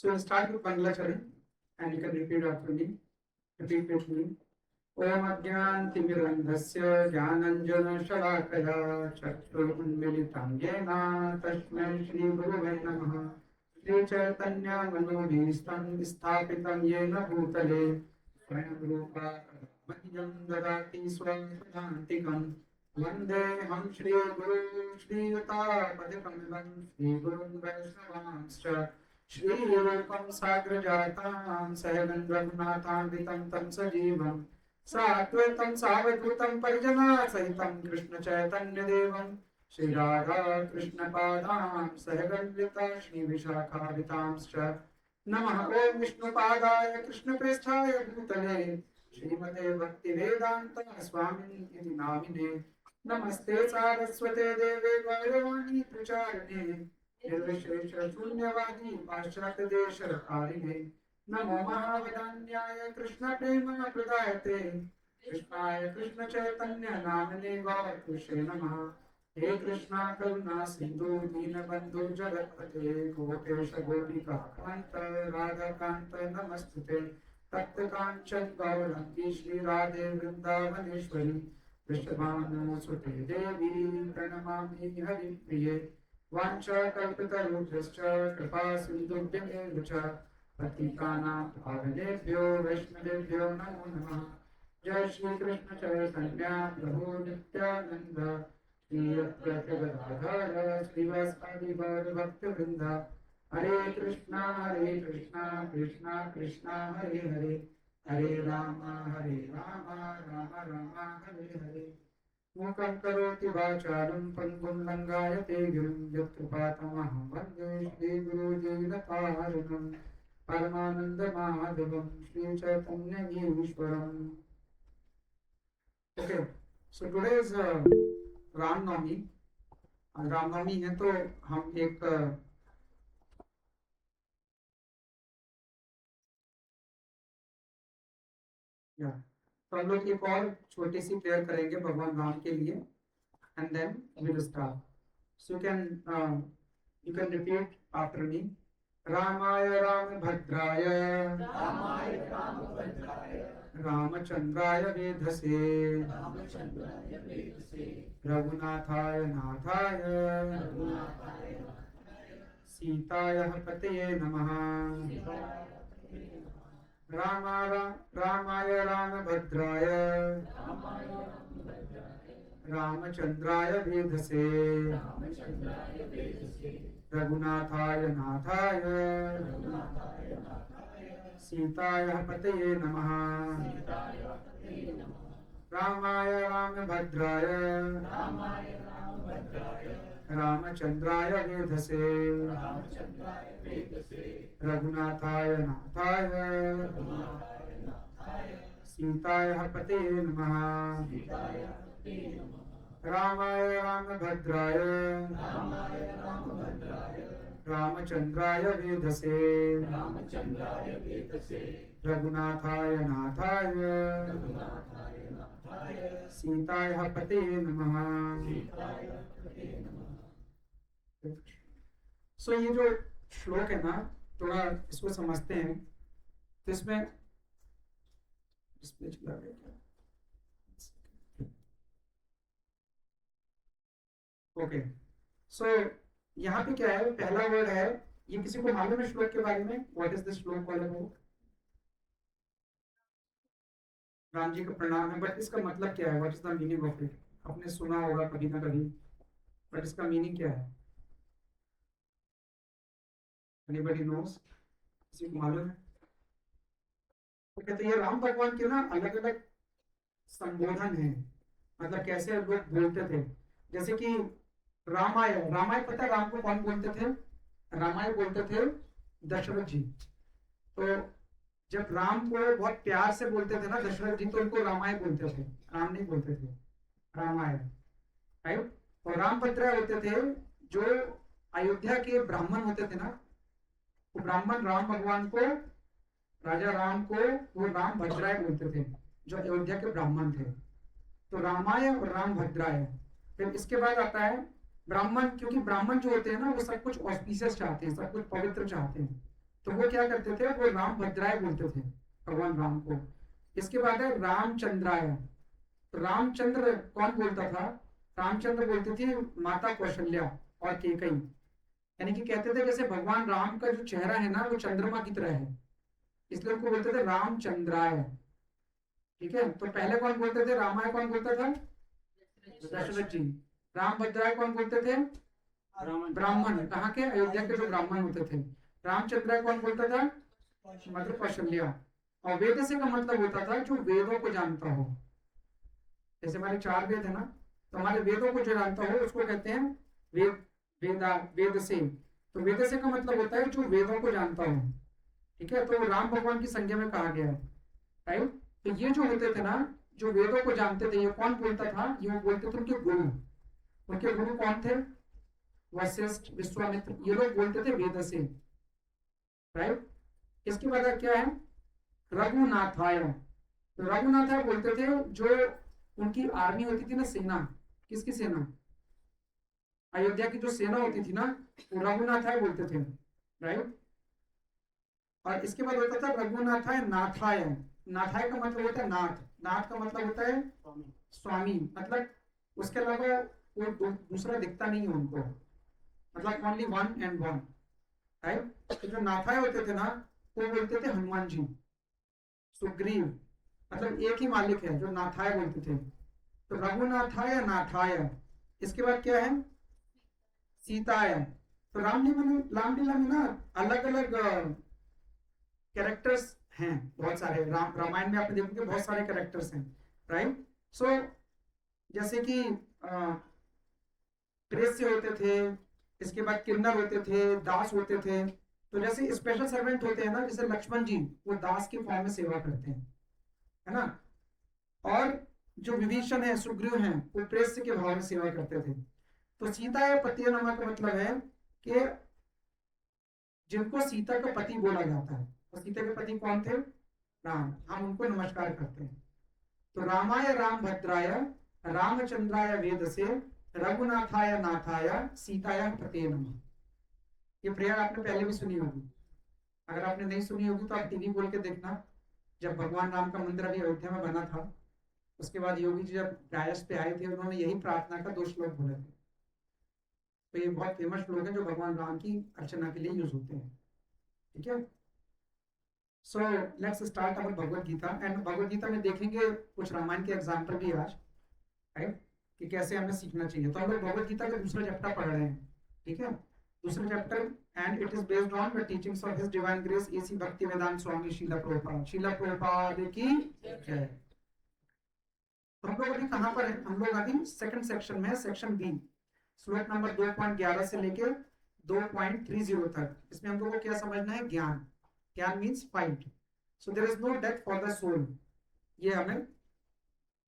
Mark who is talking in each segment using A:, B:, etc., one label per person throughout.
A: So we'll start with Banglacharan and you can repeat after me. Repeat with me. Om Ajnantimirandhasya Jnananjana-Shalakaya Chakshuruन्मीलितं येन तस्मै श्रीगुरवे नमः। श्रीचैतन्यमनोभीष्टं स्थापितं येन भूतले स्वयं रूपा मह्यं ददाति स्वपदान्तिकं। वन्देऽहं श्रीगुरुं श्रीयुतापदकमलं श्रीगुरुं वैष्णवांश्च श्रीरूपं साग्रजातां सहगं रघुनाथान्वितं तं सजीवम् सात्वतं सावधूतं परिजनासहितं कृष्णचैतन्यदेवं श्रीराधा कृष्णपादां सहगन्विता श्रीविशाखावितांश्च। नमः ॐ विष्णुपादाय कृष्णप्रेष्ठाय भूतले श्रीमते भक्तिवेदान्त स्वामिनिति नामिने। नमस्ते सारस्वते देवे गौरवाणी प्रचारिणे निर्विशेष शून्यवादी पाश्चात्य देशकारिणे। नमो महावदान्याय कृष्ण प्रेम प्रदायते कृष्णाय कृष्ण चैतन्य नामने गौरकृष्णे नमः। हे कृष्णा करुणा सिंधु दीनबंधु जगत्पते गोपेश गोपिका कांत राधाकांत नमस्तुते। तप्त कांचन गौरंगी श्री राधे वृंदावनेश्वरी वृषभानुसुते देवी प्रणमामि हरिप्रिये। वाञ्छाकल्पतरुभ्यश्च कृपा सिन्धुभ्येव च पतितानां पावनेभ्यो वैष्णवेभ्यो नमो नमः। जय श्री कृष्ण चैतन्य प्रभु नित्यानंद श्री अद्वैत गदाधर श्रीवासादि गौर भक्तवृंद। हरे कृष्णा कृष्णा कृष्णा हरे हरे हरे राम राम राम हरे हरे। मूकं करोति वाचालं पङ्गुं लङ्घयते गिरिं यत्कृपातमहं वन्दे श्रीगुरुदीनतारिणं परमानन्दमाधवं श्रीचैतन्यईश्वरम्। Okay, so today is Ram Navami. Ram Navami है तो हम एक तो हम लोग एक और छोटी सी प्रेयर करेंगे भगवान राम के लिए and then we will start. So you can repeat after me. रामाय रामभद्राय रामचंद्राय वेधसे रघुनाथाय नाथाय सीताय पतये नमः। रामाय रामभद्राय रामचंद्राय वेधसे रघुनाथाय नाथाय सीताय पतये नमः। रामाय रामभद्राय रामचंद्राय वेधसे रघुनाथाय नाथाय सीताय पतये नमः। रामाय रामभद्राय रामचंद्राय वेधसे रघुनाथाय नाथाय सीताय पतये नमः। सो ये जो श्लोक है ना, थोड़ा इसको समझते हैं। तो इसमें डिस्प्ले चला गया क्या? ओके, सो यहाँ पे क्या है, पहला वर्ड है, ये किसी को मालूम है श्लोक के बारे में? व्हाट इज द श्लोक वाले वो? राम जी का प्रणाम है, बट इसका मतलब क्या है? What is the meaning of it? आपने सुना होगा कभी ना कभी, बट इसका मीनिंग क्या है? Anybody knows? किसी को मालूम है? तो कहते हैं राम भगवान के ना अलग अलग संबोधन है, मतलब कैसे लोग बोलते थे। जैसे कि रामाय पता है राम को कौन बोलते थे? रामाय बोलते थे दशरथ जी। तो जब राम को बहुत प्यार से बोलते थे ना दशरथ जी, तो उनको रामाय बोलते थे, राम नहीं बोलते थे, रामाय। राइट? और रामभद्र होते थे जो अयोध्या के ब्राह्मण होते थे ना, वो ब्राह्मण राम भगवान को, राजा राम को वो राम भद्राय बोलते थे, जो अयोध्या के ब्राह्मण थे। तो रामाय और राम भद्राय। फिर इसके बाद आता है ब्राह्मण, क्योंकि ब्राह्मण जो होते हैं ना वो सब कुछ ऑस्पिशियस चाहते हैं, सब कुछ पवित्र चाहते हैं। तो वो क्या करते थे, वो राम भद्राय बोलते थे भगवान राम को। इसके बाद है रामचंद्राय। तो रामचंद्र कौन बोलता था? रामचंद्र बोलती थी माता कौशल्या और केकई। यानी कि कहते थे जैसे भगवान राम का जो चेहरा है ना वो चंद्रमा की तरह है, इसलिए उनको बोलते थे रामचंद्राय। ठीक है, तो पहले कौन बोलते थे? रामाय कौन बोलता था? दशरथ जी। रामभद्राय कौन बोलते थे? ब्राह्मण। कहाँ के? अयोध्या के जो ब्राह्मण होते थे। रामचंद्राय कौन बोलता था? मतलब कौशल्या। और वेद से का मतलब होता था जो वेदों को जानता हो। जैसे हमारे 4 वेद है ना, तो हमारे वेदों को जो जानता हो उसको कहते हैं वेद। वेद से, तो वेद से का मतलब होता है जो वेदों को जानता हो। ठीक है, तो वो राम भगवान की संज्ञा में कहा गया है। राइट, तो ये जो होते थे ना, जो वेदों को जानते थे, ये कौन बोलता था? ये बोलते थे उनके गुरु। उनके गुरु कौन थे? वशिष्ठ, विश्वामित्र, ये लोग बोलते थे वेद से। राइट, इसके बाद क्या है? रघुनाथाय। तो रघुनाथाय बोलते थे जो उनकी आर्मी होती थी ना, सेना। किसकी सेना? अयोध्या की जो सेना होती थी ना, वो रघुनाथाय बोलते थे। राइट, और इसके बाद होता था रघुनाथाय नाथाय। नाथाय का मतलब होता है नाथ। नाथ का मतलब होता है स्वामी। मतलब उसके अलावा वो दूसरा दिखता नहीं है उनको, मतलब only one and one. Right, तो जो नाथाय होते थे ना, वो बोलते थे हनुमान जी, सुग्रीव। मतलब एक ही मालिक है जो नाथाय बोलते थे। तो रघुनाथाय नाथाय। इसके बाद क्या है? सीताय। तो रामलीला में ना अलग अलग कैरेक्टर्स हैं, बहुत सारे। रामायण में आप देखोगे बहुत सारे कैरेक्टर्स हैं। राइट, सो जैसे कि प्रेस्य होते थे, इसके बाद किन्नर होते थे, दास होते थे। तो जैसे स्पेशल सर्वेंट होते हैं ना, जैसे लक्ष्मण जी, वो दास के फॉर्म में सेवा करते हैं, है ना। और जो विभीषण है, सुग्रीव हैं, वो प्रेस्य के भाव में सेवा करते थे। तो सीता या पति नामा का मतलब है कि जिनको सीता का पति बोला जाता है। और सीता के पति कौन थे? राम। हम उनको नमस्कार करते हैं। तो रामाय राम भद्राय रामचंद्राय वेद से रघुनाथाय नाथाय सीताया पते नमः। ये प्रेयर आपने पहले भी सुनी होगी। अगर आपने नहीं सुनी होगी तो आप टीवी खोल के देखना। जब भगवान राम का मंदिर अभी अयोध्या में बना था, उसके बाद योगी जी जब डायस पे आए थे, उन्होंने यही प्रार्थना का 2 श्लोक बोले थे। तो ये बहुत फेमस श्लोक है जो भगवान राम की अर्चना के लिए यूज होते हैं। ठीक है, so let's start our Bhagavad Gita. And Bhagavad Gita में देखेंगे कुछ रामायण के एग्जाम्पल भी आज, राइट, कि कैसे हमें सीखना चाहिए। तो हम लोग भगवत गीता का दूसरा चैप्टर पढ़ रहे हैं। ठीक है, दूसरा chapter, and it is based on the teachings of his divine grace AC भक्ति वेदांत स्वामी शीला प्रभुपाद। शीला प्रभुपाद की जय। तो हम लोग अभी कहां पर है? हम लोग अभी सेकंड सेक्शन में है, सेक्शन बी, श्लोक नंबर 2.11 से लेके 2.30 तक। इसमें हम लोग को क्या समझना है? ज्ञान। ज्ञान means fight. So there is no death for the soul, ये हमें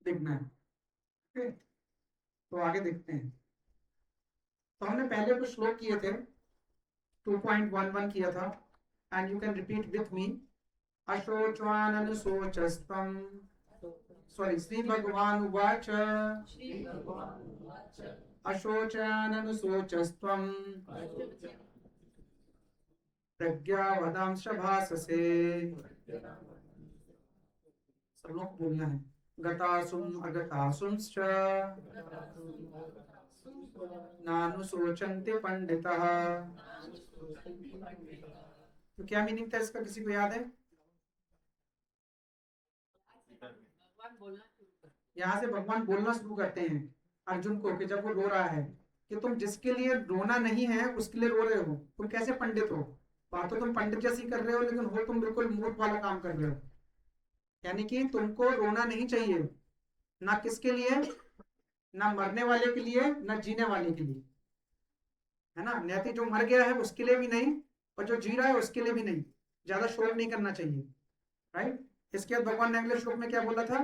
A: देखना है। ओके, तो आगे देखते हैं। तो हमने पहले कुछ श्लोक किए थे, 2.11 किया था, and you can repeat with me. अशोचवानन सोचस्त्वं, सॉरी, श्री भगवान उवाच अशोचवानन सोचस्त्वं प्रज्ञावदांश भाससे। सब लोग बोलना है। गतासुम अगतासुंश्च नानुशोचन्ते पंडितः। तो क्या मीनिंग था इसका, किसी को याद है? यहाँ से भगवान बोलना शुरू करते हैं अर्जुन को कि जब वो रो रहा है कि तुम जिसके लिए रोना नहीं है उसके लिए रो रहे हो, तुम कैसे पंडित हो? बात तो तुम पंडित जैसी कर रहे हो, लेकिन हो तुम बिल्कुल मूर्ख वाला काम कर रहे हो। यानी कि तुमको रोना नहीं चाहिए, ना किसके लिए? ना मरने वाले के लिए, ना जीने वाले के लिए, है ना। नैति जो मर गया है उसके लिए भी नहीं, और जो जी रहा है उसके लिए भी नहीं। ज्यादा शोक नहीं करना चाहिए। राइट, इसके बाद भगवान ने अगले श्लोक में क्या बोला था?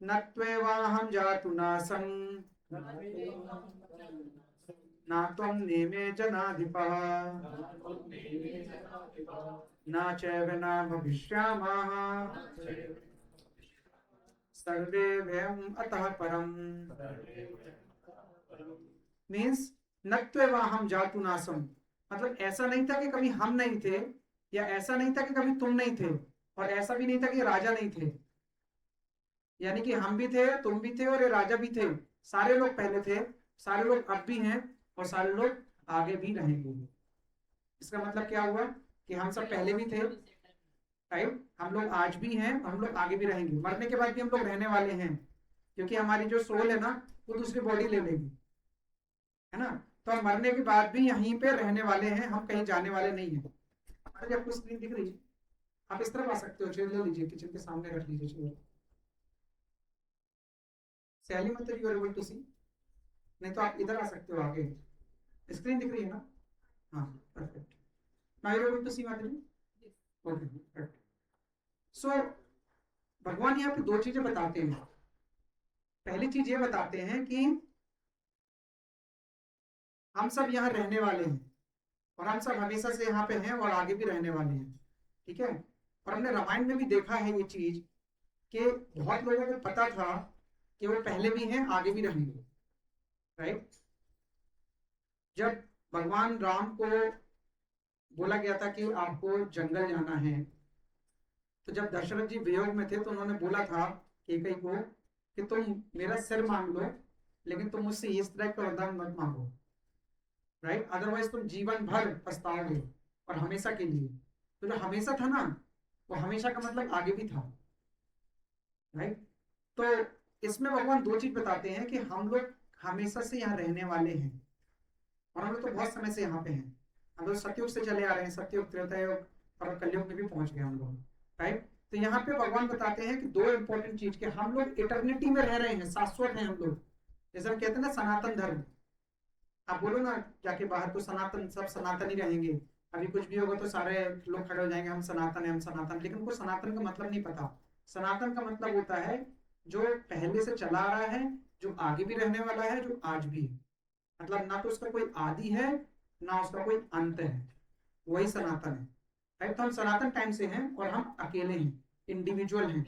A: नत्वेवाहं जातु नासं न त्वं नेमे जनाधिपः न चैव न भविष्यामः सर्वे वयम् अतः परम्। मीन्स नत्वेवाहं जातु नासं, मतलब ऐसा नहीं था कि कभी हम नहीं थे, या ऐसा नहीं था कि कभी तुम नहीं थे, और ऐसा भी नहीं था कि राजा नहीं थे। यानी कि हम भी थे, तुम भी थे, और ये राजा भी थे। सारे लोग पहले थे, सारे लोग अब भी हैं, और सारे लोग आगे भी रहेंगे। इसका मतलब क्या हुआ कि हम सब पहले भी थे, राइट, हम लोग आज भी हैं, हम लोग आगे भी रहेंगे, मरने के बाद भी हम लोग रहने वाले हैं, क्योंकि हमारी जो सोल है ना, वो दूसरी बॉडी ले लेगी, है ना। तो हम मरने के बाद भी यहीं पे रहने वाले हैं, हम कहीं जाने वाले नहीं हैं। अरे आपको स्क्रीन दिख रही है? आप इस तरफ आ सकते हो, चेयर ले लीजिए, किचन के सामने रख लीजिए चेयर। सैली मतलब यू आर एबल टू सी, नहीं तो आप इधर आ सकते हो आगे। स्क्रीन दिख रही है ना? हाँ, perfect. Now you are able to see Madhuri? Okay, perfect. So भगवान यहाँ पे दो चीजें बताते हैं। पहली चीज ये बताते हैं कि हम सब यहाँ रहने वाले हैं, और हम सब हमेशा से यहाँ पे हैं और आगे भी रहने वाले हैं, ठीक है। और हमने रामायण में भी देखा है ये चीज, कि बहुत लोगों को पता था कि वो पहले भी हैं, आगे भी रहेंगे, राइट। जब भगवान राम को बोला गया था कि आपको जंगल जाना है, तो जब दशरथ जी वियोग में थे तो उन्होंने बोला था कैकई को कि तुम मेरा सिर मांग लो, लेकिन तुम मुझसे इस तरह का वरदान मत मांगो, राइट, अदरवाइज तुम जीवन भर पछताओगे, और हमेशा के लिए। तो जो हमेशा था ना, वो हमेशा का मतलब आगे भी था, राइट। तो इसमें भगवान दो चीज बताते हैं कि हम लोग हमेशा से यहाँ रहने वाले हैं, और हम लोग तो बहुत समय से यहाँ पे हैं। हम लोग सतयुग से चले आ रहे हैं, सतयुग, त्रेता युग और कलयुग में भी पहुंच गए हम लोग, राइट। तो यहाँ पे भगवान बताते हैं कि दो इंपॉर्टेंट चीज, के हम लोग इटर्निटी में रह रहे हैं, शाश्वत हैं हम लोग। जैसे हम कहते हैं ना सनातन धर्म, आप बोलो ना जाके बाहर, तो सनातन, सब सनातन ही रहेंगे। अभी कुछ भी होगा तो सारे लोग खड़े हो जाएंगे, हम सनातन है, हम सनातन। लेकिन उनको सनातन का मतलब नहीं पता। सनातन का मतलब होता है जो पहले से चला आ रहा है, जो आगे भी रहने वाला है, जो आज भी है। मतलब ना तो उसका कोई आदि है, ना उसका कोई अंत है, वही सनातन है, राइट। तो हम सनातन टाइम से हैं, और हम अकेले हैं, इंडिविजुअल हैं,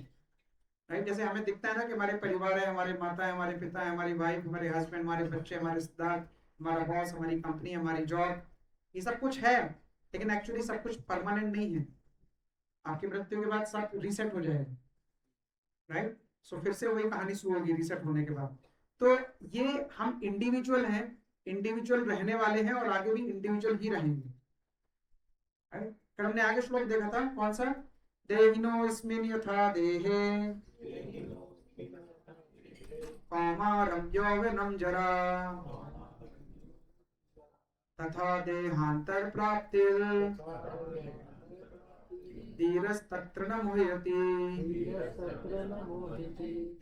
A: राइट। जैसे हमें दिखता है ना कि हमारे परिवार है, हमारे माता है, हमारे पिता है, हमारी वाइफ, हमारे हस्बैंड, हमारे बच्चे, हमारे रिश्तेदार, हमारा बॉस, हमारी कंपनी, हमारी जॉब, ये सब कुछ है। लेकिन एक्चुअली सब कुछ परमानेंट नहीं है। आपकी मृत्यु के बाद सब रीसेट हो जाएगा, राइट। सो फिर से वही कहानी शुरू होगी रीसेट होने के बाद। तो ये हम इंडिविजुअल हैं, इंडिविजुअल रहने वाले हैं, और आगे भी इंडिविजुअल ही रहेंगे, राइट। फिर हमने आगे श्लोक देखा था, कौन सा? देहिनोऽस्मिन् यथा देहे कौमारं यौवनं जरा तथा देहांतर प्राप्तिर् धीरस्तत्र न मुह्यति।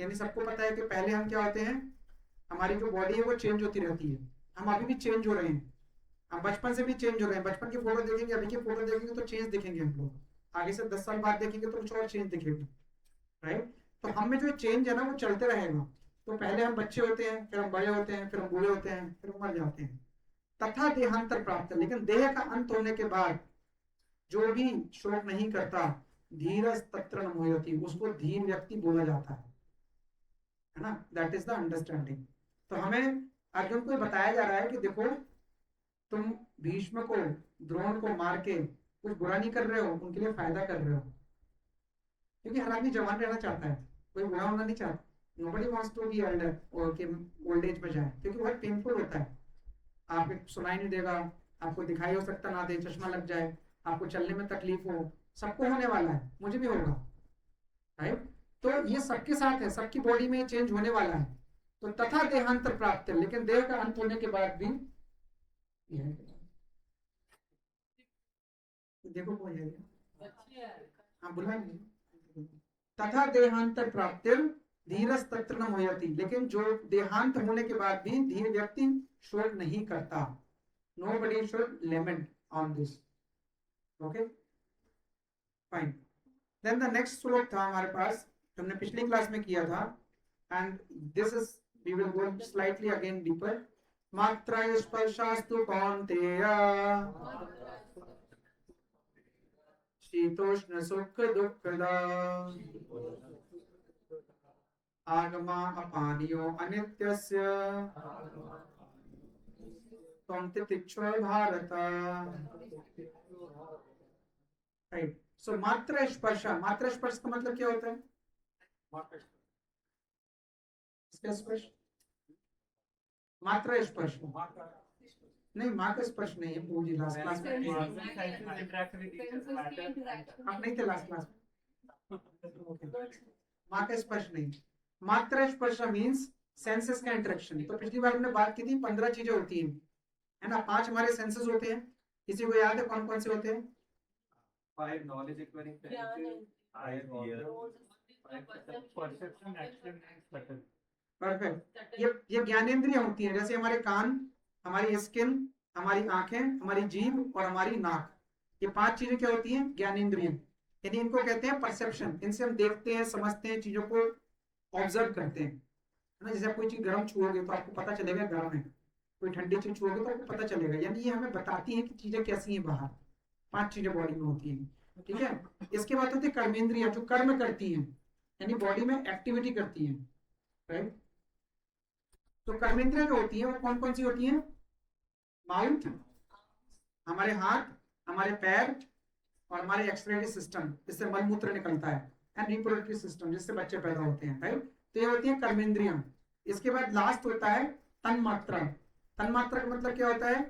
A: यानी सबको पता है कि पहले हम क्या होते हैं, हमारी जो बॉडी है वो चेंज होती रहती है। हम अभी भी चेंज हो रहे हैं, हम बचपन से भी चेंज हो रहे हैं। बचपन की फोटो देखेंगे, अभी की फोटो देखेंगे तो चेंज दिखेंगे हम लोग। आगे से 10 साल बाद देखेंगे तो कुछ और चेंज दिखेगा, राइट। तो हम में जो चेंज है ना, वो चलते रहेगा। तो पहले हम बच्चे होते हैं, फिर हम बड़े होते हैं, फिर हम बूढ़े होते हैं, फिर हम मर जाते हैं। तथा देहांतर प्राप्त, लेकिन देह का अंत होने के बाद जो भी शोक नहीं करता, धीरज तत्र न मुह्यति, उसको धीर व्यक्ति बोला जाता है ना। That is the understanding. तो हमें अर्जुन को बताया जा रहा है कि देखो, तुम भीष्म को, द्रोण को मार के कुछ बुरा नहीं कर रहे हो, उनके लिए फायदा कर रहे हो। क्योंकि हर आदमी जवान रहना चाहता है, कोई बुरा होना नहीं चाहता। Nobody wants to be elder और के ओल्ड एज में जाए, क्योंकि बहुत पेनफुल होता है। आपको सुनाई नहीं देगा, आपको दिखाई हो सकता ना दे, चश्मा लग जाए, आपको चलने में तकलीफ हो, सबको होने वाला है, मुझे भी होगा, राइट। तो ये सबके साथ है, सबकी बॉडी में चेंज होने वाला है। तो तथा देहांतर प्राप्त है, लेकिन देह का अंत होने के बाद भी देखो कौन है, हाँ बुला तथा देहांतर प्राप्ति धीरज तत्र न मुह्यति, लेकिन जो देहांत होने के बाद भी धीर व्यक्ति शोक नहीं करता। Nobody should lament on this. Okay, fine. Then the next श्लोक था हमारे पास, हमने पिछली क्लास में किया था, and this is we will go slightly again deeper. मात्रा स्पर्शास्तु कौन्तेय शीतोष्ण सुख दुःखदा आगमा अपानियो अनित्यस्य त्वं तितिक्षव भारत। राइट। सो मात्र स्पर्श, मात्र स्पर्श का मतलब क्या होता है? इसका स्पर्श, मात्र स्पर्श नहीं, माँ का स्पर्श नहीं है। वो जी लास्ट क्लास में आप नहीं थे लास्ट क्लास में। माँ का स्पर्श नहीं, मात्र स्पर्श मीन्स सेंसेस का इंटरेक्शन। तो पिछली बार हमने बात की थी 15 चीजें होती हैं, है ना? 5 हमारे सेंसेस होते हैं। किसी को याद है कौन कौन से होते हैं?
B: 5 knowledge acquiring senses, 5 ear, 5 perception, action and subtle.
A: Perfect. ये ज्ञानेंद्रियां होती हैं, जैसे हमारे कान, हमारी स्किन, हमारी आंखें, हमारी जीभ और हमारी नाक। ये 5 चीजें क्या होती हैं? ज्ञानेंद्रियां। यानी इनको कहते हैं परसेप्शन। इनसे हम देखते हैं, समझते हैं, चीजों को ऑब्जर्व करते हैं, है ना? जैसे आप कोई चीज गर्म छुओगे तो आपको पता चलेगा गर्म है, कोई ठंडी चीज छुओगे तो आपको पता चलेगा। यानी ये हमें बताती है कि चीजें कैसी हैं बाहर। 5 चीजें बॉडी में होती हैं, ठीक है। इसके बाद होती है कर्मेंद्रियां, जो कर्म करती हैं, यानी बॉडी में एक्टिविटी करती हैं, राइट। तो कर्मेंद्रियां जो होती हैं वो कौन कौन सी होती हैं? माउथ, हमारे हाथ, हमारे पैर और हमारे एक्सक्रीटरी सिस्टम, जिससे मलमूत्र निकलता है, एंड रिप्रोडक्टिव सिस्टम, जिससे बच्चे पैदा होते हैं, राइट। तो ये होती है कर्मेंद्रियां। इसके बाद लास्ट होता है तन्मात्रा। तन्मात्रा का मतलब क्या होता है?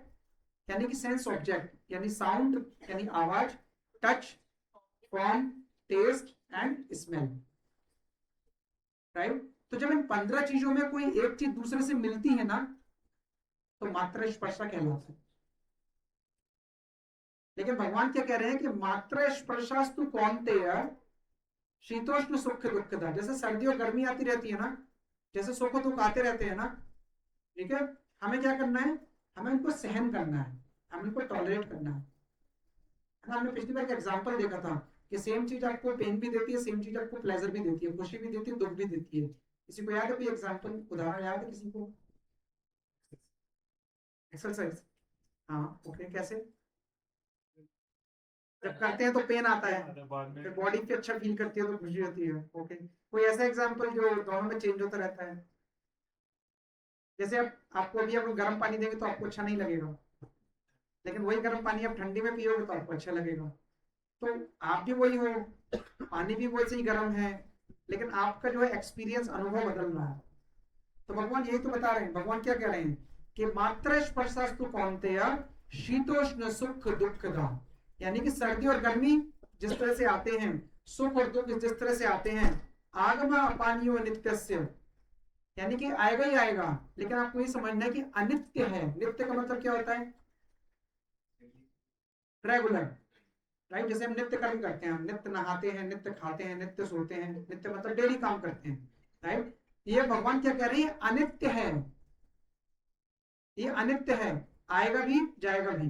A: यानी कि सेंस ऑब्जेक्ट, यानी साउंड, यानी आवाज, touch, form, taste and smell, right. तो जब इन 15 चीजों में कोई एक चीज दूसरे से मिलती है ना, तो मात्र स्पर्श कहलाता है। लेकिन भगवान क्या कह रहे हैं कि मात्र स्पर्शास्तु कौन्तेय शीतोष्ण सुख दुखदा। जैसे सर्दी और गर्मी आती रहती है ना, जैसे सुख दुख आते रहते हैं ना, ठीक है, हमें क्या करना है? हमें इनको सहन करना है, हमें इनको टॉलरेट करना है। हमने पिछली बार एग्जांपल देखा था कि सेम चीज आपको पेन भी देती है, सेम चीज आपको प्लेजर भी देती है, खुशी भी देती है, दुख भी देती है। किसी को याद है कोई एग्जांपल, उदाहरण याद है किसी को? एक्सरसाइज, हाँ, ओके, कैसे? जब करते हैं तो पेन आता है, फिर बॉडी पे अच्छा फील करती है तो खुशी होती है, ओके। कोई ऐसा एग्जांपल जो दोनों में चेंज होता रहता है? जैसे आप, आपको अभी आप गर्म पानी देंगे तो आपको अच्छा नहीं लगेगा, लेकिन वही गर्म पानी आप ठंडी में पियोगे तो आपको अच्छा लगेगा। तो आप भी वही हो, पानी भी वैसे ही गर्म है, लेकिन आपका जो है एक्सपीरियंस, अनुभव बदल रहा है। तो भगवान यही तो बता रहे हैं। भगवान क्या कह रहे हैं कि मात्र स्पर्शास्तु कौन्तेय शीतोष्ण सुख दुखदा। यानी कि सर्दी और गर्मी जिस तरह से आते हैं, सुख और दुख जिस तरह से आते हैं, आगमा अपानियो नित्यस्य, यानी कि आएगा ही आएगा, लेकिन आपको ये समझना है कि अनित्य है। नित्य का मतलब क्या होता है? Regular, right. जैसे हम नित्य कर्म करते हैं, हम नित्य नहाते हैं, नित्य खाते हैं, नित्य सोते हैं, नित्य मतलब डेली काम करते हैं, राइट। ये भगवान क्या कह रहे हैं? अनित्य है, ये अनित्य है, आएगा भी जाएगा भी।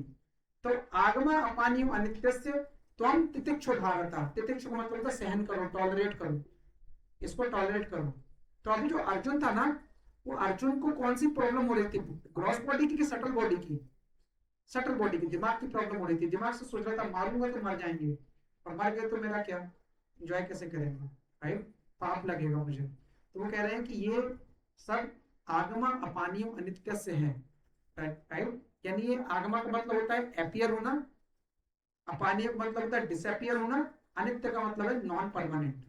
A: तो आगमा अपानी अनित्य से त्वम तितिक्षु भारता। तितिक्षु का मतलब होता है सहन करो, टॉलरेट करो, इसको टॉलरेट करो। तो अभी जो अर्जुन था ना, वो अर्जुन को कौन सी प्रॉब्लम हो रही थी? ग्रॉस बॉडी की कि सटल बॉडी की? सटल बॉडी की, दिमाग की प्रॉब्लम हो रही थी। दिमाग से सोच रहा था मारूंगा तो मर जाएंगे, और मर गए तो मेरा क्या, एंजॉय कैसे करेंगे, राइट, पाप लगेगा मुझे। तो वो कह रहे हैं कि ये सब आगमा अपानियो अनित्य से है, राइट। यानी ये आगमा का मतलब होता है एपियर होना, अपानिय का मतलब होता है डिसअपियर होना, अनित्य का मतलब है नॉन परमानेंट,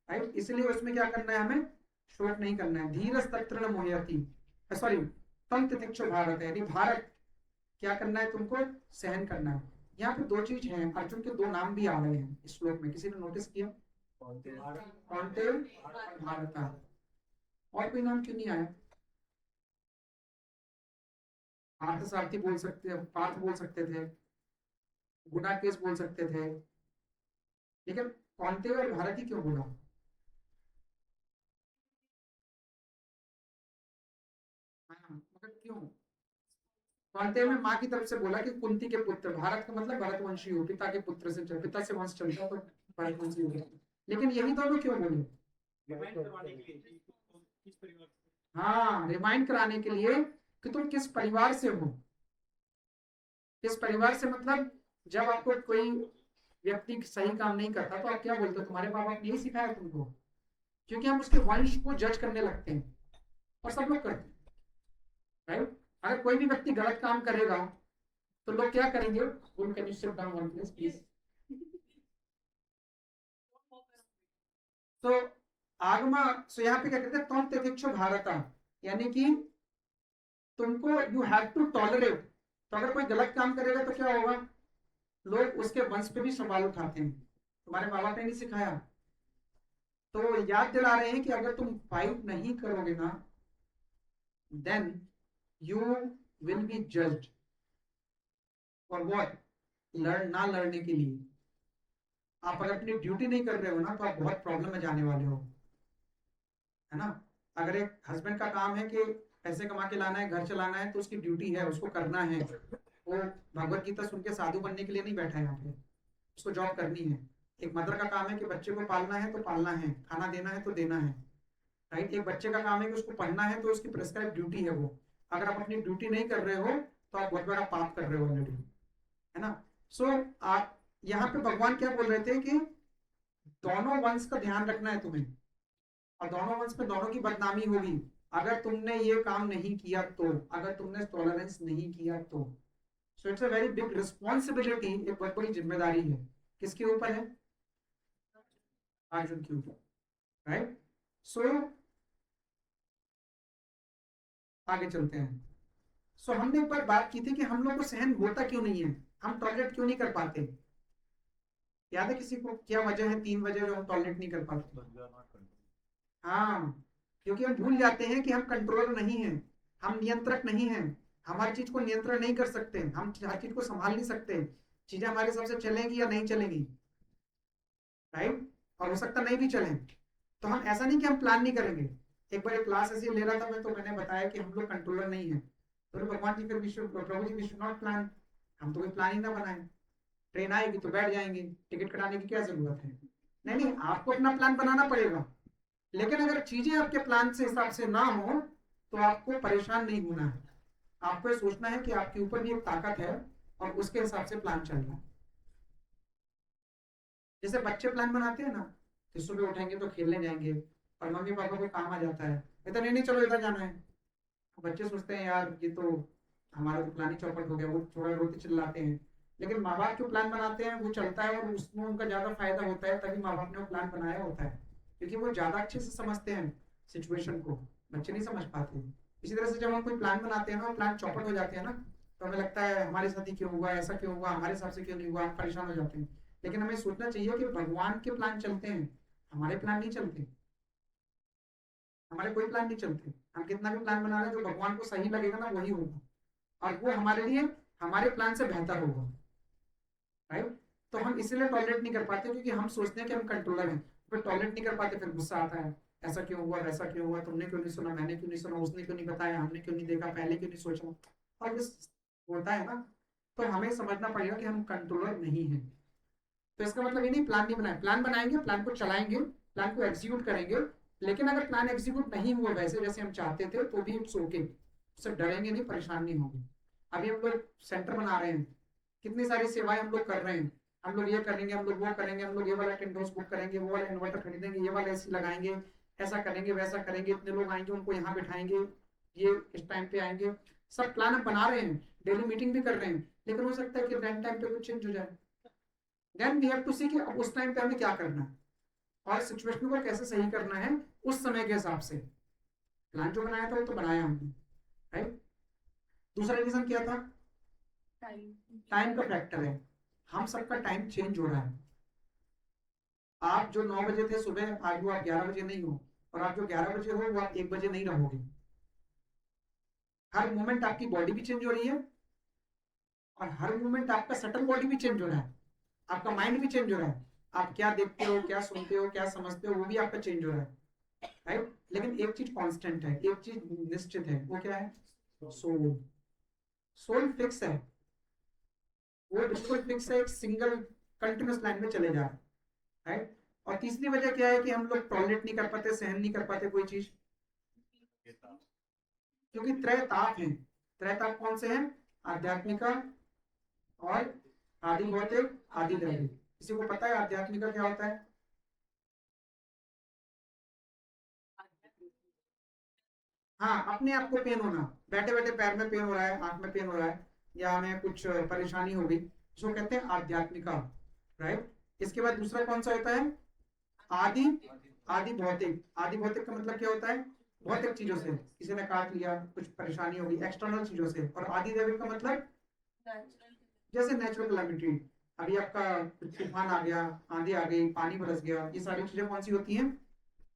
A: राइट। इसलिए उसमें क्या करना है? हमें शोक नहीं करना है। धीरज तत्र न मोहयति, सॉरी, तम तितिक्षु भारत है, यानी भारत क्या करना है? तुमको सहन करना है। यहाँ पे 2 चीज हैं, अर्जुन के 2 नाम भी आ रहे हैं इस श्लोक में, किसी ने नोटिस किया? कौन्तेय और भारता। और कोई नाम क्यों नहीं आया? पार्थ सारथी बोल सकते, पार्थ बोल सकते थे, गुना केस बोल सकते थे, लेकिन कौन्तेय और भारत ही क्यों बोला? हाँ, मगर क्यों? कौन्तेय में माँ की तरफ से बोला कि कुंती के पुत्र, भारत का मतलब भरतवंशी हो, पिता के पुत्र से, पिता से वंश चलता तो भरतवंशी हो गया। लेकिन यही दोनों क्यों बोले? हाँ, रिमाइंड कराने के लिए कि तुम किस परिवार से हो। किस परिवार से मतलब, जब आपको कोई व्यक्ति सही काम नहीं करता तो आप क्या बोलते हो? तुम्हारे माँ बाप ने यही सिखाया तुमको? क्योंकि हम उसके वंश को जज करने लगते हैं, और सब लोग करते हैं, राइट। अगर कोई भी व्यक्ति गलत काम करेगा तो लोग क्या करेंगे? Can you sit down one please, please. तो आगमा, सो यहाँ पे क्या कहते हैं, तौम तितिक्षु भारता, यानी कि तुमको यू हैव टू टॉलरेट। तो अगर कोई गलत काम करेगा तो क्या होगा, लोग उसके वंश पे भी सवाल उठाते हैं। तुम्हारे माँ बाप ने नहीं सिखाया? तो याद दिला रहे हैं कि अगर तुम फाइट नहीं करोगे ना, then you will be judged for what, ना लड़ने के लिए। आप अगर अपनी ड्यूटी नहीं कर रहे हो ना, तो आप बहुत प्रॉब्लम में जाने वाले हो, है ना। अगर एक हस्बैंड का काम है कि पैसे कमा के लाना है, घर चलाना है, तो उसकी ड्यूटी है, उसको करना है। वो भगवत गीता सुन के साधु बनने के लिए नहीं बैठा है यहाँ पे, उसको जॉब करनी है। एक मदर का काम है कि बच्चे को पालना है तो पालना है, खाना देना है तो देना है, राइट। एक बच्चे का काम है कि उसको पढ़ना है, तो उसकी प्रेस्क्राइब ड्यूटी है वो। अगर आप अपनी ड्यूटी नहीं कर रहे हो तो आप बहुत बड़ा पाप कर रहे हो ऑलरेडी, है ना। सो आप यहाँ पे भगवान क्या बोल रहे थे कि दोनों वंश का ध्यान रखना है तुम्हें, और दोनों वंश में दोनों की बदनामी होगी अगर तुमने ये काम नहीं किया तो, अगर तुमने टॉलरेंस नहीं किया तो। So it's a very big responsibility, एक बहुत बड़ी जिम्मेदारी है। किसके ऊपर है? अर्जुन के ऊपर, राइट। सो आगे चलते हैं। सो हमने एक बार बात की थी कि हम लोग को सहन होता क्यों नहीं है, हम टॉलरेट क्यों नहीं कर पाते। याद है किसी को? क्या वजह है, 3 वजह जो हम टॉलरेट नहीं कर पाते। हाँ, क्योंकि हम भूल जाते हैं कि हम कंट्रोलर नहीं हैं, हम नियंत्रक नहीं हैं। हम हर चीज को नियंत्रण नहीं कर सकते, हम हर चीज को संभाल नहीं सकते। चीजें हमारे हिसाब से चलेंगी या नहीं चलेंगी, राइट। और हो सकता नहीं भी चले। तो हम ऐसा नहीं कि हम प्लान नहीं करेंगे। एक बार क्लास ऐसे ले रहा था मैं, तो मैंने बताया कि हम लोग कंट्रोलर नहीं है। तो भगवान जी, फिर विश्व प्रभु जी, वी शुड नॉट प्लान। हम तो कोई प्लान ही ना बनाए, ट्रेन आएगी तो बैठ जाएंगे, टिकट कटाने की क्या जरूरत है। नहीं नहीं, आपको अपना प्लान बनाना पड़ेगा। लेकिन अगर चीजें आपके प्लान से हिसाब से ना हो तो आपको परेशान नहीं होना है। आपको ये सोचना है कि आपके ऊपर भी एक ताकत है और उसके हिसाब से प्लान चल रहा है। जैसे बच्चे प्लान बनाते हैं ना, कि सुबह उठेंगे तो खेलने जाएंगे, और मम्मी पापा को काम आ जाता है, कहते नहीं नहीं चलो इधर जाना है। बच्चे सोचते हैं यार ये तो हमारा तो प्लान ही चौपट हो गया, वो थोड़ा रोते चिल्लाते हैं। लेकिन माँ बाप जो प्लान बनाते हैं वो चलता है, और उसमें उनका ज्यादा फायदा होता है, तभी माँ बाप ने वो प्लान बनाया होता है, क्योंकि वो ज्यादा अच्छे से समझते हैं सिचुएशन को। बच्चे नहीं समझ पाते। इसी तरह से जब हम कोई प्लान बनाते हैं ना, प्लान चौपट हो जाते हैं ना, तो हमें लगता है हमारे साथ ही क्यों हुआ, ऐसा क्यों हुआ, हमारे हिसाब से क्यों नहीं हुआ, हम परेशान हो जाते हैं। लेकिन हमें सोचना चाहिए कि भगवान के प्लान चलते हैं, हमारे प्लान नहीं चलते। हमारे कोई प्लान नहीं चलते। हम कितना भी प्लान बना रहे हैं, जो भगवान को सही लगेगा ना वही होगा, और वो हमारे लिए हमारे प्लान से बेहतर होगा, राइट। तो हम इसीलिए टॉलरेट नहीं कर पाते, क्योंकि हम सोचते हैं कि हम कंट्रोलर हैं। फिर टॉलरेट नहीं कर पाते, फिर गुस्सा आता है, ऐसा क्यों हुआ, वैसा क्यों हुआ, तुमने क्यों नहीं सुना, मैंने क्यों नहीं सुना, उसने क्यों नहीं बताया, हमने क्यों नहीं देखा, पहले क्यों नहीं सोचा। और इस होता है ना। तो हमें समझना पड़ेगा कि हम कंट्रोलर नहीं है। तो इसका मतलब ये नहीं प्लान नहीं बनाए, प्लान बनाएंगे, प्लान को चलाएंगे, प्लान को एग्जीक्यूट करेंगे। लेकिन अगर प्लान एग्जीक्यूट नहीं हुआ वैसे जैसे हम चाहते थे, तो भी इट्स ओके, उससे डरेंगे नहीं, परेशान नहीं होंगे। अभी हम लोग सेंटर बना रहे हैं, कितनी सारी सेवाएं हम लोग कर रहे हैं। हम लोग ये करेंगे, हम लोग वो करेंगे, हम लोग ये वाला टेंट हाउस बुक करेंगे, वो वाला इन्वर्टर खरीदेंगे, ये वाला एसी लगाएंगे, ऐसा करेंगे, वैसा करेंगे, इतने लोग आएंगे उनको यहाँ बिठाएंगे, ये इस टाइम पे आएंगे। सब प्लान हम बना रहे हैं, डेली मीटिंग भी कर रहे हैं। लेकिन हो सकता है कि टाइम पे कुछ चेंज हो जाए। देन वी हैव टू सी कि अब उस टाइम पे हमें क्या करना है, और सिचुएशन को कैसे सही करना है उस समय के हिसाब से। प्लान जो बनाया था वो तो बनाया हमने, राइट। दूसरा रीजन क्या था? टाइम का फैक्टर है। हम सबका टाइम चेंज हो रहा है। आप जो 9 बजे थे सुबह, आज वो आप 11 बजे नहीं हो, और आप जो 11 बजे हो वो आप 1 बजे नहीं रहोगे। हर मोमेंट आपकी बॉडी भी चेंज हो रही है, और हर मोमेंट आपका सटल बॉडी भी चेंज हो रहा है, आपका माइंड भी चेंज हो रहा है। आप क्या देखते हो, क्या सुनते हो, क्या समझते हो, वो भी आपका चेंज हो रहा है, राइट। लेकिन एक चीज कांस्टेंट है, एक चीज निश्चित है, वो क्या है? सोल। सोल फिक्स है, वो बिल्कुल फिक्स है, एक सिंगल कंटिन्यूस लाइन में चले जा रहा है, राइट। और तीसरी वजह क्या है कि हम लोग टॉलरेट नहीं कर पाते, सहन नहीं कर पाते कोई चीज, क्योंकि त्रय ताप है। त्रय ताप कौन से हैं? आध्यात्मिका और आदि भौतिक, आदि दैविक। किसी को पता है आध्यात्मिका क्या होता है? हाँ, अपने आप को पेन होना, बैठे बैठे पैर में पेन हो रहा है, आंख में पेन हो रहा है, या हमें कुछ परेशानी हो गई, इसको कहते हैं आध्यात्मिका, राइट। इसके बाद दूसरा कौन सा होता है? आदि आदि भौतिक, आदि भौतिक का मतलब क्या होता है? भौतिक चीजों से, किसी ने काट लिया, कुछ परेशानी हो गई, एक्सटर्नल चीजों से। और आदि दैविक का मतलब जैसे नेचुरल कैलामिटी, अभी आपका तूफान आ गया, आंधी आ गई, पानी बरस गया, ये सारी चीजें कौन सी होती हैं?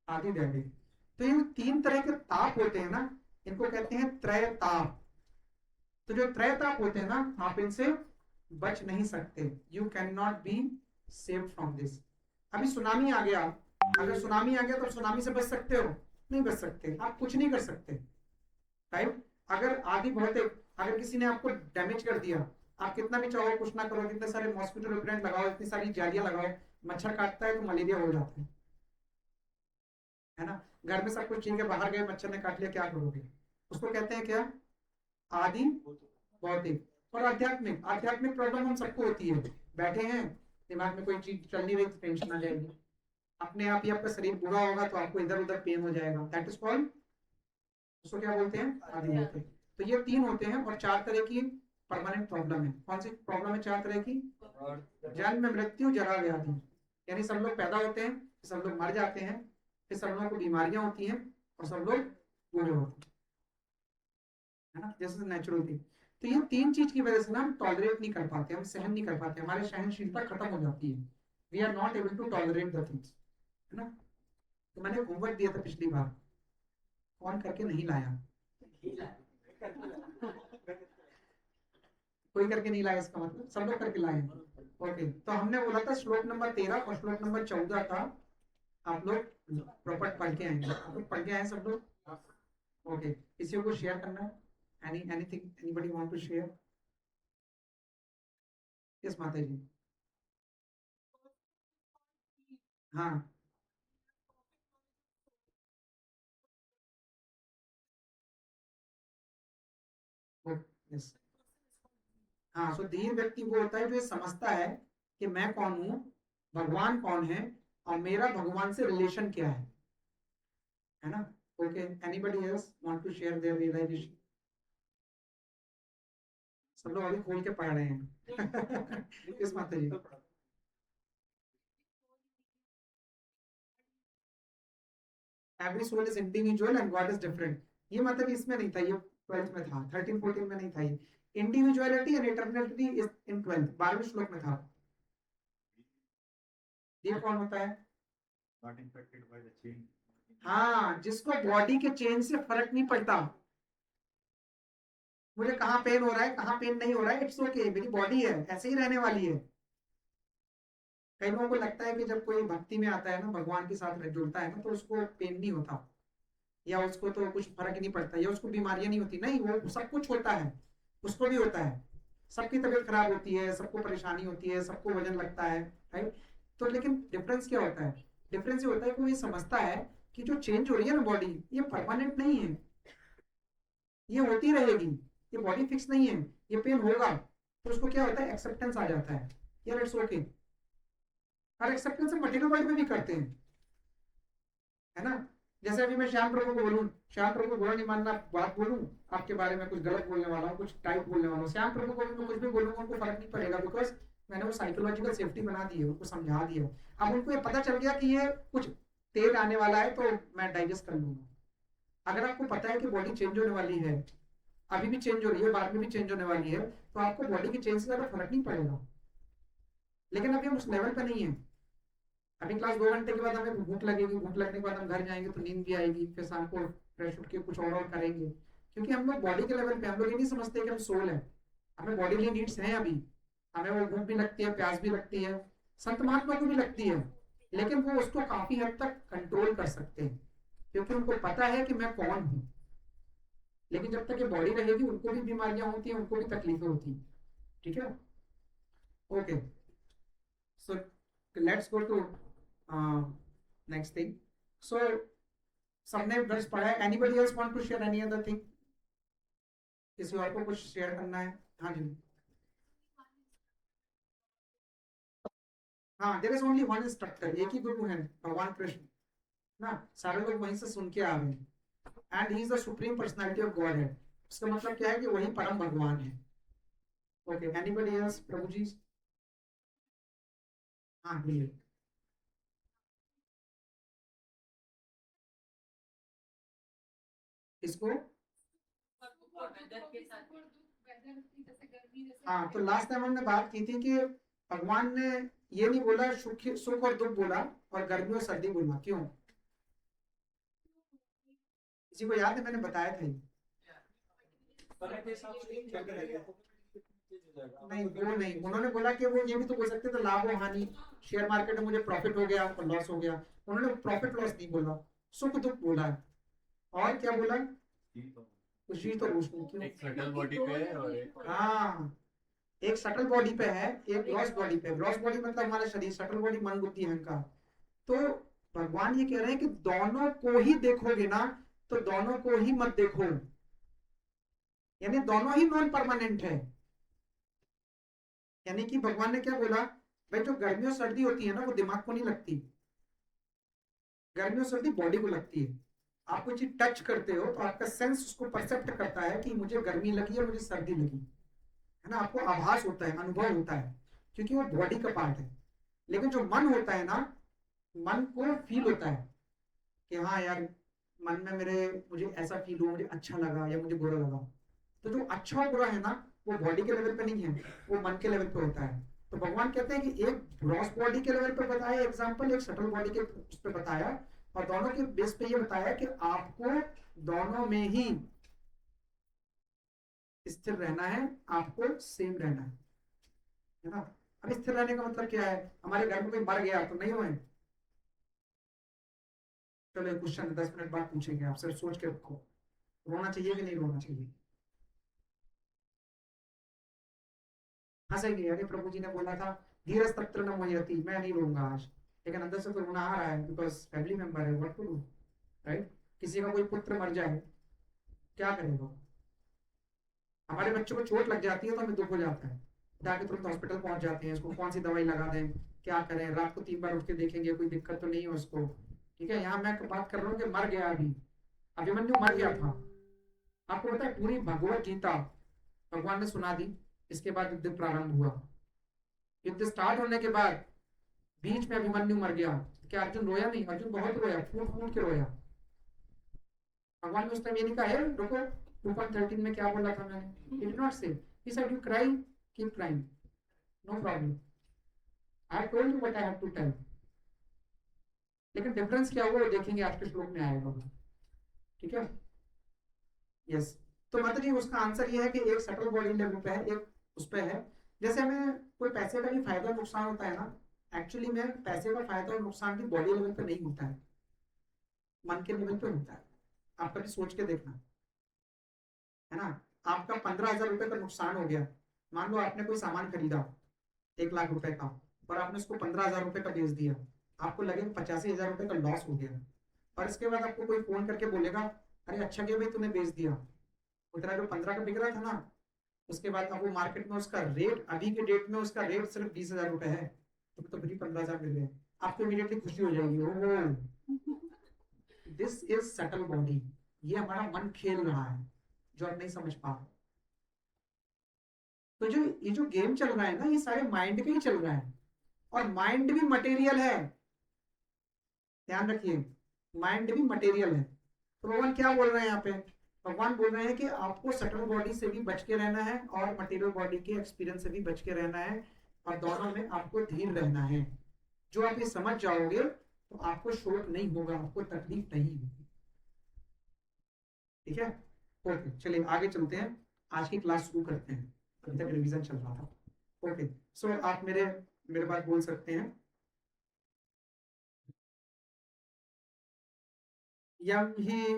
A: आदि दैविक। तो ये 3 तरह के ताप होते हैं ना, इनको कहते हैं त्रय ताप। तो जो त्रय ताप होते हैं ना, आप इनसे बच नहीं सकते। You can not be save from this. अभी सुनामी आ गया, अगर सुनामी आ गया तो सुनामी से बच सकते हो? नहीं बच सकते, आप कुछ नहीं कर सकते, राइट? अगर आदि भौतिक, अगर किसी ने आपको डैमेज कर दिया, आप कितना भी चाहो कुछ ना करो, कितने सारे मॉस्किटो रिपेलेंट लगाओ, इतनी सारी जालियां लगाओ, मच्छर काटता है तो मलेरिया हो जाता है ना? घर में सब कुछ ठीक है, बाहर गए मच्छर ने काट लिया, क्या करोगे? उसको कहते हैं क्या? आदि भौतिक। और आध्यात्मिक, आध्यात्मिक प्रॉब्लम हम सबको होती है। बैठे हैं, दिमाग में कोई चीज चल नहीं रही तो टेंशन आ जाएगी, अपने आप ही आपका शरीर बुरा होगा तो आपको इधर उधर पेन हो जाएगा, दैट इज कॉल्ड, उसको क्या बोलते हैं? आदि भौतिक। तो ये 3 होते हैं। और 4 तरह की परमानेंट प्रॉब्लम है। कौन सी प्रॉब्लम है 4 तरह की? जन्म, मृत्यु, जरा, व्याधि। यानी सब लोग पैदा होते हैं, सब लोग मर जाते हैं, फिर सब लोगों को बीमारियां होती हैं, और सब लोग बूढ़े होते हैं, है ना? जैसे नेचुरल थिंग। तो ये 3 चीज की वजह से ना हम टॉलरेट नहीं कर पाते, हम सहन नहीं कर पाते, हमारी सहनशीलता खत्म हो जाती है। We are not able to tolerate the things, है ना? तो मैंने होमवर्क दिया था पिछली बार, कौन करके नहीं लाया? कोई करके नहीं लाया, इसका मतलब सब लोग करके लाए। ओके, तो हमने बोला था श्लोक नंबर 13 और श्लोक नंबर 14 का आप लोग प्रॉपर पढ़ के आएंगे। आप लोग पढ़ के आए सब लोग? ओके, किसी को शेयर करना है? Anything, anybody want to share? Yes माता जी। हाँ, यस। हाँ, सो धीर व्यक्ति वो होता है जो ये समझता है कि मैं कौन हूँ, भगवान कौन है, और मेरा भगवान से रिलेशन क्या है ना? Okay, anybody else want to share their realization? सब लोग अभी खोल के पढ़ रहे हैं। किस माता जी? Every soul is individual and God is different. ये मतलब इसमें नहीं था, ये 12th में था, 13 14 में नहीं था। ये individuality and eternity is in 12th, 12वें श्लोक में था। ये कौन होता है?
B: Not infected by the chain.
A: हाँ, जिसको बॉडी के चेंज से फर्क नहीं पड़ता, मुझे कहाँ पेन हो रहा है, कहाँ पेन नहीं हो रहा है, इट्स ओके, मेरी बॉडी है, ऐसे ही रहने वाली है। कई लोगों को लगता है कि जब कोई भक्ति में आता है ना, भगवान के साथ जुड़ता है ना, तो उसको पेन नहीं होता, या उसको तो कुछ फर्क ही नहीं पड़ता, या उसको बीमारियां नहीं होती। नहीं, वो सब कुछ होता है, उसको भी होता है। सबकी तबीयत खराब होती है, सबको परेशानी होती है, सबको वजन लगता है, राइट? तो लेकिन डिफरेंस क्या होता है? डिफरेंस ये होता है कि वो ये समझता है कि जो चेंज हो रही है ना बॉडी, ये परमानेंट नहीं है, ये होती रहेगी, ये बॉडी फिक्स नहीं है, ये पेन होगा। तो उसको क्या होता है? एक्सेप्टेंस आ जाता है, यार इट्स ओके। और एक्सेप्टेंस हम मटेरियल वर्ल्ड में भी करते हैं, है ना? जैसे अभी मैं श्याम प्रभु को बोलूं, श्याम प्रभु को बुरा नहीं मानना, बात बोलूं आपके बारे में, कुछ गलत बोलने वाला हूँ, कुछ टाइप बोलने वाला हूँ, श्याम प्रभु को मैं कुछ भी बोलूंगा उनको फर्क नहीं पड़ेगा, बिकॉज मैंने वो साइकोलॉजिकल सेफ्टी बना दी है, उनको समझा दिया। अब उनको ये पता चल गया कि ये कुछ तेल आने वाला है, तो मैं डाइजेस्ट कर लूंगा। अगर आपको पता है कि बॉडी चेंज होने वाली है, अभी भी चेंज हो रही है, बाद में भी चेंज होने वाली है, तो आपको बॉडी के चेंज से ज्यादा फर्क नहीं पड़ेगा। लेकिन अभी हम उस लेवल पे नहीं है। अभी क्लास 2 घंटे के बाद हमें भूख लगेगी, भूख लगने के बाद हम घर जाएंगे तो नींद भी आएगी, फिर शाम को फ्रेश उठ के कुछ और करेंगे, क्योंकि हम लोग बॉडी के लेवल पे, हम लोग ये नहीं समझते कि हम सोल है। हमें बॉडी नीड्स हैं अभी, हमें वो भूख भी लगती है, प्यास भी लगती है, संत महात्मा को भी लगती है, लेकिन वो उसको काफी हद तक कंट्रोल कर सकते हैं, क्योंकि उनको पता है कि मैं कौन हूँ। लेकिन जब तक ये बॉडी रहेगी, उनको भी बीमारियां होती हैं, उनको भी तकलीफें होती हैं। ठीक है? Okay, so let's go to next thing. So सबने वर्ड्स पढ़ा है, anybody else want to share any other thing? किसी और को कुछ शेयर करना है? हाँ जी। हाँ, there is only one instructor, एक ही गुरु है, भगवान कृष्ण ना, सारे लोग वहीं से सुन के आ रहे हैं। And he is the supreme personality of God है। इसका मतलब क्या है कि वही परम भगवान है। Okay, anybody else? प्रभु जी? हाँ, बोलिए। इसको हाँ, तो लास्ट टाइम हमने बात की थी कि भगवान ने ये नहीं बोला सुख सुख और दुख बोला और गर्मी और सर्दी बोला, क्यों? किसी को याद है? मैंने बताया था ये। नहीं, वो नहीं, उन्होंने बोला कि वो ये भी तो बोल सकते थे लाभ और हानि, शेयर मार्केट में मुझे प्रॉफिट हो गया और लॉस हो गया। उन्होंने प्रॉफिट लॉस नहीं बोला, सुख दुख बोला है। और क्या बोला? खुशी तो रोशनी, क्यों?
B: एक सटल बॉडी पे है और एक
A: हाँ, एक सटल बॉडी पे है, एक ग्रॉस बॉडी पे। ग्रॉस बॉडी मतलब हमारा शरीर, सटल बॉडी मन बुद्धि अहंकार। तो भगवान ये कह रहे हैं कि दोनों को ही देखोगे ना, तो दोनों को ही मत देखो, यानी दोनों ही नॉन परमानेंट है। यानी कि भगवान ने क्या बोला, भाई जो गर्मी और सर्दी होती है ना, वो दिमाग को नहीं लगती, गर्मी और सर्दी बॉडी को लगती है। आप कोई चीज टच करते हो तो आपका सेंस उसको परसेप्ट करता है कि मुझे गर्मी लगी है, मुझे सर्दी लगी है ना, आपको आभास होता है, अनुभव होता है, क्योंकि वो बॉडी का पार्ट है। लेकिन जो मन होता है ना, मन को फील होता है कि हाँ यार, मन में मेरे मुझे ऐसा फील हुआ, मुझे अच्छा लगा या मुझे बुरा लगा। तो जो अच्छा और बुरा है ना, वो बॉडी के लेवल पे नहीं है, वो मन के लेवल पे होता है। तो भगवान कहते हैं कि एक ग्रॉस बॉडी के लेवल पे बताया एग्जाम्पल, एक सटल बॉडी के उस पे बताया, और दोनों के बेस पे ये बताया कि आपको दोनों में ही स्थिर रहना है, आपको सेम रहना है ना। अब स्थिर रहने का मतलब क्या है? हमारे घर में कोई मर गया तो नहीं हुए, चलो एक क्वेश्चन 10 मिनट बाद पूछेंगे, आप सिर्फ सोच के रखो, रोना चाहिए कि नहीं रोना चाहिए? हंसेंगे, अरे प्रभु जी ने बोला था धीरज तत्र न मोहयति, मैं नहीं रोऊंगा आज, लेकिन अंदर से तो रोना आ रहा है, बिकॉज फैमिली मेंबर है, व्हाट टू डू, राइट? किसी का कोई पुत्र मर जाए, क्या करेगा? हमारे बच्चों को चोट लग जाती है तो हमें दुख हो जाता है, जाके तुरंत हॉस्पिटल पहुंच जाते हैं, इसको कौन सी दवाई लगा दें, क्या करें, रात को 3 बार उठ के देखेंगे कोई दिक्कत तो नहीं है उसको। ठीक है, यहाँ मैं बात कर रहा हूँ कि मर गया, अभी अभिमन्यु मर गया था, आपको पता है पूरी भगवत गीता भगवान ने सुना दी, इसके बाद युद्ध प्रारंभ हुआ। युद्ध स्टार्ट होने के बाद बीच में अभिमन्यु मर गया, क्या अर्जुन रोया नहीं? अर्जुन बहुत रोया, फूट फूट के रोया। भगवान ने उस टाइम ये नहीं कहा है रुको, 2.13 में क्या बोला था मैंने, he did not say, he said you cry, keep crying, no problem, I have told you what I have to tell। लेकिन डिफरेंस क्या हुआ वो देखेंगे आज के श्लोक में आएगा, ठीक है? यस, तो माता जी उसका आंसर ये है कि एक सटल बॉडी लेवल पे है, एक उस पे है। जैसे हमें कोई पैसे का भी फायदा नुकसान होता है ना, एक्चुअली में पैसे का फायदा और नुकसान भी बॉडी लेवल पे नहीं होता है, मन के लेवल पे होता है। आप कभी सोच के देखना, है ना? आपका 15,000 रुपए का नुकसान हो गया, मान लो आपने कोई सामान खरीदा 1 लाख रुपए का, और आपने उसको 15,000 रुपए का बेच दिया, आपको लगे 85,000 रुपए का लॉस हो गया, और इसके बाद आपको कोई फोन करके बोलेगा अरे अच्छा किया भाई तूने बेच दिया, उतना जो 15 का बिक रहा था ना, उसके बाद अब वो मार्केट में उसका रेट, अभी के डेट में उसका रेट सिर्फ 20,000 रुपए है, तो फिर 15,000 मिल गए, आपको इमीडिएटली खुशी हो जाएगी, oh this is subtle body, ये हमारा मन खेल रहा है जो आप नहीं समझ पा रहे। तो जो ये जो गेम चल रहा है ना, ये सारे माइंड का ही चल रहा है, और माइंड भी मटेरियल है, ध्यान रखिए, माइंड भी मटेरियल है। तो भगवान क्या बोल रहे हैं यहाँ पे? भगवान बोल रहे हैं कि आपको सटल बॉडी से भी बच के रहना है और मटेरियल बॉडी के एक्सपीरियंस से भी बच के रहना है, और दोनों में आपको धीर रहना है। जो आप ये समझ जाओगे तो आपको शोक नहीं होगा, आपको तकलीफ नहीं होगी, ठीक है? ओके, चलिए आगे चलते हैं, आज की क्लास शुरू करते हैं, अभी तक रिवीजन चल रहा था। ओके, सो आप मेरे बात बोल सकते हैं। यम ही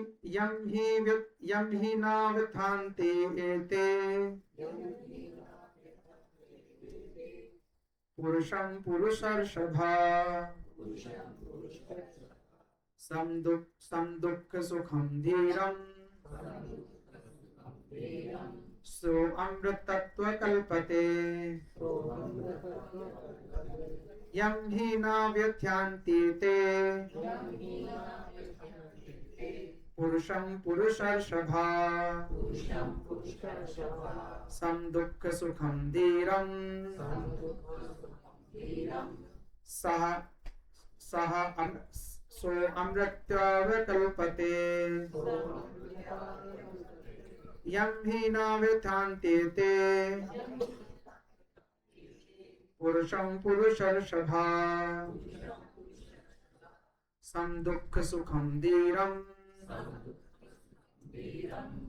A: न विद्धान्ते एते पुरुषं पुरुषर्षभा सम दुःख सुखम धीरम सो अमृतत्व कल्पते यम ही न व्यथ्यांति ते पुरुषं पुरुषर्षभा सम दुःख सुखम धीरम सह सो अमृत्याय कल्पते यं हि न व्यथान्ते ते पुरुषं पुरुषर्षभा सम दुःख सुखम धीरम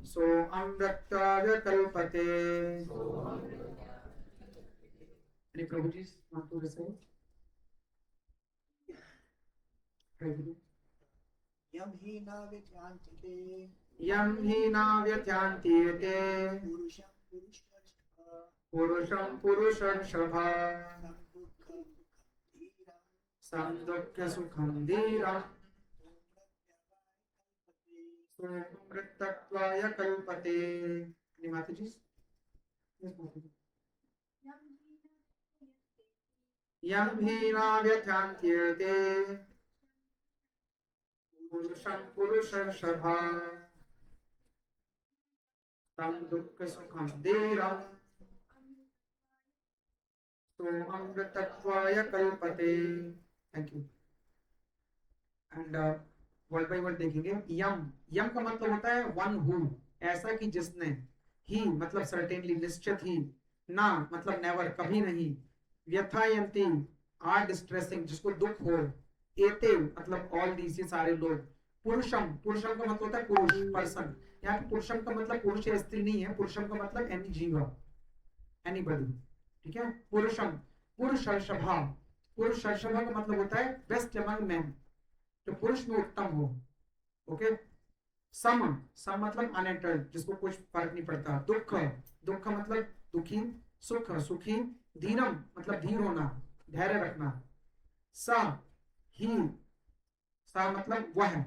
A: सो अमृताय कल्पते। Any Prabhu ji want to recite?
C: यम ही न व्यथान्ति ते
A: यं हि न व्यथान्ति ते
C: पुरुषं पुरुषर्षभा
A: पुरुषं पुरुषर्षभा
C: सम दुःख सुखं धीरं
A: सम दुःख सुखम धीरम अमृतत्वाय कल्पते। माता जी यं हि न व्यथान्त्यते पुरुषं पुरुषर्षभा सम दुःख सुखम धीरम अमृतत्वाय कल्पते। Thank you. And word by word देखेंगे। यम यम का मतलब होता है वन हु, ऐसा कि जिसने। ही मतलब सर्टेनली, निश्चित ही। ना मतलब नेवर, कभी नहीं। व्यथायंती आर डिस्ट्रेसिंग, जिसको दुख हो। एते मतलब ऑल दीस, ये सारे लोग। पुरुषम, पुरुषम का मतलब होता है पुरुष, पर्सन। यहाँ पे पुरुषम का मतलब पुरुष या स्त्री नहीं है, पुरुषम का मतलब एनी जीव, एनीबॉडी। ठीक है। पुरुषम पुरुषर्षभा, पुरुषर्षभा का मतलब होता है बेस्ट अमंग मैन, जो पुरुष में उत्तम हो। ओके। सम, सम मतलब अनएंटर्ड, जिसको कुछ फर्क नहीं पड़ता। दुख, दुख मतलब दुखी। सुख, सुखी। धीरम मतलब धीर होना, धैर्य रखना। सा ही, सा मतलब वह।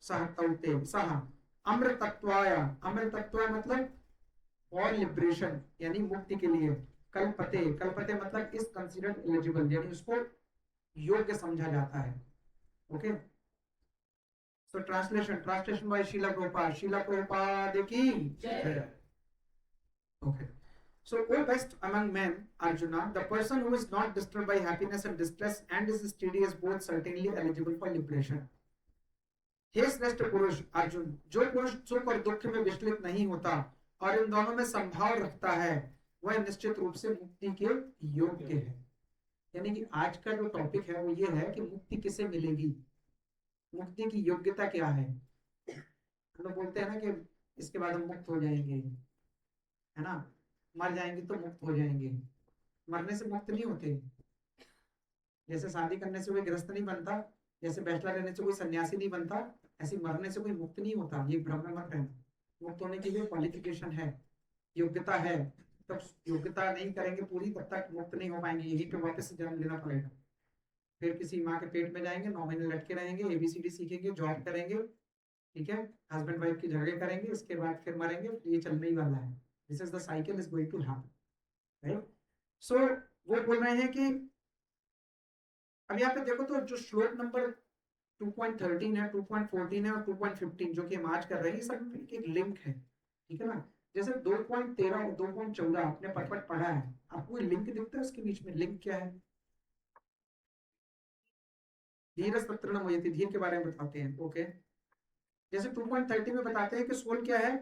A: सह तौते सह। अमृतत्वाय, अमृतत्वाय मतलब और लिबरेशन, यानी मुक्ति के लिए। कल्पते, कल्पते मतलब इज कंसीडर्ड एलिजिबल, यानी उसको योग्य समझा जाता है। Okay. So translation, translation by Shila Prabhupad, Shila Prabhupad की जय। Okay. So, O best among men, Arjuna, the person who is not disturbed by happiness and distress and is steady is both certainly eligible for liberation. हे श्रेष्ठ पुरुष अर्जुन, जो पुरुष सुख और दुख में विचलित नहीं होता और इन दोनों में संभाव रखता है, वह निश्चित रूप से मुक्ति के योग्य है। यानी कि आज का जो टॉपिक है वो ये है कि मुक्ति किसे मिलेगी, मुक्ति की योग्यता क्या है। हम लोग बोलते हैं ना कि इसके बाद हम मुक्त हो जाएंगे, है ना, मर जाएंगे तो मुक्त हो जाएंगे। मरने से मुक्त नहीं होते। जैसे शादी करने से कोई गृहस्थ नहीं बनता, जैसे बैचलर रहने से कोई सन्यासी नहीं बनता, ऐसे मरने से कोई मुक्त नहीं होता। ये भ्रम में मत रहना। मुक्त होने के लिए क्वालिफिकेशन है, योग्यता है। तब योग्यता नहीं करेंगे पूरी, तब तक मुक्त नहीं हो पाएंगे। यही पे वापस जन्म लेना पड़ेगा। फिर किसी माँ के पेट में जाएंगे, 9 महीने लटके रहेंगे, ABCD सीखेंगे, जॉब करेंगे, ठीक है, हस्बैंड वाइफ की झगड़े करेंगे, इसके बाद फिर मरेंगे। ये चलने ही वाला है। This is the cycle is going to happen, right? So वो बोल रहे हैं कि अब यहाँ पे देखो तो जो श्लोक नंबर 2.13 है, 2.14 है और 2.15 जो कि हम आज कर रहे हैं, सब में एक लिंक है। ठीक है ना। जैसे 2.13 और 2.14 आपने पट पढ़ा है, आपको कोई लिंक दिखता है उसके बीच में? लिंक क्या है? धीर सत्र नमयति, धीर के बारे में बताते हैं। ओके। जैसे 2.30 में बताते हैं कि सोल क्या है,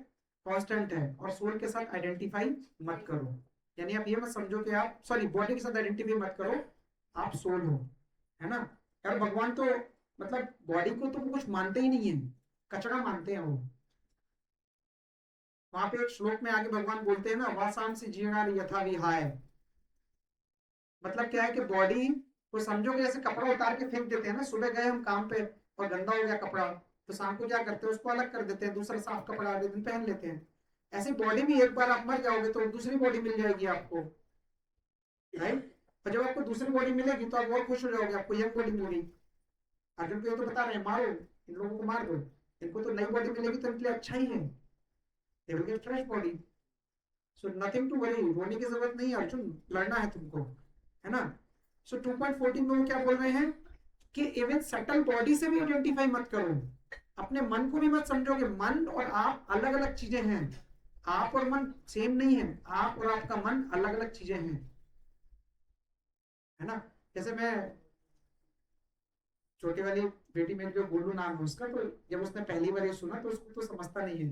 A: कांस्टेंट है, और सोल के साथ आइडेंटिफाई मत करो। यानी आप ये मत समझो कि आप, सॉरी, बॉडी के साथ आइडेंटिफाई मत करो, आप सोल हो, है ना। यार भगवान तो मतलब बॉडी को तो कुछ मानते ही नहीं है, कचरा मानते हैं वो। वहां पे एक श्लोक में आगे भगवान बोलते हैं ना, वासाम से जीर्णा यथा विहाय। मतलब क्या है कि बॉडी को समझो कि जैसे कपड़ा उतार के फेंक देते हैं ना। सुबह गए हम काम पे और गंदा हो गया कपड़ा, तो शाम को क्या करते हैं, उसको अलग कर देते हैं, दूसरा साफ कपड़ा अगले दिन पहन लेते हैं। ऐसे बॉडी में एक बार आप मर जाओगे तो दूसरी बॉडी मिल जाएगी आपको, राइट। और जब आपको दूसरी बॉडी मिलेगी तो आप और खुश हो जाओगे, आपको यह बॉडी मिलेगी। अर्जुन को तो बता रहे हैं, मारो इन लोगों को, मार दो इनको, तो नई बॉडी मिलेगी तो इनके लिए अच्छा ही है। They will get fresh body. So nothing to worry, रोने की जरूरत नहीं है अर्जुन, लड़ना है तुमको, है ना। सो 2.14 में वो क्या बोल रहे हैं कि इवन सटल बॉडी से भी आइडेंटिफाई मत करो। अपने मन को भी मत समझो कि मन और आप अलग अलग चीजें हैं। आप और मन सेम नहीं है, आप और आपका मन अलग अलग चीजें हैं, है ना। जैसे मैं छोटी वाली बेटी मेरी जो गोलू नाम है उसका, तो जब उसने पहली बार ये सुना तो उसको तो समझता नहीं है,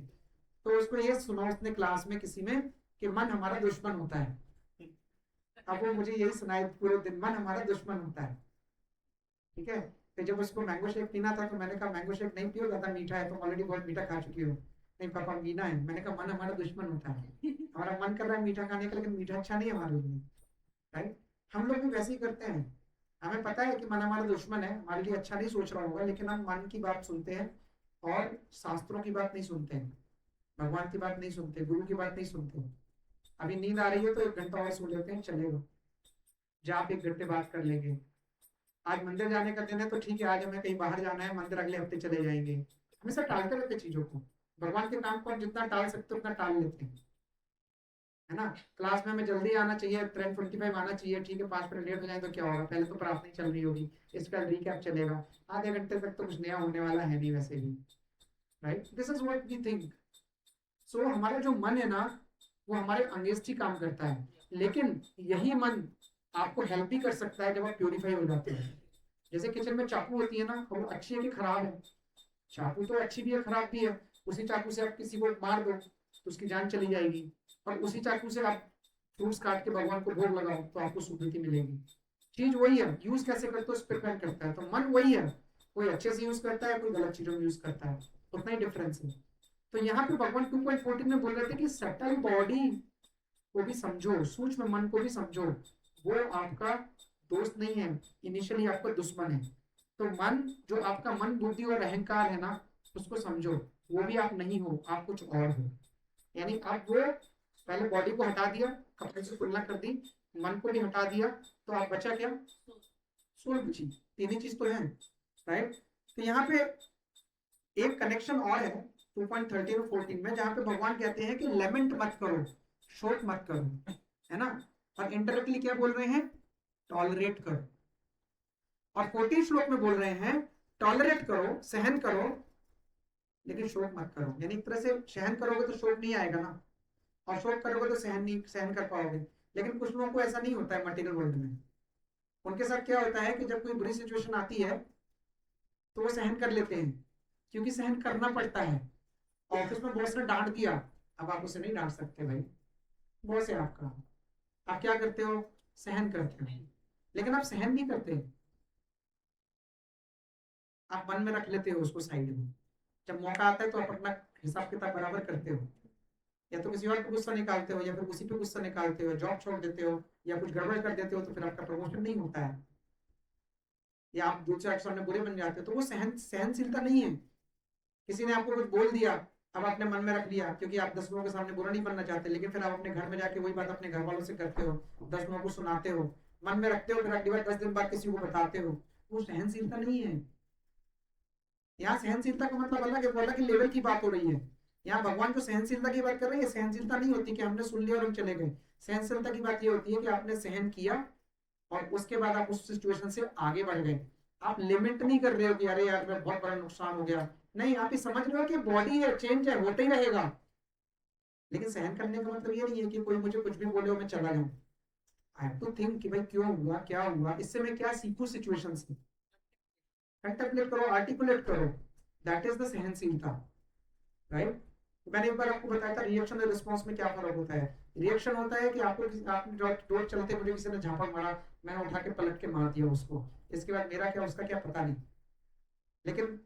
A: तो उसको ये सुना उसने क्लास में किसी में कि मन हमारा दुश्मन होता है। अब वो मुझे यही सुनाए पूरे दिन, मन हमारा दुश्मन होता है। ठीक है, तो जब उसको मैंगो शेक पीना था तो मैंने कहा मैंगो शेक नहीं पियो, ज्यादा मीठा है, तुम ऑलरेडी बहुत मीठा खा चुकी हो। नहीं पापा पीना है। मैंने कहा मन हमारा दुश्मन होता है, हमारा मन कर रहा है मीठा खाने का, लेकिन मीठा अच्छा नहीं है हमारे लिए। राइट, हम लोग भी वैसे ही करते हैं। हमें पता है कि मन हमारा दुश्मन है, हमारे लिए अच्छा नहीं सोच रहा होगा, लेकिन हम मन की बात सुनते हैं और शास्त्रों की बात नहीं सुनते हैं, भगवान की बात नहीं सुनते, गुरु की बात नहीं सुनते। अभी नींद आ रही है तो 1 घंटा और सो लेते हैं, चलेगा, जहाँ आप 1 घंटे बात कर लेंगे। आज मंदिर जाने का दिन है तो ठीक है, आज हमें कहीं बाहर जाना है, मंदिर अगले हफ्ते चले जाएंगे। हमेशा टालते रहते चीजों को। भगवान के काम को हम जितना टाल सकते उतना टाल लेते हैं, है ना। क्लास में हमें जल्दी आना चाहिए, 10:45 आना चाहिए, ठीक है 5 मिनट लेट हो जाए तो क्या होगा, पहले तो प्रार्थना चल रही होगी, इसका रिकैप चलेगा, आधे घंटे तक तो कुछ नया होने वाला है नहीं वैसे भी। Right, this is what we think. So हमारा जो मन है ना वो हमारे अगेंस्ट ही काम करता है, लेकिन यही मन आपको हेल्प भी कर सकता है जब आप प्योरीफाई हो जाते हैं। जैसे किचन में चाकू होती है ना, वो अच्छी है कि खराब है? चाकू तो अच्छी भी है खराब भी है। उसी चाकू से आप किसी को मार दो तो उसकी जान चली जाएगी, और उसी चाकू से आप फ्रूट्स काट के भगवान को भोग लगाओ तो आपको सुकृति मिलेगी। चीज वही है, यूज कैसे करते हो उस पर डिपेंड करता है। तो मन वही है, कोई अच्छे से यूज करता है, कोई गलत चीजों में यूज करता है, उतना ही डिफरेंस है। तो यहाँ पे भगवान 2.14 में बोल रहे थे कि सटल बॉडी को भी समझो, सूक्ष्म मन को भी समझो, वो आपका दोस्त नहीं है, इनिशियली आपका दुश्मन है। तो मन, जो आपका मन बुद्धि और अहंकार है ना, उसको समझो, वो भी आप नहीं हो, आप कुछ और हो। यानी आप वो पहले बॉडी को हटा दिया, कपड़े से तुलना कर दी, मन को भी हटा दिया, तो आप बचा क्या? सोल बची। तीन ही चीज तो है। राइट, तो यहाँ पे एक कनेक्शन और है 2.13 और 14 में, जहां पे भगवान कहते हैं कि लेमेंट मत करो, शोक मत करो, है ना। और इंडायरेक्टली क्या बोल रहे हैं? टॉलरेट करो। और 14 श्लोक में बोल रहे हैं टॉलरेट करो, सहन करो, लेकिन शोक मत करो। यानी एक तरह से सहन करोगे तो शोक नहीं आएगा ना, और शोक करोगे तो सहन कर पाओगे। लेकिन कुछ लोगों को ऐसा नहीं होता है मटेरियल वर्ल्ड में। उनके साथ क्या होता है कि जब कोई बुरी सिचुएशन आती है तो वो सहन कर लेते हैं, क्योंकि सहन करना पड़ता है। ऑफिस में बॉस ने डांट दिया, अब आप उसे नहीं डांट सकते भाई, बॉस है आपका, आप क्या करते हो? सहन करते हो। लेकिन आप सहन नहीं करते, आप मन में रख लेते हो उसको साइड में। जब मौका आता है तो आप अपना हिसाब किताब बराबर करते हो, या तो किसी और पे गुस्सा निकालते हो, या फिर उसी पे गुस्सा निकालते हो, जॉब छोड़ देते हो, या कुछ गड़बड़ कर देते हो, तो फिर आपका प्रमोशन नहीं होता है, या आप दूसरे के सामने बुरे बन जाते हो। तो वो सहनशीलता नहीं है। किसी ने आपको कुछ बोल दिया, अब आपने मन में रख लिया, क्योंकि आप 10 लोगों के सामने बुरा नहीं बनना चाहते, लेकिन फिर आप अपने घर में जाके वही बात अपने घर वालों से करते हो, 10 लोगों को सुनाते हो, मन में रखते हो, फिर अगली बार 10 दिन बाद किसी को बताते हो। वो सहनशीलता नहीं है। यहाँ सहनशीलता का मतलब अलग है, वो अलग लेवल की बात हो रही है। यहाँ भगवान जो सहनशीलता की बात कर रहे हैं, सहनशीलता नहीं होती कि हमने सुन लिया और हम चले गए। सहनशीलता की बात ये होती है कि आपने सहन किया और उसके बाद आप उस सिचुएशन से आगे बढ़ गए। आप लिमिट नहीं कर रहे हो कि अरे यार मैं बहुत बड़ा नुकसान हो गया, नहीं, आप ये समझ रहे हो कि बॉडी है, चेंज है, होता ही रहेगा। लेकिन सहन करने का मतलब ये नहीं है कि कोई मुझे कुछ भी बोले और मैं चला जाऊं। आई हैव टू थिंक कि भाई क्यों हुआ, क्या हुआ, इससे मैं क्या सीखूं सिचुएशन से। कंटेम्पलेट करो, आर्टिकुलेट करो, दैट इज द सहनशीलता। राइट, मैंने एक बार आपको बताया था रिएक्शन और रिस्पॉन्स में क्या फर्क होता है। रिएक्शन होता है कि आपने रोड चलते मुझे किसी ने झापड़ मारा, मैंने उठा के पलट के मार दिया उसको, इसके बाद मेरा क्या उसका क्या पता नहीं। लेकिन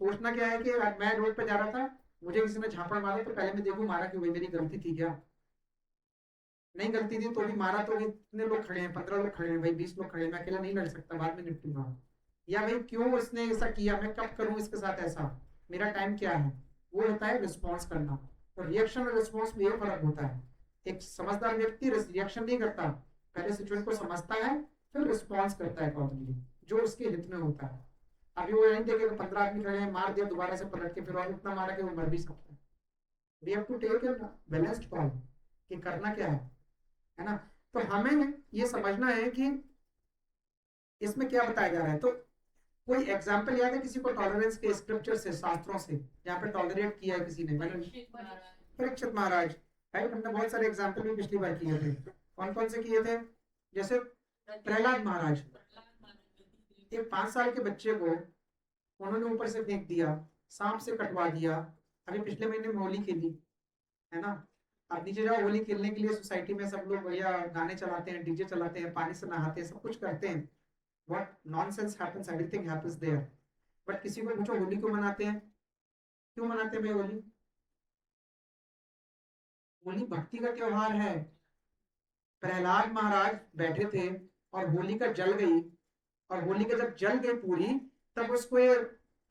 A: सोचना क्या है कि मैं रोड पे जा रहा था, मुझे किसी ने झापड़ मारा, तो पहले मैं देखूं मारा क्यों, भाई मेरी गलती थी क्या? नहीं गलती थी तो भी मारा, तो इतने लोग खड़े हैं, 15 लोग खड़े हैं भाई, 20 लोग खड़े हैं, मैं अकेला नहीं लड़ सकता, बाद में निपटूंगा। या भाई क्यों इसने ऐसा किया, मैं कब करूं इसके साथ ऐसा, मेरा टाइम क्या है। वो होता है रिस्पॉन्स करना। तो रिएक्शन और रिस्पॉन्स में ये फर्क होता है। एक समझदार व्यक्ति रिएक्शन नहीं करता, पहले सिचुएशन को समझता है, फिर रिस्पॉन्स करता है अकॉर्डिंगली, जो उसके हित में होता है। अभी वो नहीं देखेगा 15 आदमी खड़े हैं, मार दिया दोबारा से पलट के, फिर और इतना मारा कि वो मर भी सकता है। We have to take a balanced call कि करना क्या है ना। तो हमें ये समझना है कि इसमें क्या बताया जा रहा है। तो कोई एग्जाम्पल याद है किसी को टॉलरेंस के स्क्रिप्चर से, शास्त्रों से, जहाँ पे टॉलरेट किया है किसी ने? परीक्षित महाराज। राइट, हमने बहुत सारे एग्जाम्पल भी पिछली बार किए थे। कौन कौन से किए थे? जैसे प्रहलाद महाराज, एक 5 साल के बच्चे को उन्होंने ऊपर से फेंक दिया, सांप से कटवा दिया। अभी पिछले महीने में होली खेली है ना, आप नीचे जाओ, होली खेलने के लिए सोसाइटी में सब लोग भैया गाने चलाते हैं, डीजे चलाते हैं, पानी से नहाते हैं, सब कुछ करते हैं। What nonsense happens, everything happens there. But किसी को पूछो होली क्यों मनाते हैं, क्यों मनाते हैं भाई होली? होली भक्ति का त्योहार है। प्रहलाद महाराज बैठे थे और होली का जल गई, और होली का जब जल गई पूरी, तब उसको ये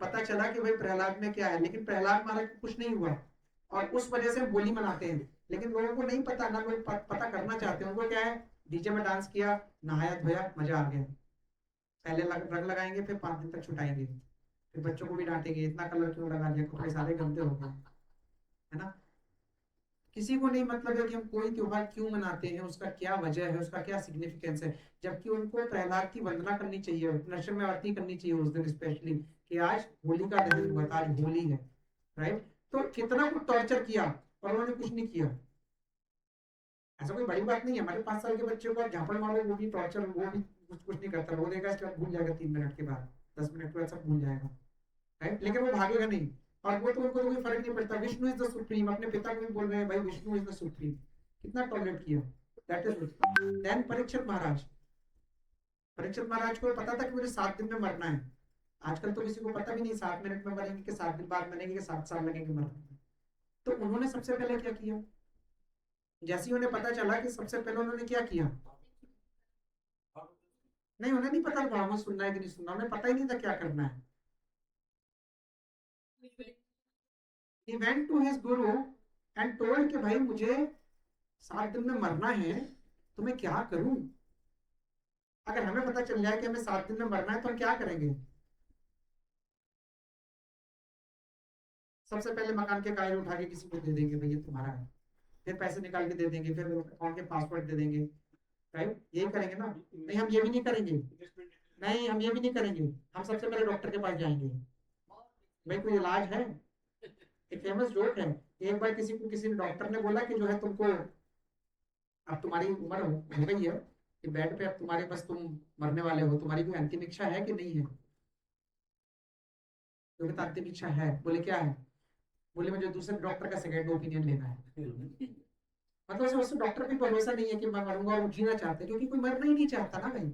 A: पता चला कि भाई प्रहलाद में क्या है, लेकिन प्रहलाद महाराज को कुछ नहीं हुआ, और उस वजह से हम होली मनाते हैं। लेकिन लोगों को नहीं पता, ना लोग पता करना चाहते हैं। उनको क्या है, डीजे में डांस किया, नहाया धोया, मजा आ गया। पहले रंग लगाएंगे, फिर 5 दिन तक छुटाएंगे, फिर बच्चों को भी डांटेंगे, इतना कलर क्यों लगा दिया, कपड़े सारे गंदे हो गए, है ना। किसी को नहीं मतलब है कि हम कोई त्योहार क्यों मनाते हैं, उसका क्या वजह है, उसका क्या सिग्निफिकेंस है। जबकि उनको प्रहलाद की वंदना करनी चाहिए, नरसिंह में आरती करनी चाहिए उस दिन स्पेशली, कि आज होली का दहन हुआ था, आज होली है, राइट। तो कितना कुछ टॉर्चर किया और उन्होंने कुछ नहीं किया। ऐसा कोई बड़ी बात नहीं है। हमारे 5 साल के बच्चे को झापड़ मारो, वो भी टॉर्चर, वो भी कुछ नहीं करता, रो देगा, इसके बाद भूल जाएगा 3 मिनट के बाद, 10 मिनट के बाद सब भूल जाएगा, राइट। लेकिन वो भागेगा नहीं, और वो तो उनको तो कोई फर्क नहीं पड़ता। विष्णु इज द सुप्रीम, अपने पिता को भी बोल रहे हैं भाई विष्णु इज द सुप्रीम, कितना टॉलरेट किया, दैट इज देन परीक्षित महाराज। परीक्षित महाराज को पता था कि मुझे 7 दिन में मरना है। आजकल तो किसी को पता भी नहीं 7 मिनट में मरेंगे कि 7 दिन बाद मरेंगे कि 7 साल लगेंगे मरने में। तो उन्होंने सबसे पहले क्या किया, जैसे ही उन्हें पता चला कि सबसे पहले उन्होंने क्या किया, नहीं उन्हें नहीं पता भागवत सुनना है कि नहीं सुनना, उन्हें पता ही नहीं था क्या करना है। He went to his guru and told कि भाई मुझे 7 दिन में मरना है, तो मैं क्या करूं। अगर हमें पता चल जाए कि हमें 7 दिन में मरना है तो हम क्या करेंगे। सबसे पहले मकान के कागज उठा के किसी को दे देंगे, भैया तुम्हारा है, फिर पैसे निकाल के दे देंगे, फिर अकाउंट के पासवर्ड दे देंगे, राइट। यही करेंगे ना। नहीं हम ये भी नहीं करेंगे, नहीं हम ये भी नहीं करेंगे, हम सबसे पहले डॉक्टर के पास जाएंगे। भाई कोई इलाज है। एक फेमस जोक है, एक बार किसी डॉक्टर ने बोला कि जो है तुमको, अब तुम्हारी उम्र हो गई है कि बेड पे अब तुम्हारे पास, तुम मरने वाले हो, तुम्हारी कोई अंतिम इच्छा है कि नहीं है। तो कहता अंतिम इच्छा है। बोले क्या है, बोले मुझे दूसरे डॉक्टर का सेकंड ओपिनियन लेना है। मतलब उस डॉक्टर पे भरोसा नहीं है कि मैं मरूंगा, और वो जीना चाहते हैं, क्योंकि कोई मरना ही नहीं चाहता ना भाई,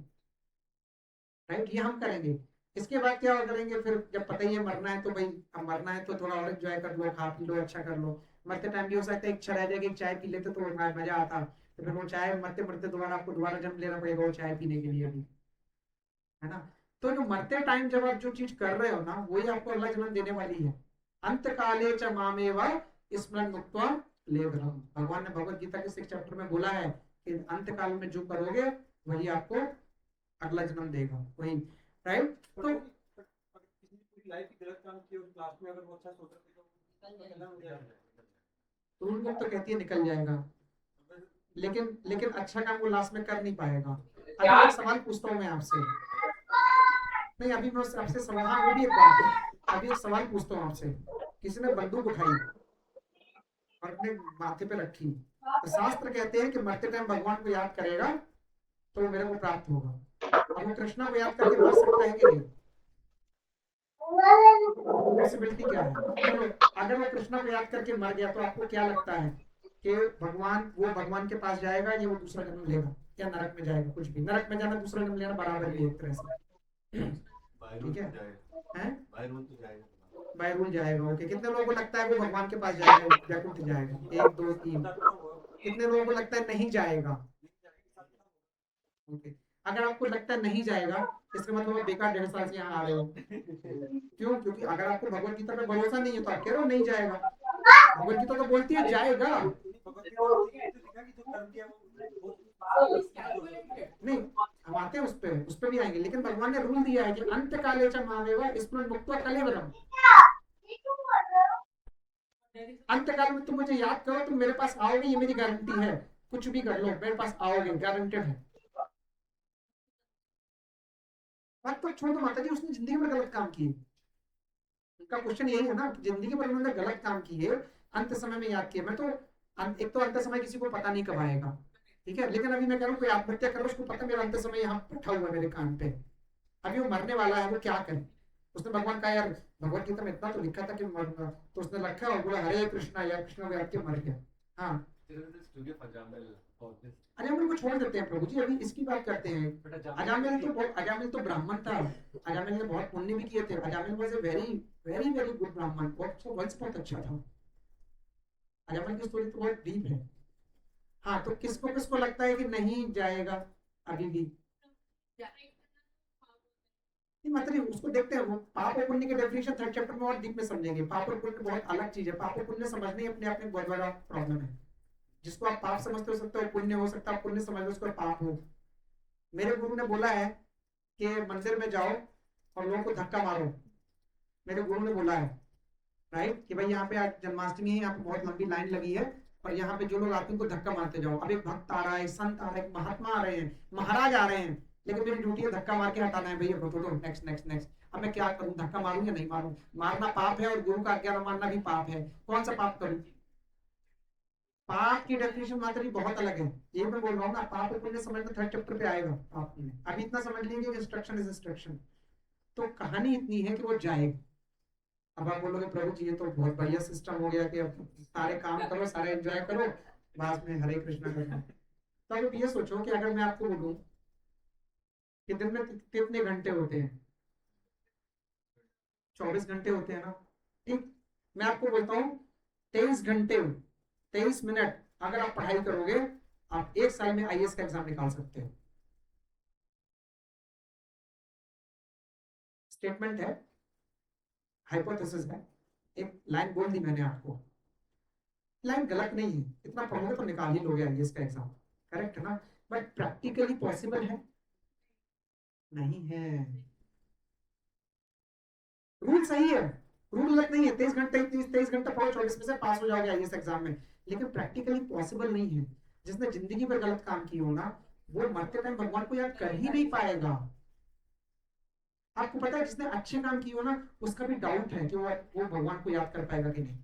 A: राइट। ये हम करेंगे। इसके बाद क्या करेंगे, फिर जब पता ही है मरना है, तो भाई अब मरना है तो थोड़ा और एंजॉय कर लो, खा पी लो, अच्छा कर लो। मरते टाइम भी हो सकता है इच्छा रह जाएगी, चाय पी लेते तो मजा आता, तो फिर वो चाय मरते मरते दोबारा आपको दोबारा जन्म लेना पड़ेगा वो चाय पीने के लिए भी, है ना। तो जो मरते टाइम जब आप जो चीज कर रहे हो ना, वही आपको अगला जन्म देने वाली है। अंत काले च मामेव स्मरण मुक्त्वा लेभरम। भगवान ने भगवत गीता के 6 चैप्टर में बोला है कि अंत काल में जो करोगे वही आपको अगला जन्म देगा, वही, राइट। तो
B: लाइफ की गलत काम किया, क्लास में अगर वो अच्छा सोचा
A: तो उनको तो कहती है निकल जाएगा, लेकिन अच्छा काम वो लास्ट में कर नहीं पाएगा। अभी एक सवाल पूछता हूँ मैं आपसे, नहीं अभी मैं आपसे सवाल, हाँ वो भी एक बात है, अभी एक सवाल पूछता हूँ आपसे। किसी ने बंदूक उठाई और अपने माथे पे रखी, तो शास्त्र कहते हैं कि मरते टाइम भगवान को याद करेगा तो वो मेरे को प्राप्त होगा। अब वो कृष्णा को याद करके मर सकता है कि नहीं, पॉसिबिलिटी क्या है। तो अगर वो कृष्णा को याद करके मर गया तो आपको क्या लगता है कि वो भगवान के पास जाएगा या वो दूसरा जन्म लेगा, या नरक में जाएगा। कुछ भी, नरक में जाना दूसरा जन्म लेना बराबर ही एक तरह से, ठीक है, बाय रूल जाएगा। ओके, कितने लोगों को लगता है वो भगवान के पास जाएगा, वैकुंठ जाएगा? 1 2 3। कितने लोगों को लगता है नहीं जाएगा? ओके, अगर आपको लगता है नहीं जाएगा, इसका मतलब आप बेकार 1.5 साल से यहाँ आ रहे हो। क्यों? क्योंकि अगर आपको भगवत गीता पे भरोसा नहीं है तो आप कह रहे हो नहीं जाएगा। भगवत गीता तो बोलती है जाएगा। नहीं, हम आते हैं उस पे भी आएंगे, लेकिन भगवान ने रूल दिया है कि अंत काले च मामेव स्मरण मुक्त्वा कलेवरम। अंत काल में तुम मुझे याद करो, तुम मेरे पास आओगे, ये मेरी गारंटी है। कुछ भी कर लो मेरे पास आओगे, गारंटेड है। बात तो छोड़ दो माता जी, उसने जिंदगी में गलत काम किए। उनका क्वेश्चन यही है ना कि जिंदगी में उन्होंने गलत काम किए, अंत समय में याद किए। मैं तो एक तो अंत समय किसी को पता नहीं कब आएगा, ठीक है, लेकिन अभी मैं कह रहा हूँ कोई आत्महत्या करो, उसको पता मेरा अंत समय यहाँ बैठा हुआ है मेरे कान पे। अभी वो मरने वाला है, वो क्या करे? उसने भगवान कहा यार भगवत गीता में इतना तो लिखा था कि मरना, तो उसने रखा और बोला हरे कृष्णा या कृष्णा व्याप के मर गया। हाँ अजामिल को छोड़ देते हैं प्रभु जी, अभी इसकी बात करते हैं। अजामिल तो ब्राह्मण था, अजामिल ने बहुत पुण्य भी किए थे। Ajamil was a very very very good ब्राह्मण, बहुत अच्छा था। अजामिल की स्टोरी तो बहुत डीप है। हाँ तो किसको किसको लगता है कि नहीं जाएगा अभी भी? नहीं मतलब उसको देखते हैं, वो पाप और पुण्य के डेफिनेशन थर्ड चैप्टर में और डीप में समझेंगे। पाप और पुण्य बहुत अलग चीज है, पाप और पुण्य समझने ही अपने आप में बहुत बड़ा प्रॉब्लम है। जिसको आप पाप समझते हो सकता है पुण्य हो सकता है, पुण्य समझ लो उसको पाप हो। मेरे गुरु ने बोला है कि मंदिर में जाओ और लोगों को धक्का मारो। मेरे गुरु ने बोला है राइट कि भाई यहाँ पे आज जन्माष्टमी है, यहाँ पे बहुत लंबी लाइन लगी है और यहाँ पे जो लोग आते हैं उनको धक्का मारते जाओ। अब एक भक्त आ रहा है, संत आ रहा है, महात्मा आ रहे हैं, महाराज आ रहे हैं, लेकिन मेरी ड्यूटी है धक्का मार के हटाना है। भैया तो नेक्स्ट नेक्स्ट नेक्स्ट। अब मैं क्या करूं, धक्का मारूं या नहीं मारूं? मारना पाप है और गुरु का आज्ञा न मानना भी पाप है। कौन सा पाप करूं? पाप की डेफिनेशन मात्र ही बहुत अलग है। ये मैं बोल रहा हूँ ना, पाप और पुण्य समझ में थर्ड चैप्टर पे आएगा। पाप पुण्य अभी इतना समझ लीजिए कि इंस्ट्रक्शन इज इंस्ट्रक्शन। तो कहानी इतनी है कि वो जाएगा। अब आप बोलोगे प्रभु जी ये तो बहुत बढ़िया सिस्टम हो गया कि अब सारे काम करो, सारे एंजॉय करो, बाद में हरे कृष्णा करना। तो अब ये सोचो कि अगर मैं आपको बोलूं कि दिन में कितने घंटे होते हैं? 24 घंटे होते हैं ना, ठीक। मैं आपको बोलता हूँ 23 घंटे 23 मिनट अगर आप पढ़ाई करोगे, आप एक साल में आईएएस का एग्जाम निकाल सकते हो। स्टेटमेंट है, हाइपोथेसिस है, एक लाइन बोल दी मैंने आपको। लाइन गलत नहीं है, इतना पढ़ोगे तो निकाल ही लोगे आईएएस का एग्जाम, करेक्ट है ना? बट प्रैक्टिकली पॉसिबल है? नहीं है। रूल सही है, रूल गलत नहीं है। 23 घंटे पढ़ो, 24 में से पास हो जाओगे आईएएस एग्जाम में, लेकिन प्रैक्टिकली पॉसिबल नहीं है। जिसने जिंदगी में गलत काम किया हो ना, वो मरते टाइम भगवान को याद कर ही नहीं पाएगा। आपको पता है जिसने अच्छे काम किए हो ना, उसका भी डाउट है कि वो भगवान को याद कर पाएगा कि नहीं।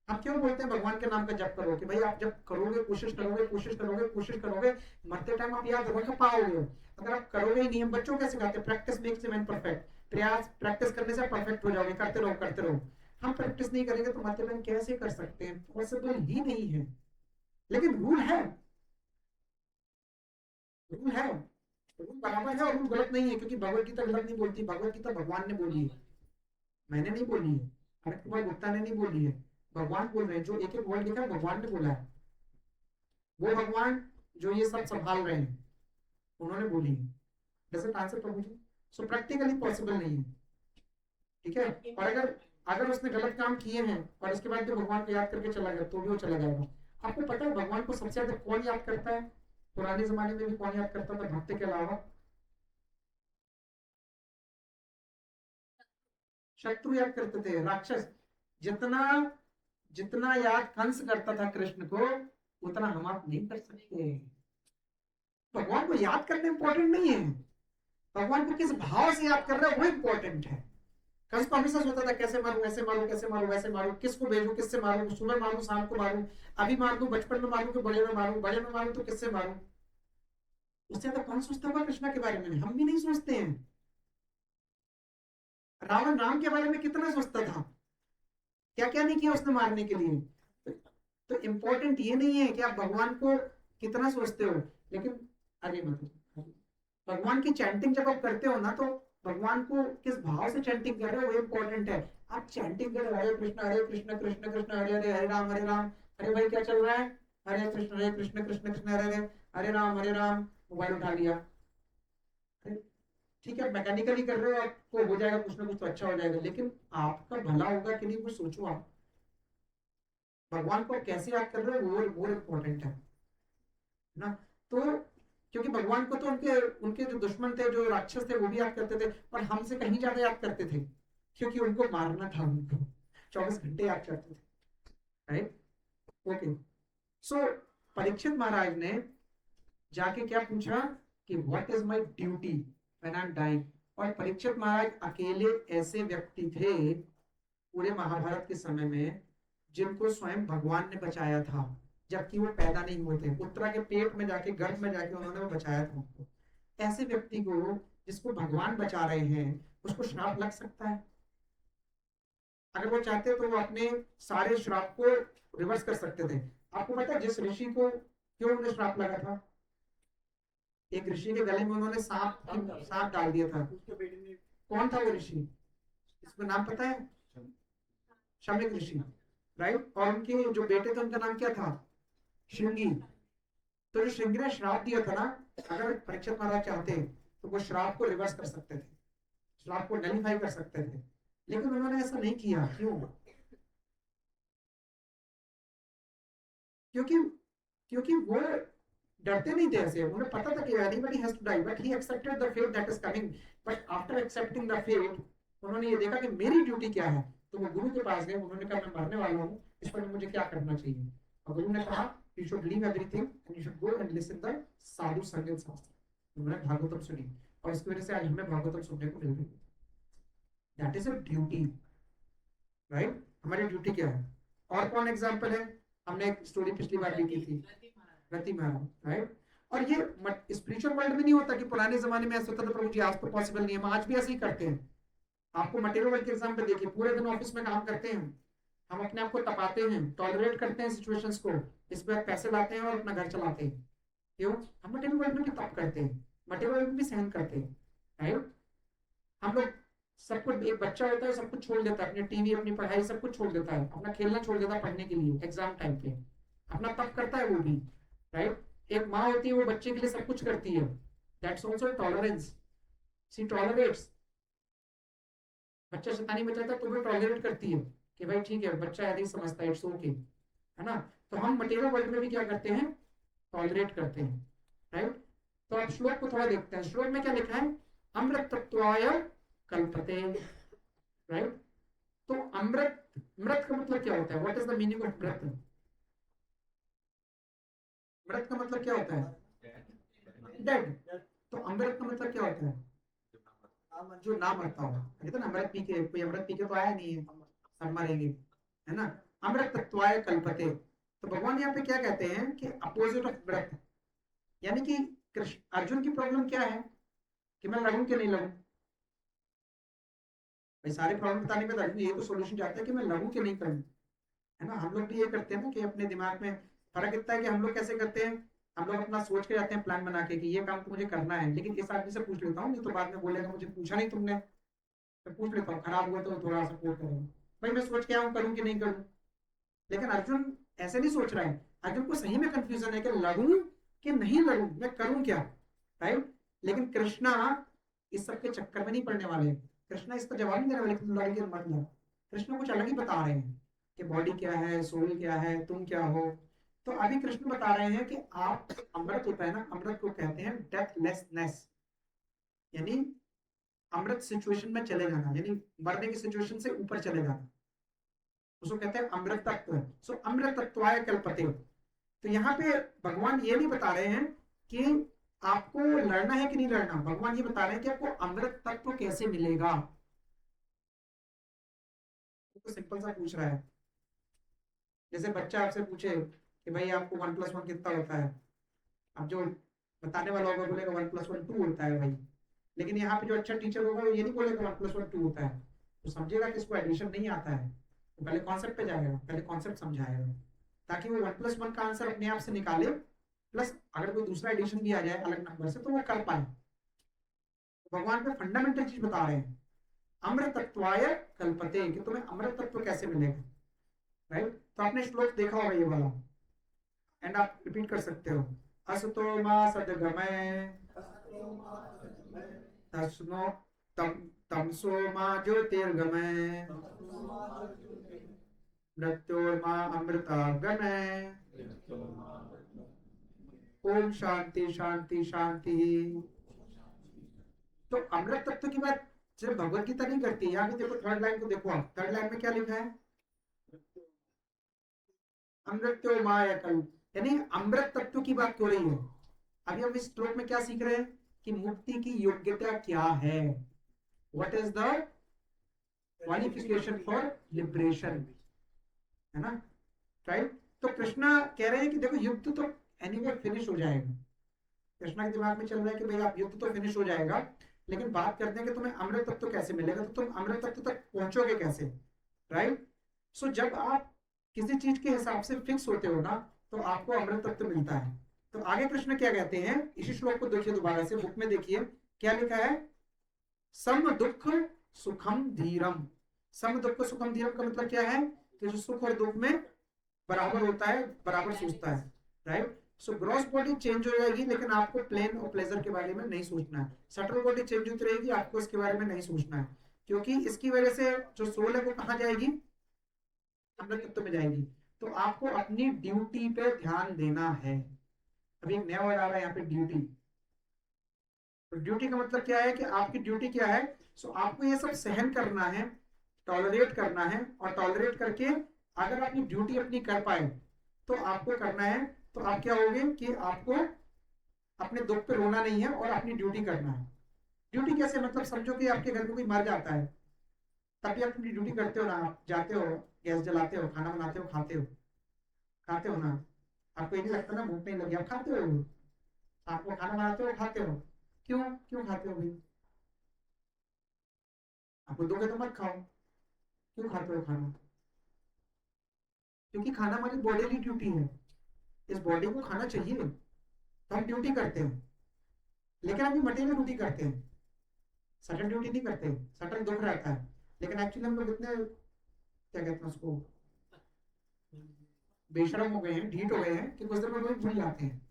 A: आप क्यों बोलते हैं भगवान के नाम का जप करो? कि भाई आप जब करोगे, कोशिश करोगे, कोशिश करोगे, कोशिश करोगे, मरते टाइम आप याद रख पाओगे। अगर आप करोगे ही नहीं, हम बच्चों कैसे सिखाते हैं, practice makes a man perfect. प्रयास प्रैक्टिस करने से परफेक्ट हो जाओगे, करते रहो करते रहो। हम प्रैक्टिस नहीं करेंगे तो मरते टाइम कैसे कर सकते हैं? पॉसिबल ही नहीं है। लेकिन रूल है, रूल है, रूल बराबर है और रूल गलत नहीं है, क्योंकि भगवत गीता गलत नहीं बोलती। भगवत गीता भगवान ने बोली है, मैंने नहीं बोली है, अमित कुमार गुप्ता ने नहीं बोली है, भगवान बोल रहे हैं। जो एक एक वर्ड लिखा है भगवान ने बोला है। वो भगवान जो ये सब संभाल रहे हैं उन्होंने बोली है। Does it answer Prabhu ji? So practically possible नहीं है, ठीक है। और अगर अगर उसने गलत काम किए हैं और इसके बाद भी भगवान को याद करके चला गया तो भी वो चला जाएगा। आपको पता है भगवान को सबसे ज्यादा कौन याद करता है? पुराने जमाने में भी कौन याद करता था भक्त के अलावा? शत्रु याद करते थे, राक्षस। जितना जितना याद कंस करता था कृष्ण को, उतना हम आप नहीं कर सकते। भगवान को याद करना इंपॉर्टेंट नहीं है, भगवान को किस भाव से याद कर रहे हो वो इंपॉर्टेंट है। कंस को हमेशा सोचता था कैसे मारूं, ऐसे मारूं, कैसे मारूं, वैसे मारूं, किसको भेजूं, किससे मारूं, सुबह मारूं, शाम को मारूं, अभी मार दूं, बचपन में मारूं कि बड़े में मारूं, बड़े में मारूं तो किससे मारूं। उससे ज्यादा कौन सोचता होगा कृष्णा के बारे में? हम भी नहीं सोचते हैं। रावण राम के बारे में कितना सोचता था, क्या क्या नहीं किया उसने मारने के लिए। तो इम्पोर्टेंट ये नहीं है कि आप भगवान को कितना सोचते हो, लेकिन अरे मतलब भगवान की चैंटिंग जब आप करते हो ना, तो भगवान को किस भाव से चैंटिंग कर रहे हो वो इम्पोर्टेंट है। आप चैंटिंग कर रहे हो हरे कृष्ण कृष्ण कृष्ण हरे हरे, हरे राम हरे राम। अरे भाई क्या चल रहा है? हरे कृष्ण कृष्ण कृष्ण हरे हरे, हरे राम। मोबाइल उठा लिया, ठीक है, मैकेनिकली कर रहे हो, आपको हो जाएगा कुछ ना कुछ तो अच्छा हो जाएगा, लेकिन आपका भला होगा कि नहीं वो सोचो। आप भगवान को कैसे याद कर रहे हो वो इम्पोर्टेंट है ना। तो क्योंकि भगवान को तो उनके उनके जो दुश्मन थे, जो राक्षस थे, वो भी याद करते थे, और हमसे कहीं ज्यादा याद करते थे, क्योंकि उनको मारना था। उनको 24 घंटे याद करते थे, right? Okay. So Parikshit Maharaj ने जाके क्या पूछा कि what is my duty when I am dying. और परीक्षित महाराज अकेले ऐसे व्यक्ति थे पूरे महाभारत के समय में जिनको स्वयं भगवान ने बचाया था, जबकि वो पैदा नहीं हुए थे। उत्तरा के पेट में जाके, गर्भ में जाके उन्होंने वो बचाया था उनको। ऐसे व्यक्ति को जिसको भगवान बचा रहे हैं उसको श्राप लग सकता है? अगर वो चाहते तो वो अपने सारे श्राप को रिवर्स कर सकते थे। आपको पता है जिस ऋषि को क्यों उन्हें श्राप लगा था? एक ऋषि के गले में उन्होंने सांप डाल दिया था।
C: उसके बेटे ने
A: कौन था वो ऋषि? इसका नाम पता है? शमिक ऋषि, राइट। और उनके जो बेटे थे उनका नाम क्या था? श्रृंगी। तो जो श्रृंगी ने श्राप दिया था ना, अगर परीक्षित महाराज चाहते तो वो श्राप को रिवर्स कर सकते थे, श्राप को नलीफाई कर सकते थे, लेकिन उन्होंने ऐसा नहीं किया। क्यों? क्योंकि क्योंकि वो डरते नहीं थे ऐसे। उन्हें पता था कि anybody has to die, but he accepted the fate that is coming. But after accepting the fate उन्होंने ये देखा कि मेरी ड्यूटी क्या है, तो वो गुरु के पास गए। उन्होंने कहा मैं मरने वाला हूँ, इस पर मुझे क्या करना चाहिए? और गुरु ने कहा you should leave everything and you should go and listen the साधु संगीत शास्त्र। उन्होंने भागवतम सुनी और इसकी वजह से आज हमें भागवतम सुनने को मिल रही है। That is a duty, right. हमारी ड्यूटी क्या है? और कौन एग्जांपल है? हमने एक स्टोरी पिछली बार भी की थी, रति महाराज, राइट। और ये स्पिरिचुअल वर्ल्ड में नहीं होता कि पुराने जमाने में ऐसा होता था प्रभु जी आज तो पॉसिबल नहीं है, हम आज भी ऐसे ही करते हैं। आपको मटेरियल वर्ल्ड के एग्जांपल देखिए, पूरे दिन ऑफिस में काम करते हैं, हम अपने आप को तपाते हैं, टॉलरेट करते हैं सिचुएशंस को, इस पर पैसे लाते हैं और अपना घर चलाते हैं। क्यों? हम मटेरियल वर्ल्ड में भी तप करते हैं, मटेरियल वर्ल्ड में भी सहन करते हैं, राइट। हम लोग सब कुछ, एक बच्चा होता है सब कुछ छोड़ देता है, अपनी टीवी, अपनी पढ़ाई सब कुछ छोड़ देता है, अपना खेलना छोड़ देता है पढ़ने के लिए एग्जाम टाइम पे, अपना तप करता है वो भी, राइट। एक माँ होती है वो बच्चे के लिए सब कुछ करती है, that's also tolerance. She tolerates. बच्चा शैतानी मचाता है तो वो टॉलरेट करती है कि भाई ठीक है बच्चा ऐसे ही समझता है, इट्स ओके, है ना। तो हम मटेरियल वर्ल्ड में भी क्या करते हैं? टॉलरेट करते हैं, राइट। तो अब श्लोक को थोड़ा देखते हैं। श्लोक में क्या लिखा है? अमृत तत्वाय कल्पते, राइट। तो अमृत, मृत का मतलब क्या होता है? What is the meaning of मृत? मृत का मतलब क्या होता है? डेड। तो अमृत का मतलब क्या होता है? जो ना मरता हो। कहते हैं ना अमृत पी के, कोई अमृत पी के तो आया नहीं है, सब मरेंगे, है ना। अमृत तत्वाय कल्पते। तो भगवान यहाँ पे क्या कहते हैं कि अपोजिट ऑफ मृत, यानी कि कृष्ण, अर्जुन की प्रॉब्लम क्या है कि मैं लड़ूं कि नहीं लड़ूं। भाई सारे प्रॉब्लम बताने के बाद अर्जुन ये तो सोल्यूशन चाहता है कि मैं लड़ूं कि नहीं करूं, है ना। हम लोग भी ये करते हैं ना कि अपने दिमाग में फर्क इतना है कि हम लोग कैसे करते हैं, हम लोग अपना सोच के जाते हैं प्लान बना के कि ये काम तो मुझे करना है, लेकिन इस आदमी से पूछ लेता हूँ, नहीं तो बाद में बोलेगा मुझे पूछा नहीं तुमने, तो पूछ लेता हूँ, खराब हुआ तो थोड़ा सपोर्ट करेंगे। भाई मैं सोच के आऊँ करूँ कि नहीं करूँ। लेकिन अर्जुन ऐसे नहीं सोच रहा है, अर्जुन को सही में कंफ्यूजन है कि लड़ूं कि नहीं लड़ूं, मैं करूं क्या, राइट। लेकिन कृष्णा इस सब के चक्कर में नहीं पड़ने वाले। कृष्णा इसका जवाब नहीं देने वाले तुम लड़के मत लड़ो। कृष्ण कुछ अलग ही बता रहे हैं कि बॉडी क्या है, सोल क्या है, तुम क्या हो। तो अभी कृष्ण बता रहे हैं कि आप, अमृत होता है ना, अमृत को कहते हैं डेथलेसनेस, यानी अमृत सिचुएशन में चले जाना, यानी मरने की सिचुएशन से ऊपर चले जाना, उसको कहते हैं अमृत तत्व। सो अमृत तत्वाय कल्पते। तो यहाँ पे भगवान ये नहीं बता रहे हैं कि आपको लड़ना है कि नहीं लड़ना, भगवान ये बता रहे हैं कि आपको अमृत तत्व कैसे मिलेगा। तो सिंपल सा पूछ रहा है, जैसे बच्चा आपसे पूछे कि भाई आपको 1+1 कितना होता है, अब जो बताने वाला होगा बोलेगा 1+1 2 होता है भाई। लेकिन यहाँ पे जो अच्छा टीचर होगा वो ये नहीं बोलेगा 1+1 2 होता है, तो समझेगा कि इसको एडिशन नहीं आता है, तो पहले कॉन्सेप्ट पे जाएगा, पहले कॉन्सेप्ट समझाएगा, ताकि वो 1+1 का आंसर अपने आप से निकाले, प्लस अगर कोई दूसरा एडिशन भी आ जाए अलग नंबर से तो वो कर पाए। तो भगवान को फंडामेंटल चीज बता रहे हैं, अमृत तत्वाय कल्पते, कि तुम्हें अमृत तत्व कैसे मिलेगा, राइट। तो आपने श्लोक देखा होगा ये वाला, एंड आप रिपीट कर सकते हो। असतो मा सद्गमय तस्नो तमसो मा ज्योतिर्गमय मृत्योर्मा अमृतागमय। ओम शांति शांति शांति। तो अमृत तत्व की बात सिर्फ भगवत गीता नहीं करती। यहाँ भी देखो थर्ड लाइन को देखो, आप थर्ड लाइन में क्या लिखा है? अमृत्यो मायकल, यानी अमृत तत्व की बात हो रही है। अभी हम इस श्लोक में क्या सीख रहे हैं कि मुक्ति की योग्यता क्या है, what is the qualification for liberation, है ना, राइट। तो कृष्णा कह रहे हैं कि देखो युद्ध तो एनीवे फिनिश हो जाएगा। कृष्णा के दिमाग में चल रहा है कि भाई आप युद्ध तो फिनिश हो जाएगा, लेकिन बात करते हैं कि तुम्हें अमृत तत्व कैसे मिलेगा, तो तुम अमृत तत्व तक पहुंचोगे कैसे, राइट। सो जब आप किसी चीज के हिसाब से फिक्स होते हो ना, तो आपको अमृत तत्व मिलता है। तो आगे कृष्ण क्या कहते हैं, इसी श्लोक को देखिए दोबारा से, बुक में देखिए क्या लिखा है, सम दुख सुखम धीरम। सम दुख सुखम धीरम का मतलब क्या है कि जो सुख और दुख में बराबर होता है, बराबर सोचता है, right. So gross body change हो जाएगी, लेकिन आपको प्लेन और प्लेजर के बारे में नहीं सोचना है। सटल बॉडी चेंज होती रहेगी, आपको इसके बारे में नहीं सोचना है, क्योंकि इसकी वजह से जो सोल है वो कहाँ जाएगी, अमृत तत्व में जाएगी। तो आपको अपनी ड्यूटी पे ध्यान देना है। अभी एक नया वर्ड आ रहा है यहाँ पे, ड्यूटी। तो ड्यूटी का मतलब क्या है कि आपकी ड्यूटी क्या है, सो आपको ये सब सहन करना है, टॉलरेट करना है, और टॉलरेट करके अगर अपनी ड्यूटी अपनी कर पाए तो आपको करना है। तो आप क्या होगे कि आपको अपने दुख पे रोना नहीं है और अपनी ड्यूटी करना है। ड्यूटी कैसे, मतलब समझो कि आपके घर में कोई मर जाता है, तब भी आप अपनी ड्यूटी करते हो ना, आप जाते हो, गैस जलाते हो, खाना बनाते हो, खाते हो ना। आपको ये नहीं लगता ना भूख नहीं लगी, आप खाते हो, आपको खाना बनाते हो, खाते हो। क्यों क्यों खाते हो भाई, आपको दुख है तो मत खाओ, क्यों खाते हो खाना, क्योंकि खाना हमारी बॉडीली ड्यूटी है, इस बॉडी को खाना चाहिए, तो हम ड्यूटी करते हैं। लेकिन अभी मटेरियल ड्यूटी करते हैं, सटल ड्यूटी नहीं करते। सटल दुख रहता है, लेकिन एक्चुअली हम लोग इतने क्या कहते हैं उसको, बेशरम हो गए हैं, ढीठ हो गए हैं कि कुछ देर में भूल जाते हैं।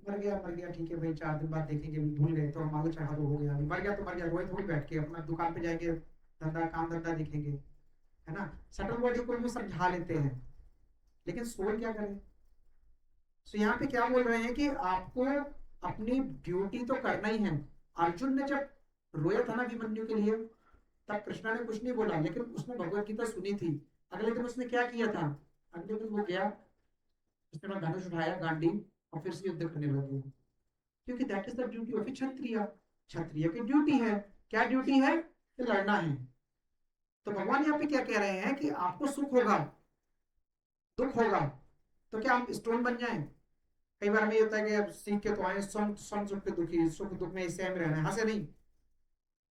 A: मर गया ठीक है भाई, 4 दिन बाद देखेंगे, भूल गए तो हमारा चढ़ा दो, हो गया, मर गया तो मर गया, रोए थोड़ी बैठ के अपना दुकान पे जाएंगे, काम धंधा देखेंगे, है ना। सटल बॉडी को भी समझा लेते हैं, लेकिन सोल क्या करे। तो यहाँ पे क्या बोल रहे हैं कि आपको अपनी ड्यूटी तो करना ही है। अर्जुन ने जब रोया था ना अभिमन्यु के लिए, तब कृष्णा ने कुछ नहीं बोला, लेकिन उसने भगवत गीता सुनी थी। अगले दिन उसने क्या किया था, अगले दिन वो गया, उसने अपना धनुष उठाया, गांडी, और फिर से युद्ध करने लगे, क्योंकि that is the duty of Kshatriya. Kshatriya की ड्यूटी है, क्या ड्यूटी है, कि लड़ना है। तो भगवान यहाँ पे क्या कह रहे हैं कि आपको सुख होगा, दुख होगा, तो क्या हम स्टोन बन जाएं। कई बार हमें ये होता है कि अब सीख के तो आए, सम सुख के दुखी, सुख दुख में इससे हम रहना है, हंसे नहीं,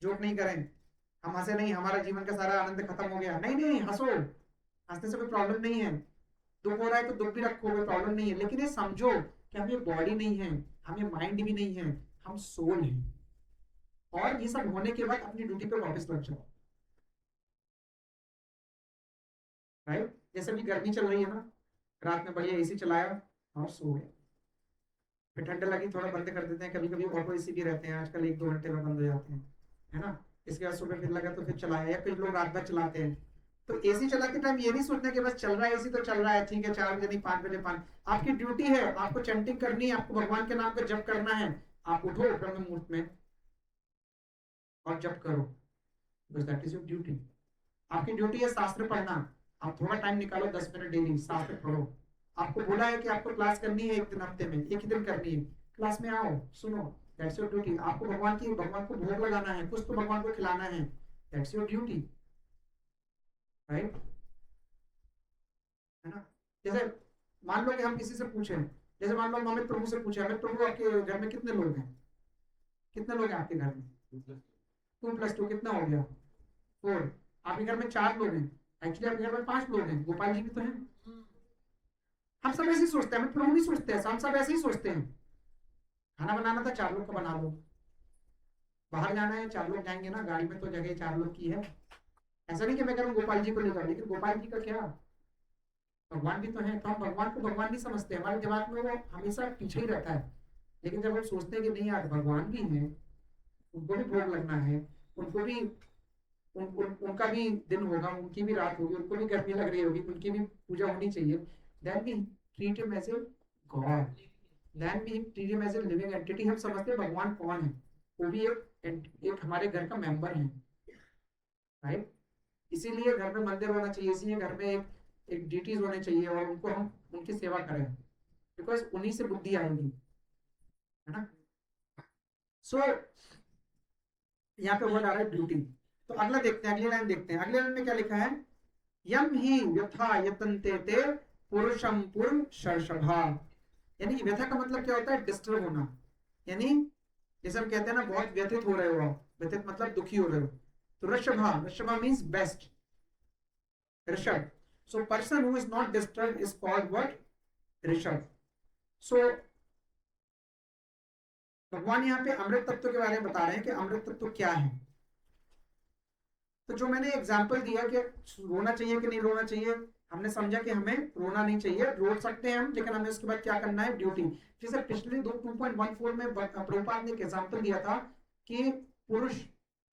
A: जोक नहीं करें, हम हंसे नहीं, हमारा जीवन का सारा आनंद खत्म हो गया, नहीं नहीं, हंसो, हंसने से कोई प्रॉब्लम नहीं है। दुख हो रहा है तो दुख भी रखो, कोई प्रॉब्लम नहीं है, लेकिन ये समझो कि हम ये बॉडी नहीं है, हम ये माइंड भी नहीं है, हम सोल हैं। और ये सब होने के बाद अपनी ड्यूटी पे वापस लग जाओ, राइट। जैसे भी गर्मी चल रही है ना, रात में बढ़िया एसी चलाया और सो गए, फिर ठंड लगी थोड़ा बंद कर देते हैं, कभी कभी ऑटो एसी भी रहते हैं आजकल, 1-2 घंटे में बंद हो जाते हैं, है ना। इसके बाद सुबह फिर लगा तो फिर चलाया, या कुछ लोग रात भर चलाते हैं। तो एसी चलाते टाइम ये नहीं सोचना कि बस चल रहा है एसी तो चल रहा है, ठीक है, 4 बजे नहीं 5 बजे 5। आपकी ड्यूटी है, आपको चैंटिंग करनी है, आपको भगवान के नाम का जप करना है। आप उठो ब्रह्म मुहूर्त में और जप करो, बस दैट इज योर ड्यूटी। आपकी ड्यूटी है शास्त्र पढ़ना, आप थोड़ा टाइम निकालो, 10 मिनट डेली शास्त्र पढ़ो। आपको बोला है कि आपको क्लास करनी है 1 दिन हफ्ते में, 1 ही दिन करनी है, क्लास में आओ, सुनो, दैट्स योर ड्यूटी। आपको भगवान को भोग लगाना है, कुछ तो भगवान को खिलाना है, दैट्स योर ड्यूटी, राइट, है ना। जैसे मान लो कि हम किसी से पूछें, जैसे मान लो हम अमित प्रभु से पूछे, अमित प्रभु आपके घर में कितने लोग हैं, कितने लोग हैं आपके घर में, 2 + 2 कितना हो गया, 4। आपके घर में 4 लोग हैं, एक्चुअली आपके घर में 5 लोग हैं, गोपाल जी भी तो हैं। हम सब ऐसे ही सोचते हैं, अमित प्रभु नहीं सोचते हैं, हम सब ऐसे ही सोचते हैं। खाना बनाना था 4 लोग का बना लो, बाहर जाना है 4 लोग जाएंगे ना, गाड़ी में तो जगह 4 लोग की है। ऐसा नहीं कि मैं करूँ गोपाल जी को लेकर, लेकिन गोपाल जी का क्या, भगवान भी तो है। तो हम भगवान को भगवान नहीं समझते, हमारे दिमाग में वो हमेशा पीछे ही रहता है। लेकिन जब हम सोचते हैं कि नहीं यार भगवान भी है, उनको भी भोग लगना है, उनको भी उनका भी दिन होगा, उनकी भी रात होगी, उनको भी गर्मी लग रही होगी, उनकी भी पूजा होनी चाहिए, then we treat him as a god, then we treat him as a living entity. हम समझते हैं भगवान कौन है, वो भी एक हमारे घर का मेंबर है, राइट। इसीलिए घर में मंदिर होना चाहिए, इसीलिए घर में एक डीटीज होने चाहिए, और उनको हम उनकी सेवा करें, बिकॉज उन्हीं से बुद्धि आएगी, है ना। सो यहाँ पे वर्ड आ रहा है ड्यूटी। तो अगला देखते हैं, अगली लाइन देखते हैं। अगले लाइन में क्या लिखा है, यम ही व्यथा यतन्ते ते पुरुषम पूर्व शर्षभा। यानी व्यथा का मतलब क्या होता है, डिस्टर्ब होना, यानी जैसे हम कहते हैं ना बहुत व्यथित हो रहे हो आप, व्यथित मतलब दुखी हो रहे हो, तो ऋषभा मीन्स बेस्ट, ऋषभ। So person who is not disturb is called what, ऋषभ। सो भगवान यहाँ पे अमृत तत्व के बारे में बता रहे हैं कि अमृत तत्व क्या है। तो जो मैंने एग्जाम्पल दिया कि रोना चाहिए कि नहीं रोना चाहिए, हमने समझा कि हमें रोना नहीं चाहिए, रो सकते हैं हम, लेकिन हमें उसके बाद क्या करना है, ड्यूटी। जैसे पिछले 2.14 में प्रभुपाद ने एक एग्जाम्पल दिया था कि पुरुष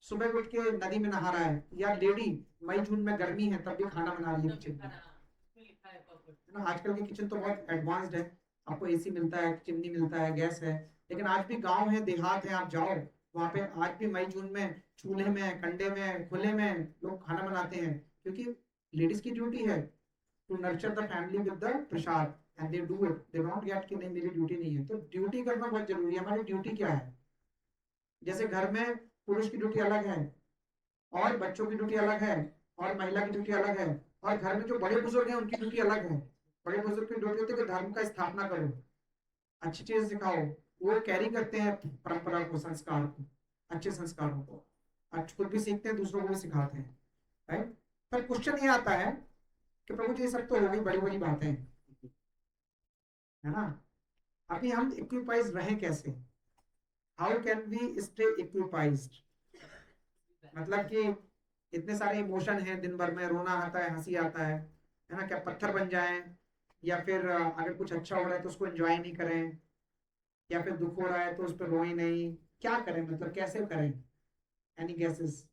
A: सुबह उठ के नदी में नहा रहा है, या लेडी मई जून में गर्मी है तब भी खाना बना रही है किचन में, है ना। आजकल के किचन तो बहुत एडवांस्ड है, आपको एसी मिलता है, चिमनी मिलता है, गैस है, लेकिन आज भी गांव है, देहात है, आप जाओ वहां पे आज भी मई जून में चूल्हे में, कंडे में, खुले में लोग खाना बनाते हैं, क्योंकि लेडीज की ड्यूटी है to nurture the family with the prasad, and they do it, they don't get कि नहीं मेरी ड्यूटी नहीं है। तो ड्यूटी करना बहुत जरूरी है। हमारी ड्यूटी क्या है, जैसे घर में पुरुष की ड्यूटी अलग है, और बच्चों की ड्यूटी अलग है, और महिला की ड्यूटी अलग है, और घर में जो बड़े बुजुर्ग हैं उनकी ड्यूटी अलग है। बड़े बुजुर्ग की ड्यूटी होती है कि धर्म का स्थापना करो, अच्छी चीज सिखाओ, वो कैरी करते हैं परंपरा को, संस्कार को, अच्छे संस्कारों को, आज खुद भी सीखते हैं, दूसरों को भी सिखाते हैं, राइट। पर क्वेश्चन ये आता है कि प्रभु जी ये सब तो हो गई बड़ी बड़ी बातें, है ना, अभी हम इक्विपाइज रहे कैसे, हाउ कैन वी स्टे इक्विपाइज्ड, मतलब कि इतने सारे इमोशन हैं, दिन भर में रोना आता है, हंसी आता है ना, क्या पत्थर बन जाएं, या फिर अगर कुछ अच्छा हो रहा है तो उसको एंजॉय नहीं करें, या फिर दुख हो रहा है तो उस पर रोए नहीं, क्या करें, मतलब कैसे करें, एनी गेसेस।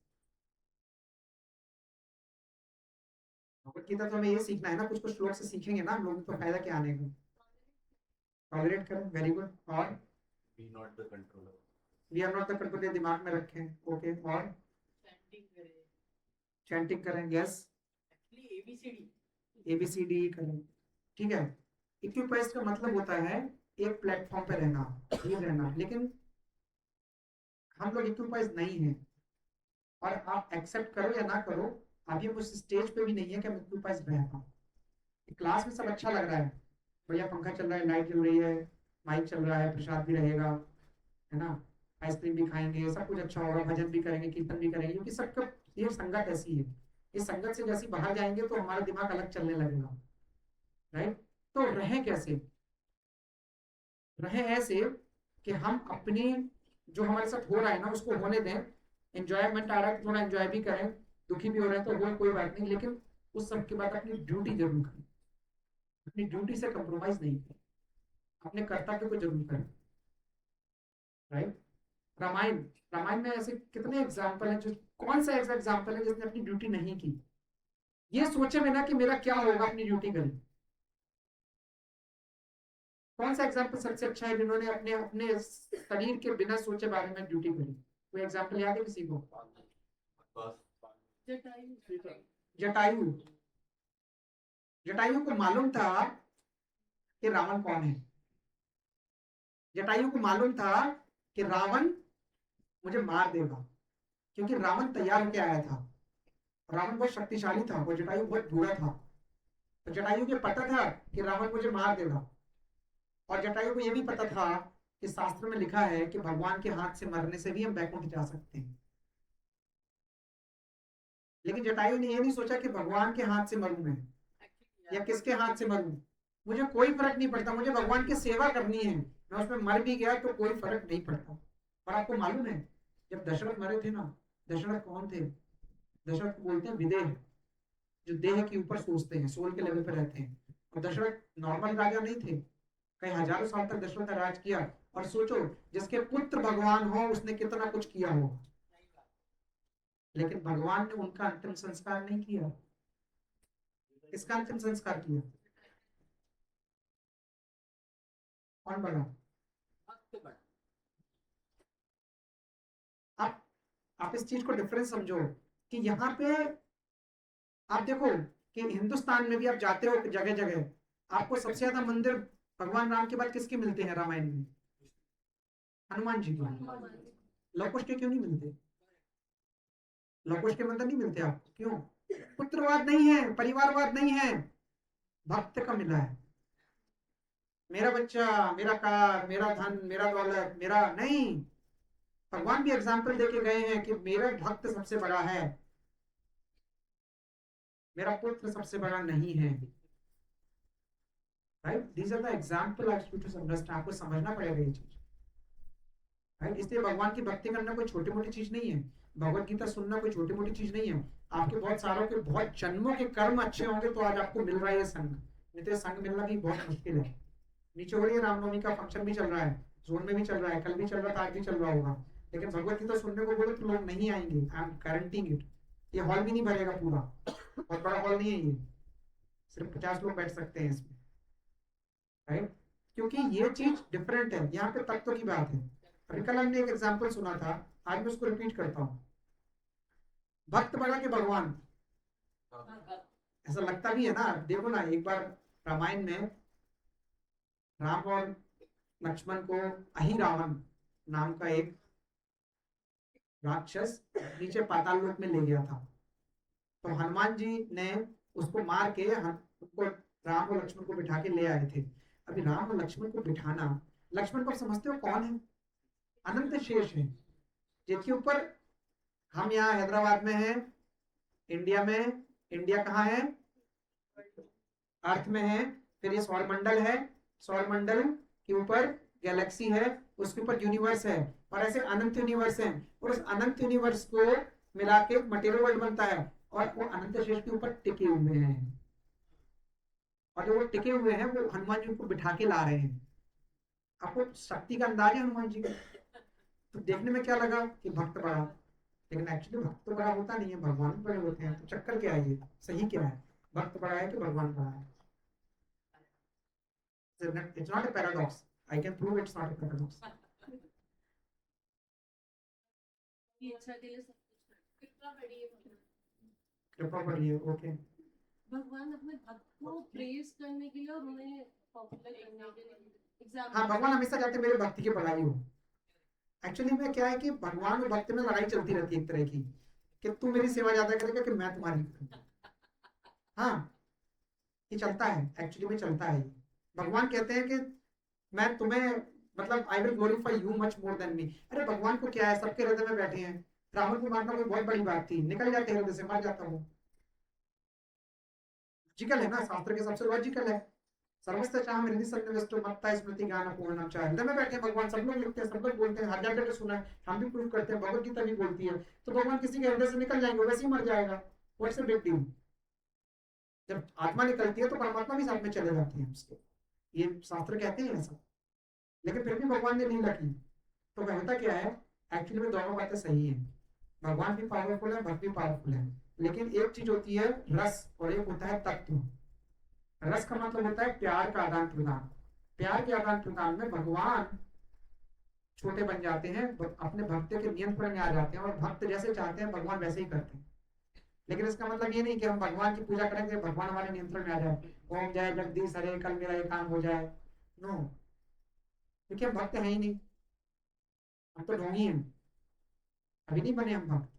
A: भगवत गीता तो हमें ये सीखना है ना, कुछ कुछ श्लोक से सीखेंगे ना हम लोग, तो फायदा क्या आने को, टॉलरेट करें, वेरी गुड, और
B: be not the controller,
A: we are not the controller, दिमाग में रखें, ओके, और चैंटिंग करें, यस, ABCD करें, ठीक है। इक्विपाइज का मतलब होता है एक प्लेटफॉर्म पे रहना, ठीक रहना, लेकिन हम लोग इक्विपाइज नहीं है, और आप एक्सेप्ट करो या ना करो, अभी हम उस स्टेज पे भी नहीं है कि हम इक्विपाइज रह पाए। क्लास में सब अच्छा लग रहा है, बढ़िया पंखा चल रहा है, लाइट जल रही है, माइक चल रहा है, प्रसाद भी रहेगा, है ना, आइसक्रीम भी खाएंगे, सब कुछ अच्छा होगा, भजन भी करेंगे, कीर्तन भी करेंगे, क्योंकि सबका ये संगत ऐसी है, इस संगत से जैसे बाहर जाएंगे तो हमारा दिमाग अलग चलने लगेगा, राइट। तो रहे कैसे, रहे ऐसे कि हम अपनी जो हमारे साथ हो रहा है ना उसको होने दें, एंजॉयमेंट आ रहा है तो थोड़ा एंजॉय भी करें, दुखी भी हो रहे हैं तो वो कोई बात नहीं, लेकिन उस सब के बाद अपनी ड्यूटी जरूर करें, अपनी ड्यूटी से कंप्रोमाइज नहीं करें, अपने कर्तव्य को जरूर करें, राइट। रामायण, रामायण में ऐसे कितने एग्जाम्पल हैं, जो कौन सा ऐसा एग्जाम्पल है जिसने अपनी ड्यूटी नहीं की, ये सोचे बिना कि मेरा क्या होगा, अपनी ड्यूटी करी, कौन सा एग्जाम्पल सबसे अच्छा है जिन्होंने अपने अपने शरीर के बिना सोचे बारे में ड्यूटी करी, कोई एग्जाम्पल याद है किसी को, जटायु, जटायु को मालूम था कि रावण कौन है, जटायु को मालूम था कि रावण मुझे मार देगा, क्योंकि रावण तैयार होकर आया था, रावण बहुत शक्तिशाली था और जटायु बहुत बुरा था, तो जटायु को पता था कि रावण मुझे मार देगा, और जटायु को यह भी पता था कि शास्त्र में लिखा है कि भगवान के हाथ से मरने से भी हम बैकुंठ जा सकते हैं, लेकिन जटायु ने यह नहीं सोचा कि भगवान के हाथ से मरूं मैं, या किसके हाथ से मरूं, मुझे कोई फर्क नहीं पड़ता, मुझे भगवान की सेवा करनी है, मैं उसमें मर भी गया तो कोई फर्क नहीं पड़ता। और आपको मालूम है जब दशरथ मरे थे ना, दशरथ कौन थे, दशरथ को बोलते हैं विदेह, जो देह के ऊपर सोचते हैं, सोल के लेवल पर रहते हैं, और दशरथ नॉर्मल राजा नहीं थे, कई हजारों साल तक दशरथ ने राज किया, और सोचो जिसके पुत्र भगवान हो उसने कितना कुछ किया हो, लेकिन भगवान ने उनका अंतिम संस्कार नहीं किया, किसका अंतिम संस्कार किया, कौन बना, आप इस चीज को डिफरेंस समझो कि यहाँ पे आप देखो कि हिंदुस्तान में भी आप जाते हो जगह जगह, आपको सबसे ज्यादा मंदिर भगवान राम के बाद किसके मिलते हैं रामायण में, हनुमान जी के, लव कुश के क्यों नहीं मिलते, लव कुश के मंदिर नहीं मिलते आपको, क्यों, पुत्रवाद नहीं है, परिवारवाद नहीं है, भक्त का मिला है, मेरा बच्चा, मेरा कार, मेरा धन, मेरा दौलत, मेरा नहीं, भगवान भी एग्जाम्पल देके गए हैं कि मेरा भक्त सबसे बड़ा है, मेरा पुत्र सबसे बड़ा नहीं है। Right, these are the example I to understand. आपको समझना पड़ेगा ये चीज। राइट, इसलिए भगवान की भक्ति करना कोई छोटी मोटी चीज नहीं है, भगवत गीता सुनना कोई छोटी मोटी चीज नहीं है। आपके बहुत सारों के बहुत जन्मों के कर्म अच्छे होंगे तो आज आपको मिल रहा है ये संग, नहीं तो ये संग मिलना भी बहुत मुश्किल है। नीचे हो रही है, रामनवमी का फंक्शन भी चल रहा है, जोन में भी चल रहा है, कल भी चल रहा था, आज भी चल रहा होगा, लेकिन भगवत गीता सुनने को बोले तो लोग नहीं आएंगे। I am guaranteeing it. ये हॉल भी नहीं भरेगा पूरा, बहुत बड़ा हॉल नहीं है ये, सिर्फ 50 लोग बैठ सकते हैं इसमें। राइट, क्योंकि ये चीज डिफरेंट है, यहाँ पे तत्व की बात है। अभी कल हमने एक एग्जाम्पल सुना था, आज मैं उसको रिपीट करता हूँ। भक्त बड़ा के भगवान, ऐसा लगता भी है ना। देखो ना, एक बार रामायण में राम और लक्ष्मण को अहिरावण नाम का एक राक्षस नीचे पाताल लोक में ले गया था, तो हनुमान जी ने उसको मार के उनको राम और लक्ष्मण को बिठा के ले आए थे। अभी राम और लक्ष्मण को बिठाना, लक्ष्मण को समझते हो कौन है? अनंत शेष है, जिसके ऊपर हम यहाँ हैदराबाद में हैं, इंडिया में, इंडिया कहाँ है? अर्थ में है, फिर ये सौरमंडल है, सौरमंडल के ऊपर गैलेक्सी है, उसके ऊपर यूनिवर्स है, और ऐसे अनंत यूनिवर्स हैं, और उस अनंत यूनिवर्स को मिला के मटेरियल वर्ल्ड बनता है, और वो अनंत शेष के ऊपर टिके हुए हैं, और जो वो टिके हुए हैं वो हनुमान जी को बिठा के ला रहे हैं। आपको शक्ति का अंदाज है हनुमान जी का? तो देखने में क्या लगा कि भक्त बड़ा, लेकिन एक्चुअली भक्त तो बड़ा होता नहीं है, भगवान बड़े होते हैं। तो चक्कर क्या है, ये सही क्या है? भक्त बड़ा है कि भगवान बड़ा है? It's not a paradox. I can prove it's not a paradox. कृपा पढ़िए, ओके।
D: भगवान अपने भक्त को प्रेज करने के लिए और उन्हें पॉपुलर करने के लिए
A: हाँ, भगवान हमेशा चाहते मेरे भक्ति की बढ़ाई हो। एक्चुअली में क्या है कि भगवान और भक्त में लड़ाई चलती रहती है एक तरह की, कि तू मेरी सेवा ज्यादा करेगा कि मैं तुम्हारी करूँ। हाँ, ये चलता है, एक्चुअली में चलता है। भगवान कहते हैं कि मैं तुम्हें, मतलब I will glorify you much more than me. अरे भगवान को क्या है, सबके हृदय में बैठे हैं। रावण को मारना कोई बहुत बड़ी बात थी, निकल जाते हृदय से, मर जाता हूँ। लॉजिकल है ना, शास्त्र के सबसे लॉजिकल है। सर्वस्व चाहम हृदय सन्निविष्टो मत्ता स्मृति ज्ञान पूर्णम चाहे, हृदय में बैठे भगवान। सब लोग लिखते हैं, सब लोग बोलते हैं, हजार जगह सुना है, हम भी प्रूव करते हैं, भगवत गीता भी बोलती है। तो भगवान किसी के हृदय से निकल जाएंगे, वैसे ही मर जाएगा, व्हाट्स द बिग डील? जब आत्मा निकलती है तो परमात्मा भी साथ में चले जाती है उसके, ये शास्त्र कहते हैं ऐसा। लेकिन फिर भी भगवान ने लीला की, तो होता क्या है, एक्चुअली में दोनों बातें सही है। भगवान भी पावरफुल है, भक्त भी पावरफुल है, लेकिन एक चीज होती है रस और एक होता है तत्व। रस का मतलब होता है प्यार का आदान प्रदान। प्यार के आदान प्रदान में भगवान छोटे बन जाते हैं, अपने भक्त के नियंत्रण में आ जाते हैं, और भक्त जैसे चाहते हैं भगवान वैसे ही करते हैं। लेकिन इसका मतलब ये नहीं कि हम भगवान की पूजा करेंगे भगवान हमारे नियंत्रण में आ जाए, ओम जय जगदीश हरे, कल मेरा ये काम हो जाए। नो, क्योंकि हम भक्त हैं ही नहीं, हम तो ढोंगी हैं, अभी नहीं बने हम भक्त।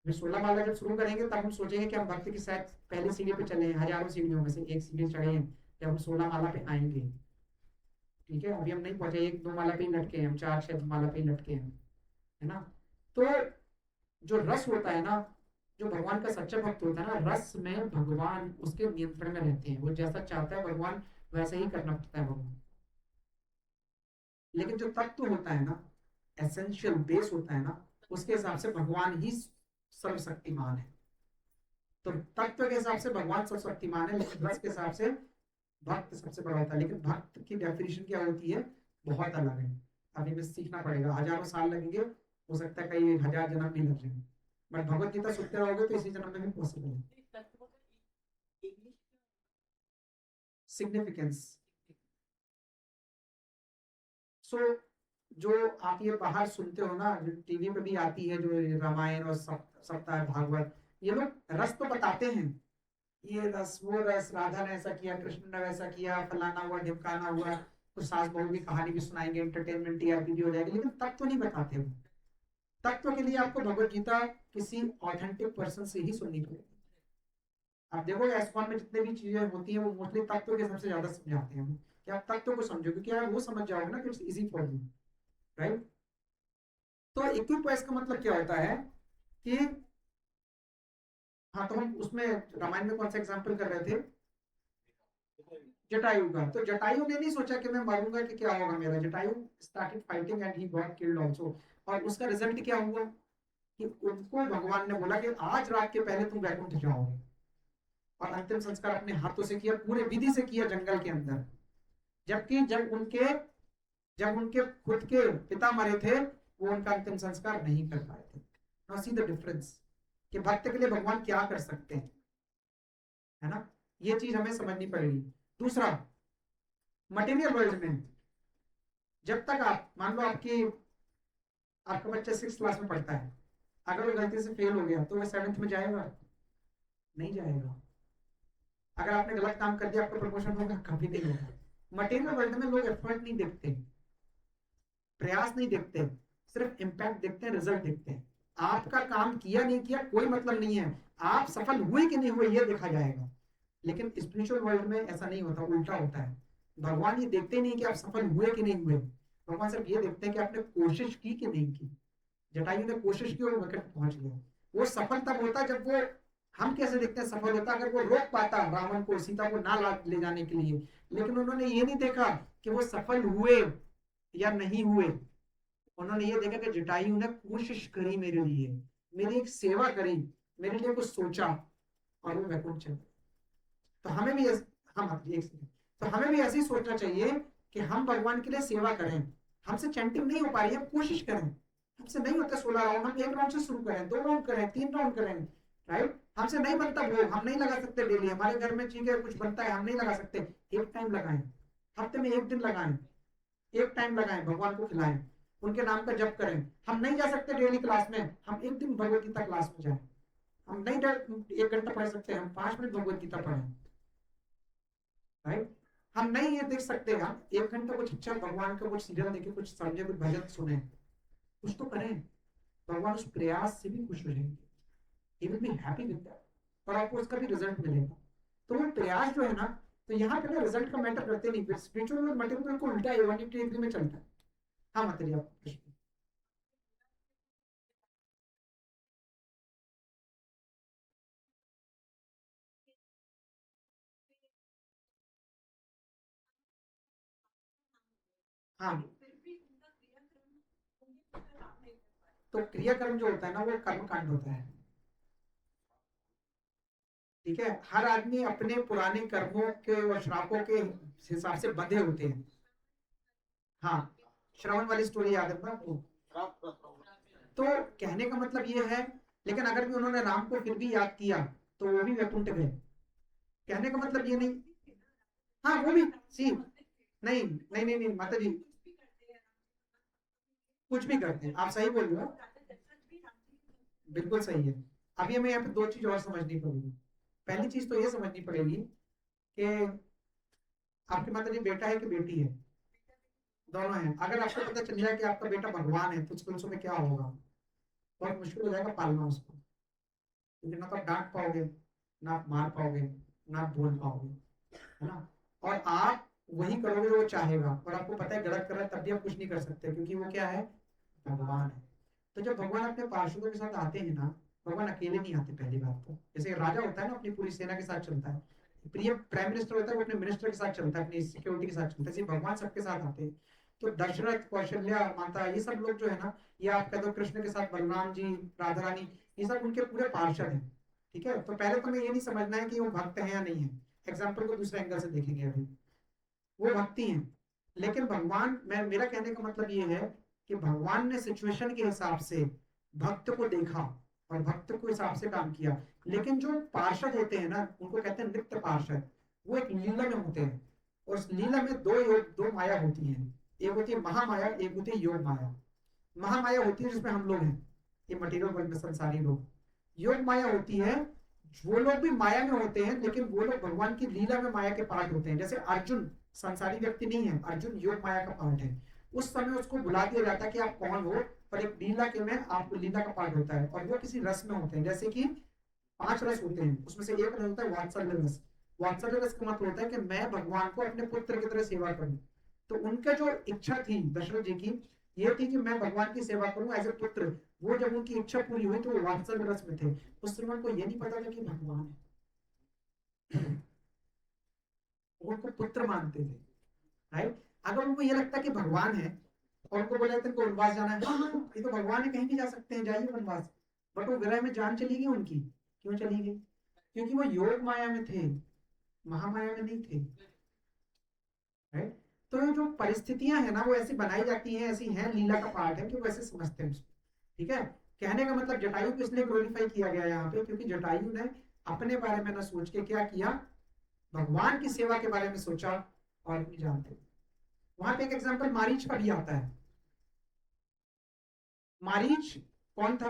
A: 16 माला जब शुरू करेंगे तब हम सोचेंगे कि हम भक्त की शायद पहली सीढ़ी पे चले हैं, हजारों सीढ़ियों में से एक सीढ़ी चढ़े हैं, जब हम 16 माला पे आएंगे। ठीक है, अभी हम नहीं पहुंचे, 1-2 माला पे ही लटके हैं हम, 4-6 माला पे ही लटके हैं, है ना। तो जो रस होता है ना, जो भगवान का सच्चा भक्त होता है ना, रस में भगवान उसके नियंत्रण में रहते हैं, वो जैसा चाहता है भगवान वैसे ही करना पड़ता है भगवान। लेकिन जो तत्व होता है ना, एसेंशियल बेस होता है ना, उसके हिसाब से भगवान ही सर्वशक्तिमान है। तो तत्व के हिसाब से भगवान सर्वशक्तिमान है, लेकिन रस के हिसाब से भक्त सबसे बड़ा होता है। लेकिन भक्त की डेफिनेशन क्या होती है, बहुत अलग है। अभी में सीखना पड़ेगा, हजारों साल लगेंगे, हो सकता है कई 1000 जन्म भी लग जाए, बट भगवत गीता सुनते रहोगे तो इसी जन्म में भी पॉसिबल है। सिग्निफिकेंस, सो जो आप ये बाहर सुनते हो ना, जो टीवी पे भी आती है, जो रामायण और सप्ताह भागवत, ये लोग रस तो बताते हैं, ये रस वो रस, राधा ने ऐसा किया, कृष्ण ने वैसा किया, फलाना हुआ ढिमकाना हुआ, तो सास बहू की कहानी भी सुनाएंगे, एंटरटेनमेंट टीआरपी भी हो जाएगी, लेकिन तत्व नहीं बताते हो। तत्व के लिए आपको भगवत गीता किसी ऑथेंटिक पर्सन से ही सुननी पड़ेगी। आप देखोगे एस्कॉन में जितने भी चीजें होती है वो मोस्टली तत्व के सबसे ज्यादा समझाते हैं कि आप तत्व को समझो, क्योंकि आप वो समझ जाओगे ना कि it's easy for you, right. तो इक्विपोइस का मतलब क्या होता है कि, हाँ तो हम उसमें रामायण में कौन सा एग्जाम्पल कर रहे थे, जटायु का। तो जटायु ने नहीं सोचा कि मैं मरूंगा कि क्या होगा मेरा, Jatayu started fighting and he got killed also. और उसका रिजल्ट क्या हुआ कि उनको भगवान ने बोला कि आज रात के पहले तुम वैकुंठ जाओगे, और अंतिम संस्कार अपने हाथों से किया, पूरे विधि से किया जंगल के अंदर। जबकि जब उनके खुद के पिता मरे थे, वो उनका अंतिम संस्कार नहीं कर पाए थे। नाउ सी द डिफरेंस कि भक्त के लिए भगवान क्या कर सकते हैं, है ना, ये चीज हमें समझनी पड़ेगी। दूसरा, मटेरियल वर्ल्ड में जब तक आप मान लो आपका बच्चा 6th क्लास में पढ़ता है, अगर वो गलती से फेल हो गया तो वो 7th में जाएगा, नहीं जाएगा। अगर आपने गलत काम कर दिया, आपका प्रमोशन होगा, कभी नहीं होगा। मटेरियल वर्ल्ड में लोग एफर्ट नहीं देखते, प्रयास नहीं देखते, सिर्फ इम्पैक्ट देखते हैं, रिजल्ट देखते हैं। आपका काम किया नहीं किया कोई मतलब नहीं है, आप सफल हुए कि नहीं हुए ये देखा जाएगा। लेकिन स्पिरिचुअल वर्ल्ड में ऐसा नहीं होता, उल्टा होता है। भगवान ये देखते नहीं कि आप सफल हुए कि नहीं हुए, भगवान सिर्फ ये देखते हैं कि आपने कोशिश की कि नहीं की। जटायु ने कोशिश की और वो विकेट पहुंच गया। वो सफल तब होता जब वो, हम कैसे देखते हैं सफल होता, अगर वो रोक पाता रावण को, सीता को ना ले जाने के लिए। लेकिन उन्होंने ये नहीं देखा कि वो सफल हुए या नहीं हुए, उन्होंने ये देखा कि जटायु ने कोशिश करी मेरे लिए, मेरी एक सेवा करी, मेरे लिए कुछ सोचा, और वो वैकुंठ चले। तो हमें भी तो हमें भी ऐसे ही सोचना चाहिए कि हम भगवान के लिए सेवा करें। हमसे चैंटिंग नहीं हो पा रही है, कोशिश करें। हमसे नहीं होता 16 राउंड, हम 1 राउंड से शुरू करें, 2 राउंड करें, 3 राउंड करें, राइट। हमसे नहीं बनता भोग, हम नहीं लगा सकते डेली। हमारे घर में ठीक है कुछ बनता है, हम नहीं लगा सकते, एक टाइम लगाएं, हफ्ते में 1 दिन लगाएं, एक टाइम लगाएं, भगवान को खिलाएं, उनके नाम का जप करें। हम नहीं जा सकते डेली क्लास में, हम 1 दिन भगवत गीता क्लास में जाएं। हम नहीं 1 घंटा पढ़ सकते, हम 5 मिनट भगवत गीता पढ़ें, राइट। हम नहीं ये देख सकते, हम 1 घंटा कुछ अच्छा भगवान का कुछ सीरियल देखे, कुछ समझे, कुछ भजन सुने, कुछ तो करें। भगवान उस प्रयास से भी खुश हो जाएंगे, he will be happy with that, और आपको उसका भी रिजल्ट मिलेगा। तो वो प्रयास जो है ना, तो यहाँ पे ना रिजल्ट का मैटर करते नहीं, स्पिरिचुअल और मटेरियल को उल्टा है, 180 में चलता है। हाँ मतलब आप हाँ, तो क्रियाकर्म जो होता है ना, वो कर्म कांड होता है, ठीक है। हर आदमी अपने पुराने कर्मों के और श्रापों के हिसाब से बंधे होते हैं। हाँ, श्रवण वाली स्टोरी याद है ना आपको। तो कहने का मतलब ये है, लेकिन अगर भी उन्होंने राम को फिर भी याद किया तो वो भी वैकुंठ गए। कहने का मतलब ये नहीं, हाँ वो भी सी, नहीं नहीं नहीं नहीं माता जी, कुछ भी करते हैं, आप सही बोल रहे हो, बिल्कुल सही है। अभी हमें यहाँ पे 2 चीज और समझनी पड़ेगी। पहली चीज तो ये समझनी पड़ेगी कि आपकी माता जी बेटा है कि बेटी है, दोनों हैं। अगर आपको पता चल जाए कि आपका बेटा भगवान है, तो उसके में क्या होगा, बहुत मुश्किल हो जाएगा पालना उसको, क्योंकि ना तो आप डांट पाओगे, ना आप मार पाओगे, ना आप बोल पाओगे, है ना। और आप वही करोगे वो चाहेगा, और आपको पता है गलत कर रहा है, तब भी आप कुछ नहीं कर सकते, क्योंकि वो क्या है, भगवान है। तो जब भगवान अपने पार्षदों के साथ आते हैं ना, भगवान अकेले नहीं आते। पहली बात तो, जैसे राजा होता है ना, अपनी पूरी सेना के साथ चलता है, प्रिय प्राइम मिनिस्टर होता है, वो अपने मिनिस्टर के साथ चलता है, अपनी सिक्योरिटी के साथ चलता है, भगवान सबके साथ आते हैं। तो दशरथ, कौशल्या, माता, ये सब लोग जो है ना, ये आप कह दो कृष्ण के साथ बलराम जी, राधा रानी, ये सब उनके पूरे पार्षद हैं, ठीक है। तो पहले तो हमें ये नहीं समझना है कि वो भक्त है या नहीं है, एग्जाम्पल को दूसरे एंगल से देखेंगे अभी, वो भक्ति हैं। लेकिन भगवान, मेरा कहने का मतलब ये है कि भगवान ने सिचुएशन के हिसाब से भक्त को देखा और भक्त को हिसाब से काम किया। लेकिन जो पार्षद होते हैं ना, उनको कहते हैं नित्य पार्षद, वो एक लीला में होते हैं, और उस लीला में दो माया होती है, एक होती है महामाया, एक होती है योग माया। महामाया होती है जिसमें हम लोग हैं, ये मटेरियल वर्ल्ड में संसारी लोग। योग माया होती है, वो लोग भी माया में होते हैं, लेकिन वो लोग भगवान की लीला में माया के पार्ट होते हैं। जैसे अर्जुन संसारी व्यक्ति नहीं है, अर्जुन योग माया का पार्ट है। उस समय उसको बुला दिया जाता है कि आप कौन हो, पर एक लीला के में आपको लीला का पार्ट होता है, और वो किसी रस में होते हैं। जैसे कि 5 रस होते हैं, उसमें से एक रस होता है वात्सल्य रस। वात्सल्य रस का मतलब होता है कि मैं भगवान को अपने पुत्र की तरह सेवा करूं। तो उनका जो इच्छा थी दशरथ जी की, ये थी कि मैं भगवान की सेवा करूं एज ए पुत्र। वो जब उनकी इच्छा पूरी हुई तो वो वात्सल्य रस में थे। उस समय उनको ये नहीं पता था कि भगवान है, वो उनको पुत्र मानते थे, राइट। अगर उनको ये लगता कि भगवान है और उनको बोला तुमको वनवास जाना है, हाँ हाँ ये तो भगवान है, कहीं भी जा सकते हैं, जाइए वनवास। बट वो विरह में जान चली गई उनकी। क्यों चली गई? क्योंकि वो योग माया में थे, महामाया में नहीं थे, राइट। तो ये जो परिस्थितियां है ना वो ऐसी बनाई जाती हैं, ऐसी हैं, लीला का पार्ट है कि वो ऐसे समझते हैं उसको, ठीक है। कहने का मतलब जटायु को इसलिए ग्लोरीफाई किया गया यहाँ पे क्योंकि जटायु ने अपने बारे में ना सोच के क्या किया, भगवान की सेवा के बारे में सोचा और नहीं जानते। वहां पे एक एग्जांपल मारीच का भी आता है। मारीच कौन था?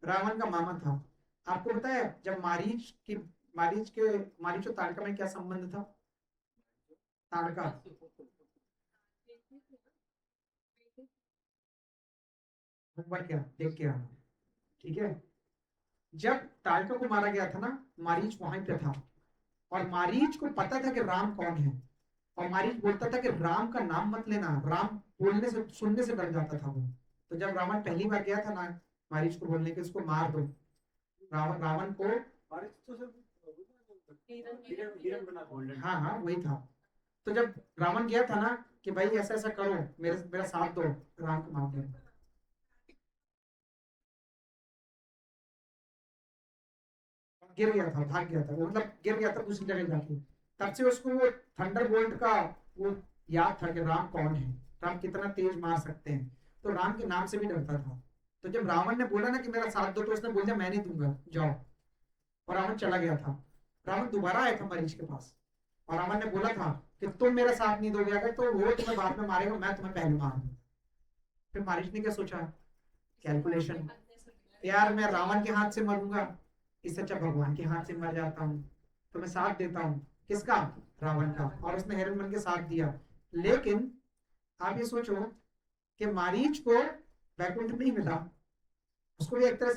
A: रावण का मामा था। आपको पता है जब मारीच और ताड़का में क्या संबंध था? ताड़का होमवर्क क्या देख के आना, ठीक है। जब ताड़का को मारा गया था ना, मारीच वहां पे था और मारीच को पता था कि राम कौन है। और मारीच बोलता था कि राम का नाम मत लेना, राम बोलने से सुनने से डर जाता था वो। तो जब रावण पहली बार गया था ना मारीच को बोलने के उसको मार दो, रावण को, हाँ हाँ वही था। तो जब रावण गया था ना कि भाई ऐसा ऐसा करो, मेरा साथ दो, राम को मार दो, गिर गया था, भाग गया था वो, मतलब गिर गया था दूसरी जगह जाके। तब से उसको वो थंडर बोल्ट का वो याद था कि राम कौन है, राम कितना तेज मार सकते हैं, तो राम के नाम से भी डरता था। तो जब रावण ने बोला ना कि मेरा साथ दो, तो उसने बोल दिया मैं नहीं दूंगा, जाओ। और रावण चला गया था। रावण दोबारा आया था मरीच के पास और रावण ने बोला था कि तुम मेरा साथ नहीं दोगे, अगर तो वो तुम्हें बाद में मारेगा, मैं तुम्हें पहले मारूंगा। फिर मारीच ने क्या सोचा? कैलकुलेशन, यार मैं रावण के हाथ से मरूंगा, इससे अच्छा भगवान के हाथ से मर जाता हूँ, तो मैं साथ देता हूँ। किसका? रावण का। और उसने हिरण्मय के साथ दिया। लेकिन आप ये सोचो कि मारीच को वैकुंठ नहीं मिला, उसको भी एक तरह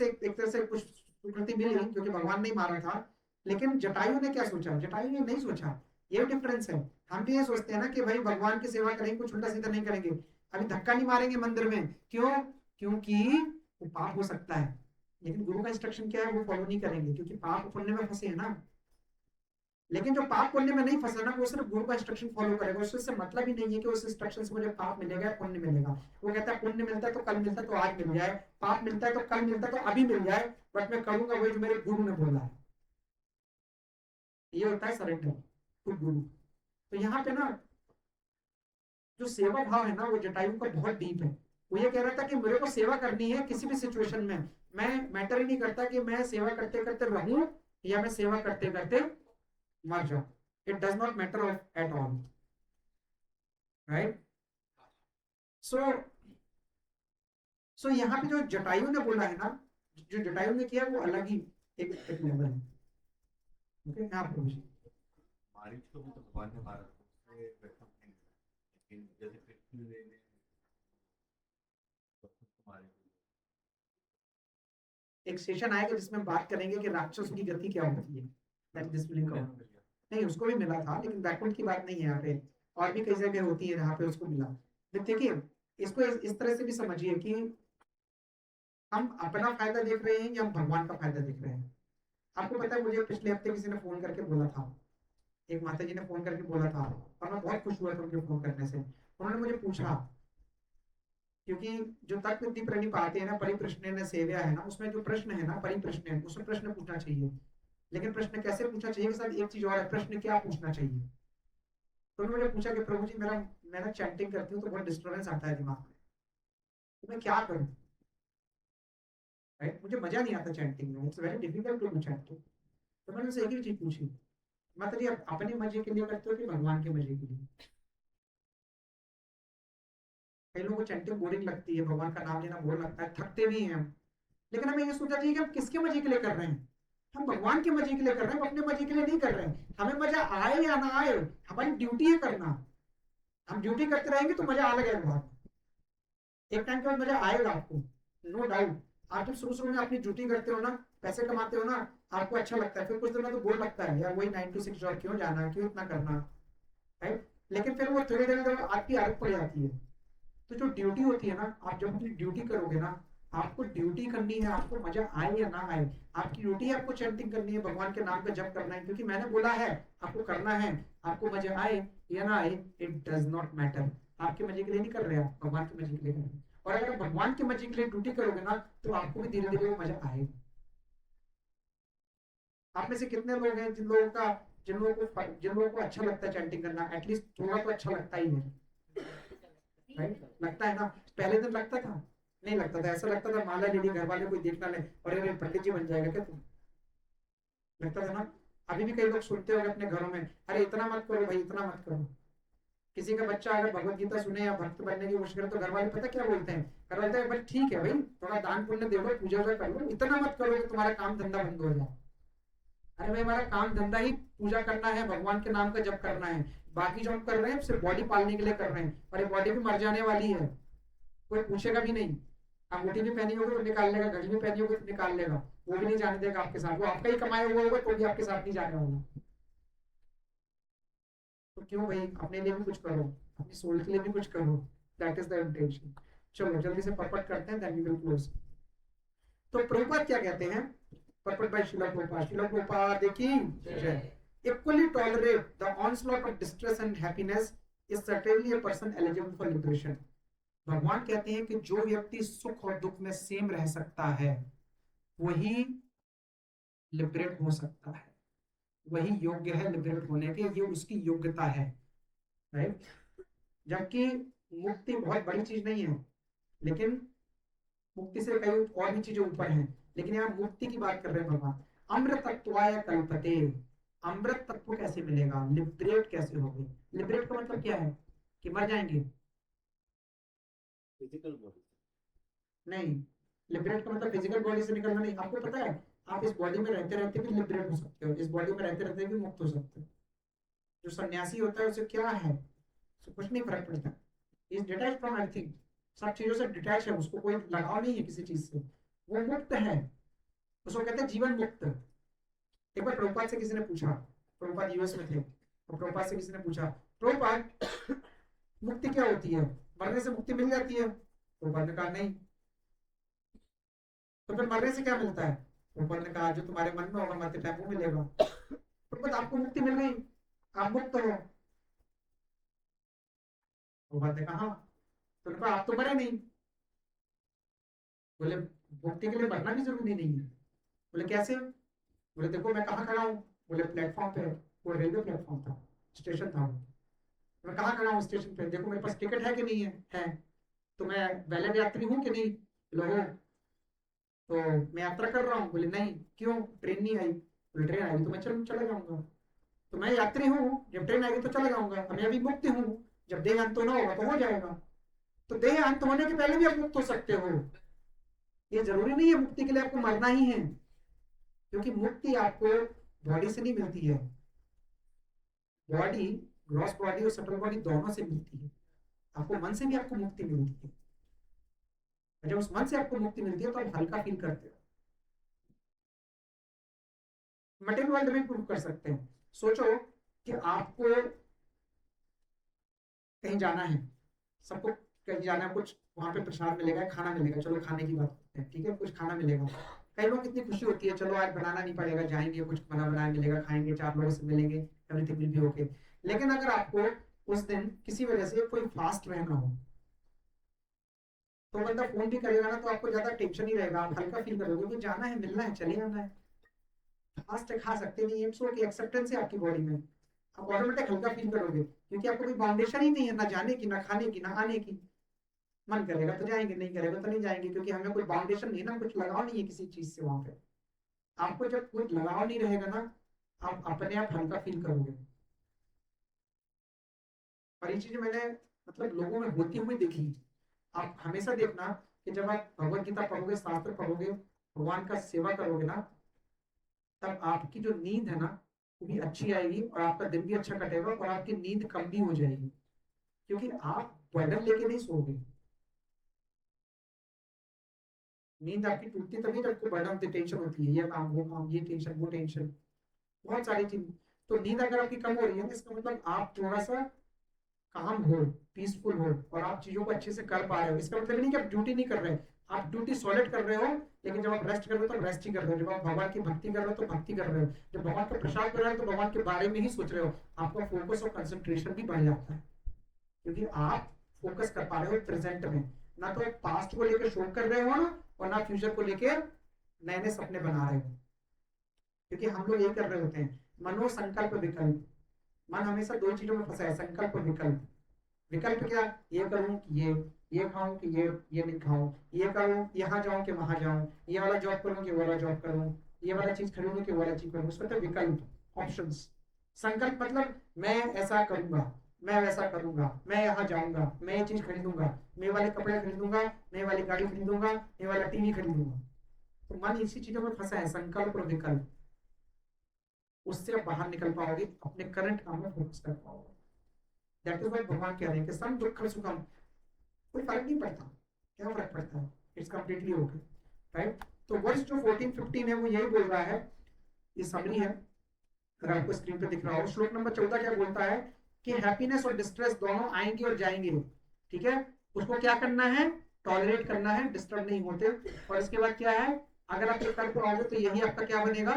A: से कुछ स्वीकृति मिली क्योंकि भगवान नहीं मारा था। लेकिन जटायु ने क्या सोचा? जटायु ने नहीं सोचा। ये डिफरेंस है। हम भी ये सोचते हैं ना कि भाई भगवान की सेवा करेंगे, कुछ उल्टा सीधा नहीं करेंगे, अभी धक्का नहीं मारेंगे मंदिर में, क्यों? क्योंकि वो पाप हो सकता है। लेकिन गुरु का इंस्ट्रक्शन क्या है, वो फॉलो नहीं करेंगे क्योंकि पाप पुण्य में फंसे हैं ना। लेकिन जो पाप पुण्य में नहीं फंसा ना, वो सिर्फ गुरु का इंस्ट्रक्शन फॉलो करेगा। उससे मतलब ही नहीं है कि उस इंस्ट्रक्शन से मुझे पाप मिलेगा, पुण्य मिलेगा। वो कहता है पुण्य मिलता है तो कल मिलता है तो आज मिल जाए, पाप मिलता है तो कल मिलता है तो अभी मिल जाए, बट मैं करूंगा वही जो मेरे गुरु ने बोला है। ये होता है सरेंडर टू गुरु। तो यहाँ पे ना जो सेवा भाव है ना वो जटायु का बहुत डीप है। वो ये कह रहा था कि मेरे को सेवा करनी है किसी भी सिचुएशन में, मैं मैटर ही नहीं करता कि मैं सेवा करते करते रहूं या मैं सेवा करते करते मर जाओ। It does not matter at all, right. So यहाँ पे जो जटायु ने बोला है ना, जो जटायु ने किया वो अलग ही एक लेवल है। ओके, यहाँ पर
B: मारीच को भी तो भगवान ने मारा, लेकिन जैसे कृष्ण ने मारे।
A: एक सेशन आएगा जिसमें बात करेंगे कि राक्षस की गति क्या होती है, दैट दिस विल कम। नहीं उसको भी मिला था, लेकिन बैकवर्ड की बात नहीं है यहाँ पे, और भी कई जगह होती है जहाँ पे उसको मिला। देखिए इसको इस तरह से भी समझिए कि हम अपना फायदा देख रहे हैं या हम भगवान का फायदा देख रहे हैं। आपको पता है मुझे पिछले हफ्ते किसी ने फोन करके बोला था, एक माता जी ने फोन करके बोला था और मैं बहुत खुश हुआ था उनके फोन करने से। उन्होंने मुझे पूछा, क्योंकि जो तत्व विद्धि प्रणीप आते हैं ना, परिप्रश्न ने सेव्या है ना, उसमें जो प्रश्न है ना परिप्रश्न है, उसमें प्रश्न पूछना चाहिए। लेकिन प्रश्न कैसे पूछना चाहिए के साथ एक चीज और है, प्रश्न क्या पूछना चाहिए। तो उन्होंने मुझे पूछा कि प्रभु जी मैं ना चैंटिंग करती हूँ तो बहुत डिस्टर्बेंस आता है दिमाग में, तो मैं क्या करूँ, राइट। मुझे मजा नहीं आता चैंटिंग में, it's very difficult to do chanting. तो मैंने उनसे एक ही चीज पूछी, माता जी आप अपने मजे के लिए करते हो कि भगवान के मजे के लिए? कई लोगों को चैंटिंग बोरिंग लगती है, भगवान का नाम लेना बोर लगता है, थकते भी हैं हम। लेकिन हमें ये सोचना चाहिए कि हम किसके मजे के लिए कर रहे हैं। हम भगवान के मजे के लिए कर रहे हैं, हम अपने मजे के लिए नहीं कर रहे हैं। हमें मजा आए या ना आए, हमारी ड्यूटी है करना। हम ड्यूटी करते रहेंगे तो मजा आ लगेगा बहुत, एक टाइम के बाद मजा आएगा आपको, नो डाउट। आप जब शुरू में अपनी ड्यूटी करते हो ना, पैसे कमाते हो ना, आपको अच्छा लगता है, फिर कुछ दिन में तो बोर लगता है, यार वही 9 to 6 जॉब, क्यों जाना, क्यों इतना करना, राइट। लेकिन फिर वो थोड़ी देर बाद आपकी आदत पड़ जाती है। तो जो ड्यूटी होती है ना, आप जब अपनी ड्यूटी करोगे ना, आपको ड्यूटी करनी है, आपको मजा आए या ना आए, आपकी ड्यूटी है, आपको चैंटिंग करनी है, भगवान के नाम का जप करना है, क्योंकि मैंने बोला है आपको करना है। आपको मजा आए या ना आए, इट डज नॉट मैटर। आपके मजे के लिए नहीं कर रहे आप, भगवान के मजे के लिए कर रहे हैं। और अगर आप भगवान के मजे के लिए ड्यूटी करोगे ना, तो आपको भी धीरे धीरे वो मजा आएगा। आप में से कितने लोग हैं जिन लोगों को अच्छा लगता है चैंटिंग करना, एटलीस्ट थोड़ा तो अच्छा लगता ही है, राइट? लगता है ना? पहले दिन लगता था? नहीं लगता था, ऐसा लगता था माला लेडी, घर वाले कोई देखना ले और ये पंडित जी बन जाएगा क्या तुम, लगता था ना? अभी भी कई लोग सुनते होंगे अपने घरों में, अरे इतना मत करो भाई, इतना मत करो। किसी का बच्चा अगर भगवत गीता सुने या भक्त बनने की कोशिश करे, तो घर वाले पता क्या बोलते हैं? घर वाले भाई ठीक है भाई, थोड़ा दान पुण्य दे दो, पूजा कर लो, इतना मत करो कि तुम्हारा काम धंधा बंद हो जाए। अरे भाई, हमारा काम धंधा ही पूजा करना है, भगवान के नाम का जप करना है। बाकी जो हम कर रहे हैं सिर्फ बॉडी पालने के लिए कर रहे हैं, और ये बॉडी भी मर जाने वाली है, कोई पूछेगा भी नहीं। अंगूठी भी पहनी होगी तो निकाल लेगा, घड़ी भी पहनी होगी तो निकाल लेगा, वो भी नहीं जाने देगा आपके साथ, वो आपका ही कमाया हुआ होगा तो भी आपके साथ नहीं जाने वाला। तो क्यों भाई, अपने लिए भी कुछ करो, अपनी सोल के लिए भी कुछ करो, दैट इज द इंटेंशन। चलो जल्दी से परपट करते हैं, देन वी विल क्लोज। तो प्रभुपाद क्या कहते हैं? Purport by Srila Prabhupada. श्रील प्रभुपाद देखिए, equally tolerate the onslaught of distress and happiness is certainly a person eligible for liberation. भगवान कहते हैं कि जो व्यक्ति सुख और दुख में सेम रह सकता है, वही लिबरेट हो सकता है, वही योग्य है लिबरेट होने के, ये उसकी योग्यता है, राइट? जबकि मुक्ति बहुत बड़ी चीज नहीं है, लेकिन मुक्ति से कई और भी चीजें ऊपर हैं, लेकिन यहाँ मुक्ति की बात कर रहे हैं भगवान। अमृतत्वाय कल्पते, अमृत तत्व कैसे मिलेगा, लिबरेट कैसे होगे? लिबरेट का मतलब क्या है? कि मर जाएंगे?
B: फिजिकल बॉडी
A: नहीं, लिबरेट का मतलब फिजिकल बॉडी से निकलना नहीं। आपको पता है आप इस बॉडी में रहते रहते भी लिबरेट हो सकते हो, इस बॉडी में रहते रहते भी मुक्त हो सकते हो। जो सन्यासी होता है उसे क्या है, उसे कुछ नहीं फर्क पड़ता, इज डिटैच फ्रॉम एवरीथिंग, सब चीजों से डिटैच है, उसको कोई लगाव नहीं है किसी चीज से, वो मुक्त है, उसको कहते हैं जीवन मुक्त। एक बार प्रभुपाद से किसी ने पूछा, प्रभुपाद यूएस में थे, और प्रभुपाद से किसी ने पूछा, प्रभुपाद मुक्ति क्या होती है, मरने से मुक्ति मिल जाती है? प्रभुपाद ने कहा नहीं। तो फिर मरने से क्या मिलता है? प्रभुपाद ने कहा जो तुम्हारे मन में होगा मरते टाइम वो मिलेगा। प्रभुपाद आपको मुक्ति मिल गई, आप मुक्त हो? प्रभुपाद ने कहा हाँ। तो उन्होंने कहा आप तो मरे नहीं। बोले मुक्ति के लिए मरना भी जरूरी नहीं है। बोले कैसे? बोले देखो मैं कहाँ खड़ा हूँ। बोले प्लेटफॉर्म पे, वो रेलवे प्लेटफॉर्म था, स्टेशन था। मैं कहाँ खड़ा हूँ? स्टेशन पे। देखो मेरे पास टिकट है कि नहीं है? है। तो मैं वैलिड यात्री हूँ कि नहीं? बोले हो। तो मैं यात्रा कर रहा हूँ। बोले नहीं। क्यों? ट्रेन नहीं आई। बोले ट्रेन आई तो मैं चला जाऊंगा। तो मैं यात्री हूँ, जब ट्रेन आएगी तो चला जाऊंगा। मैं अभी मुक्त हूँ, जब देह अंत होना होगा तो हो जाएगा। तो देह अंत होने के पहले भी आप मुक्त हो सकते हो। ये जरूरी नहीं है मुक्ति के लिए आपको मरना ही है, क्योंकि मुक्ति आपको बॉडी से नहीं मिलती है। बॉडी, ग्रॉस बॉडी और सटल बॉडी दोनों से मिलती है। आपको मन से भी आपको मुक्ति मिलती है। जब उस मन से आपको मुक्ति मिलती है तो आप हल्का फील करते हो। मटेरियल वर्ल्ड में प्रूव कर सकते हैं। सोचो कि आपको कहीं जाना है, सबको कहीं जाना है, कुछ वहां पे प्रसाद मिलेगा, खाना मिलेगा, चलो खाने की बात करते हैं, ठीक है, कुछ खाना मिलेगा। कई लोग कितनी खुशी होती है, चलो आज बनाना नहीं पड़ेगा, जाएंगे, कुछ बना बनाया मिलेगा, खाएंगे, 4 लोगों से मिलेंगे, एवरीथिंग विल बी ओके। लेकिन अगर आपको उस दिन किसी वजह से कोई फास्ट रहना हो, तो बंदा फोन भी करेगा ना, तो आपको ज्यादा टेंशन ही रहेगा, आप हल्का फील करोगे कि जाना है, मिलना है, चले आना है। फास्ट खा सकते नहीं, इट्स ओके, एक्सेप्टेंस है आपकी बॉडी में, आप ऑटोमेटिक हल्का फील करोगे, क्योंकि आपको कोई बाउंडेशन ही नहीं है, ना जाने की, ना खाने की, ना आने की। मन करेगा तो जाएंगे, नहीं करेगा तो नहीं जाएंगे, क्योंकि हमें कोई बाउंडेशन नहीं है ना, कुछ लगाव नहीं है किसी चीज से वहां पे। आपको जब कुछ लगाव नहीं रहेगा ना, आप अपने आप हल्का फील करोगे। और ये चीजें मैंने मतलब लोगों में होती हुई देखी। आप हमेशा देखना कि जब आप भगवत गीता पढ़ोगे, शास्त्र पढ़ोगे, भगवान का सेवा करोगे ना, तब आपकी जो नींद है ना वो भी अच्छी आएगी, और आपका दिन भी अच्छा कटेगा, और आपकी नींद कम भी हो जाएगी, क्योंकि आप बर्डन लेके नहीं सोओगे। नींद आपकी टूटती तभी जब आपको बर्डन होती, टेंशन होती है, ये काम वो काम, ये टेंशन वो टेंशन, बहुत सारी चीज। तो नींद अगर आपकी कम हो रही है, इसका मतलब आप थोड़ा सा काम हो, पीसफुल हो और आप चीजों को अच्छे से कर पा रहे हो, इसका मतलब नहीं कि आप ड्यूटी नहीं कर रहे, आप ड्यूटी सॉलिड कर रहे हो, लेकिन जब आप रेस्ट कर रहे हो तो रेस्ट ही कर रहे हो, जब आप भगवान की भक्ति कर रहे हो तो भक्ति कर रहे हो, जब भगवान का प्रसाद कर रहे हो तो भगवान के बारे में ही सोच रहे हो, आपका फोकस और कंसंट्रेशन भी बढ़ जाता है, क्योंकि आप फोकस कर पा रहे हो प्रेजेंट में, ना तो पास्ट को लेकर शोक कर रहे हो ना, और ना फ्यूचर को लेकर नए नए सपने बना रहे हो, क्योंकि हम लोग ये कर रहे होते हैं मनो संकल्प विकल्प, मन हमेशा दो चीजों में फंसा है, संकल्प और विकल्प। विकल्प क्या, ये करूं कि ये खाऊं कि ये नहीं खाऊं, ये करूं यहाँ जाऊं कि वहां जाऊं, ये वाला जॉब करूं कि वो वाला जॉब करूं, ये वाला चीज खरीदूं कि वो वाला चीज करूं, उसको तो विकल्प, ऑप्शंस। संकल्प मतलब मैं ऐसा करूंगा, मैं वैसा करूंगा, मैं यहाँ जाऊंगा, मैं ये चीज खरीदूंगा, मैं वाले कपड़े खरीदूंगा, मैं वाली गाड़ी खरीदूंगा, मैं वाला टीवी खरीदूंगा। तो मन इसी चीजों में फंसा है, संकल्प और विकल्प। उससे आप बाहर निकल पाओगे, अपने करंट काम में फोकस कर पाओगे। दैट इज व्हाई भगवान कह रहे हैं कि सम दुखम सुखम, कोई फर्क नहीं पड़ता, क्या फर्क पड़ता है, इट्स कंप्लीटली ओके, राइट। तो वर्ष जो 14-15 है वो यही बोल रहा है, ये समरी है, अगर आपको स्क्रीन पे दिख रहा हो। श्लोक नंबर 14 क्या बोलता है कि हैप्पीनेस और डिस्ट्रेस दोनों आएंगे और जाएंगे, ठीक है, उसको क्या करना है, टॉलरेट करना है, डिस्टर्ब नहीं होते। और इसके बाद क्या है, अगर आप ये कर पाओगे तो यही आपका क्या बनेगा,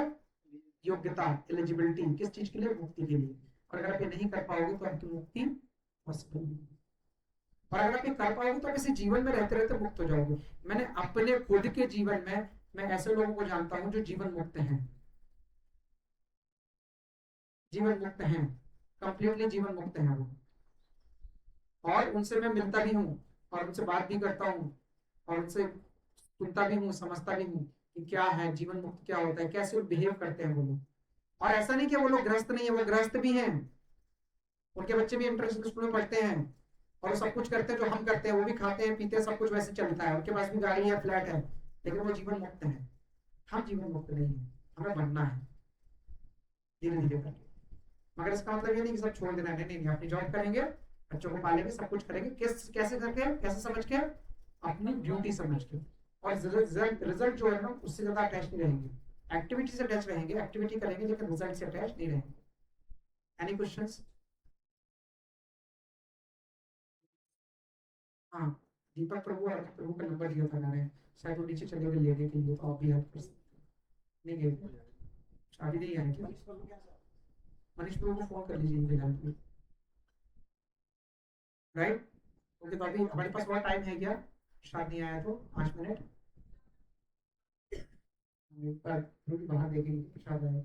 A: योग्यता, एलिजिबिलिटी, किस चीज के लिए, मुक्ति के लिए। और अगर आप ये नहीं कर पाओगे तो आपकी मुक्ति पॉसिबल नहीं। और अगर आप ये कर पाओगे तो आप इसी जीवन में रहते रहते मुक्त हो जाओगे। मैंने अपने खुद के जीवन में मैं ऐसे लोगों को जानता हूं जो जीवन मुक्त हैं, जीवन मुक्त हैं, कंप्लीटली जीवन मुक्त हैं वो, और उनसे मैं मिलता भी हूँ और उनसे बात भी करता हूँ और उनसे सुनता भी हूँ, समझता भी हूँ कि क्या है जीवन मुक्त, क्या होता है, कैसे वो बिहेव करते हैं वो लोग। और ऐसा नहीं कि वो लोग गृहस्थ नहीं है, वो गृहस्थ भी हैं, उनके बच्चे भी इंटरनेशनल स्कूल में पढ़ते हैं और वो सब कुछ करते हैं जो हम करते हैं, वो भी खाते हैं पीते हैं, सब कुछ वैसे चलता है, उनके पास भी गाड़ी है, फ्लैट है, लेकिन वो जीवन मुक्त है। हम जीवन मुक्त नहीं है, हमें बनना है धीरे धीरे करके। मगर इसका मतलब ये नहीं कि सब छोड़ देना है, नहीं, अपनी जॉब करेंगे, बच्चों को पालेंगे, सब कुछ करेंगे, कैसे करके, कैसे समझ के, अपनी ड्यूटी समझ के। और रिजल्ट जो है ना उससे ज्यादा अटैच नहीं रहेंगे, एक्टिविटी से अटैच रहेंगे, एक्टिविटी करेंगे लेकिन रिजल्ट से अटैच नहीं रहेंगे। Any questions? हाँ, दीपक प्रभु और अमित प्रभु का नंबर दिया था मैंने, शायद वो नीचे चले गए लेने के लिए, तो आप भी हेल्प कर सकते हो। नहीं गए, शादी नहीं आए क्या? मनीष प्रभु को फोन कर लीजिए इनके हेल्प में, राइट। ओके, तो अभी हमारे पास और टाइम है क्या, शायद नहीं आया तो 5 मिनट एक बार थोड़ी बाहर देखेंगे, शायद आएगा।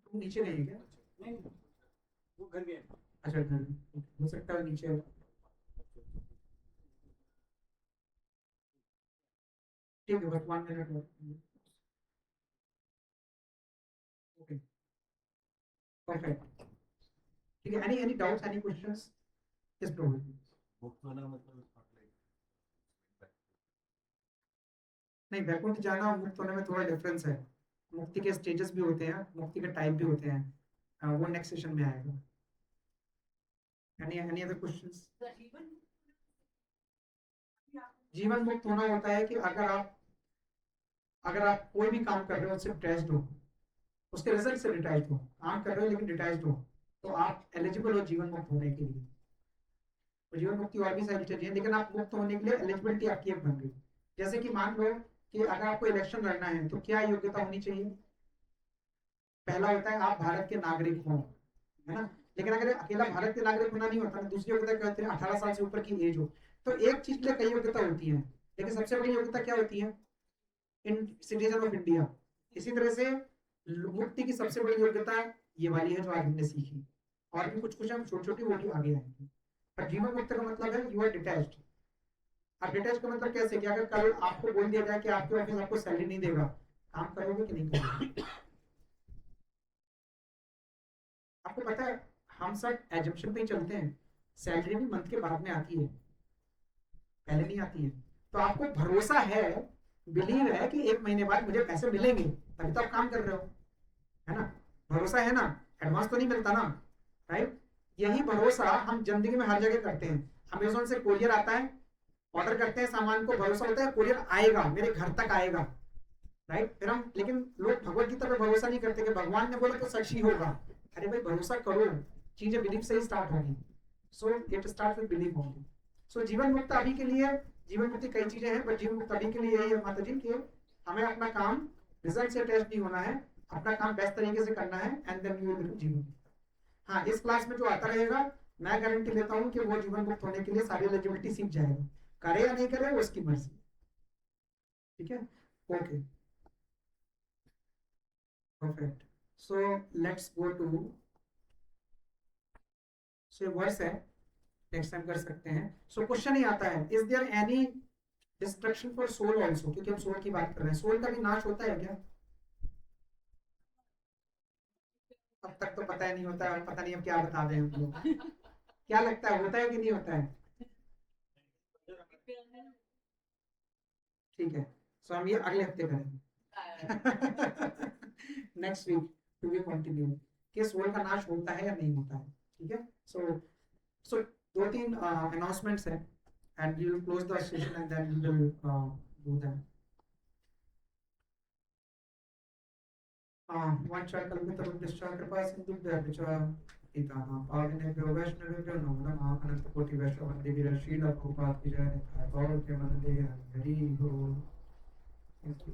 A: तुम नीचे नहीं है क्या?
C: नहीं, वो घर गए।
A: अच्छा, घर हो सकता है नीचे। ठीक है, बस 1 मिनट और। ओके, परफेक्ट, ठीक है। Any doubts, any questions? Yes problem. नहीं, वैकुंठ जाना और मुक्त होने में थोड़ा डिफरेंस है, मुक्ति के स्टेजेस भी होते हैं, मुक्ति के टाइप भी होते हैं, वो नेक्स्ट सेशन में आएगा। Any other questions? जीवन मुक्त होना होता है कि अगर आप कोई भी काम कर रहे हो उससे डिटैच्ड हो, उसके रिजल्ट से डिटैच्ड हो, काम कर रहे हो लेकिन डिटैच्ड हो, तो आप एलिजिबल हो जीवन मुक्त होने के लिए। तो जीवन मुक्ति और भी सारी चीजें हैं, लेकिन आप मुक्त होने के लिए एलिजिबिलिटी आपकी एक बन गई। जैसे कि मान लो कि अगर आपको इलेक्शन लड़ना है तो क्या योग्यता होनी चाहिए? पहला होता है आप भारत के नागरिक हो, है ना। लेकिन अगर अकेला भारत के नागरिक होना नहीं होता, दूसरी योग्यता क्या होती है, 18 साल से ऊपर की एज हो। तो एक चीज के लिए कई योग्यता होती है, लेकिन सबसे बड़ी योग्यता क्या होती है, इन सिटीजन ऑफ इंडिया। इसी तरह से मुक्ति की सबसे बड़ी योग्यता ये वाली है जो आज हमने सीखी, और भी कुछ हम छोटी छोटी वो भी आगे आएंगे। पर जीवन मुक्त का मतलब है यू आर डिटैच्ड। अब डिटैच का मतलब कैसे कि अगर कल आपको बोल दिया जाए कि आपके ऑफिस आपको सैलरी नहीं देगा, काम करोगे कि नहीं करोगे? आपको पता है हम सब एजम्पशन पे ही चलते हैं, सैलरी भी मंथ के बाद में आती है, पहले नहीं आती है। तो आपको भरोसा है, बिलीव है कि 1 महीने बाद मुझे पैसे मिलेंगे, तभी तो आप काम कर रहे हो, है ना। भरोसा है ना, एडवांस तो नहीं मिलता ना, राइट। यही भरोसा हम जिंदगी में हर जगह करते हैं। अमेजोन से कोरियर आता है, ऑर्डर करते हैं सामान को, भरोसा होता है कोरियर आएगा, मेरे घर तक आएगा, राइट। फिर हम, लेकिन लोग भगवत गीता पे भरोसा नहीं करते कि भगवान ने बोला तो सच ही होगा। अरे भाई भरोसा करो, चीजें बिलीफ से ही स्टार्ट होगी। So it start with belief only. So जीवन मुक्त अभी के लिए, जीवन मुक्ति कई चीजें हैं, बट जीवन मुक्त अभी के लिए यही है माता जी कि हमें अपना काम रिजल्ट से अटैच नहीं होना है, अपना काम बेस्ट तरीके से करना है, एंड देन यू विल जीवन मुक्त। हाँ, इस क्लास में जो आता रहेगा मैं गारंटी लेता हूँ कि वो जीवन मुक्त होने के लिए सारी एलिजिबिलिटी सीख जाएगा, करे या नहीं करे वो उसकी मर्जी। ठीक है, okay, perfect. So let's go to, so verse है, नेक्स्ट टाइम कर सकते हैं। सो क्वेश्चन ही आता है, is there any destruction for soul also, क्योंकि हम सोल की बात कर रहे हैं, सोल का भी नाश होता है क्या? अब तक तो पता ही नहीं होता है, पता नहीं अब क्या बता दें हम लोग। क्या लगता है होता है कि नहीं होता है? ठीक है, सो हम ये अगले हफ्ते करेंगे। Next week to be continue कि सोल का नाश होता है या नहीं होता है। ठीक है, सो 2-3 अनाउंसमेंट्स हैं and we will close the session and then we will do them. वंशकल्पितरुं निश्चय कृपा सिंधुभ्यः च पतितानां पावनेभ्यो वैष्णवेभ्यो नमो नमः। अनंतकोटि वैष्णववंदे वीरशील प्रभुपाद की जय। निताय गौर प्रेमानंदे हरि बोल। Thank you.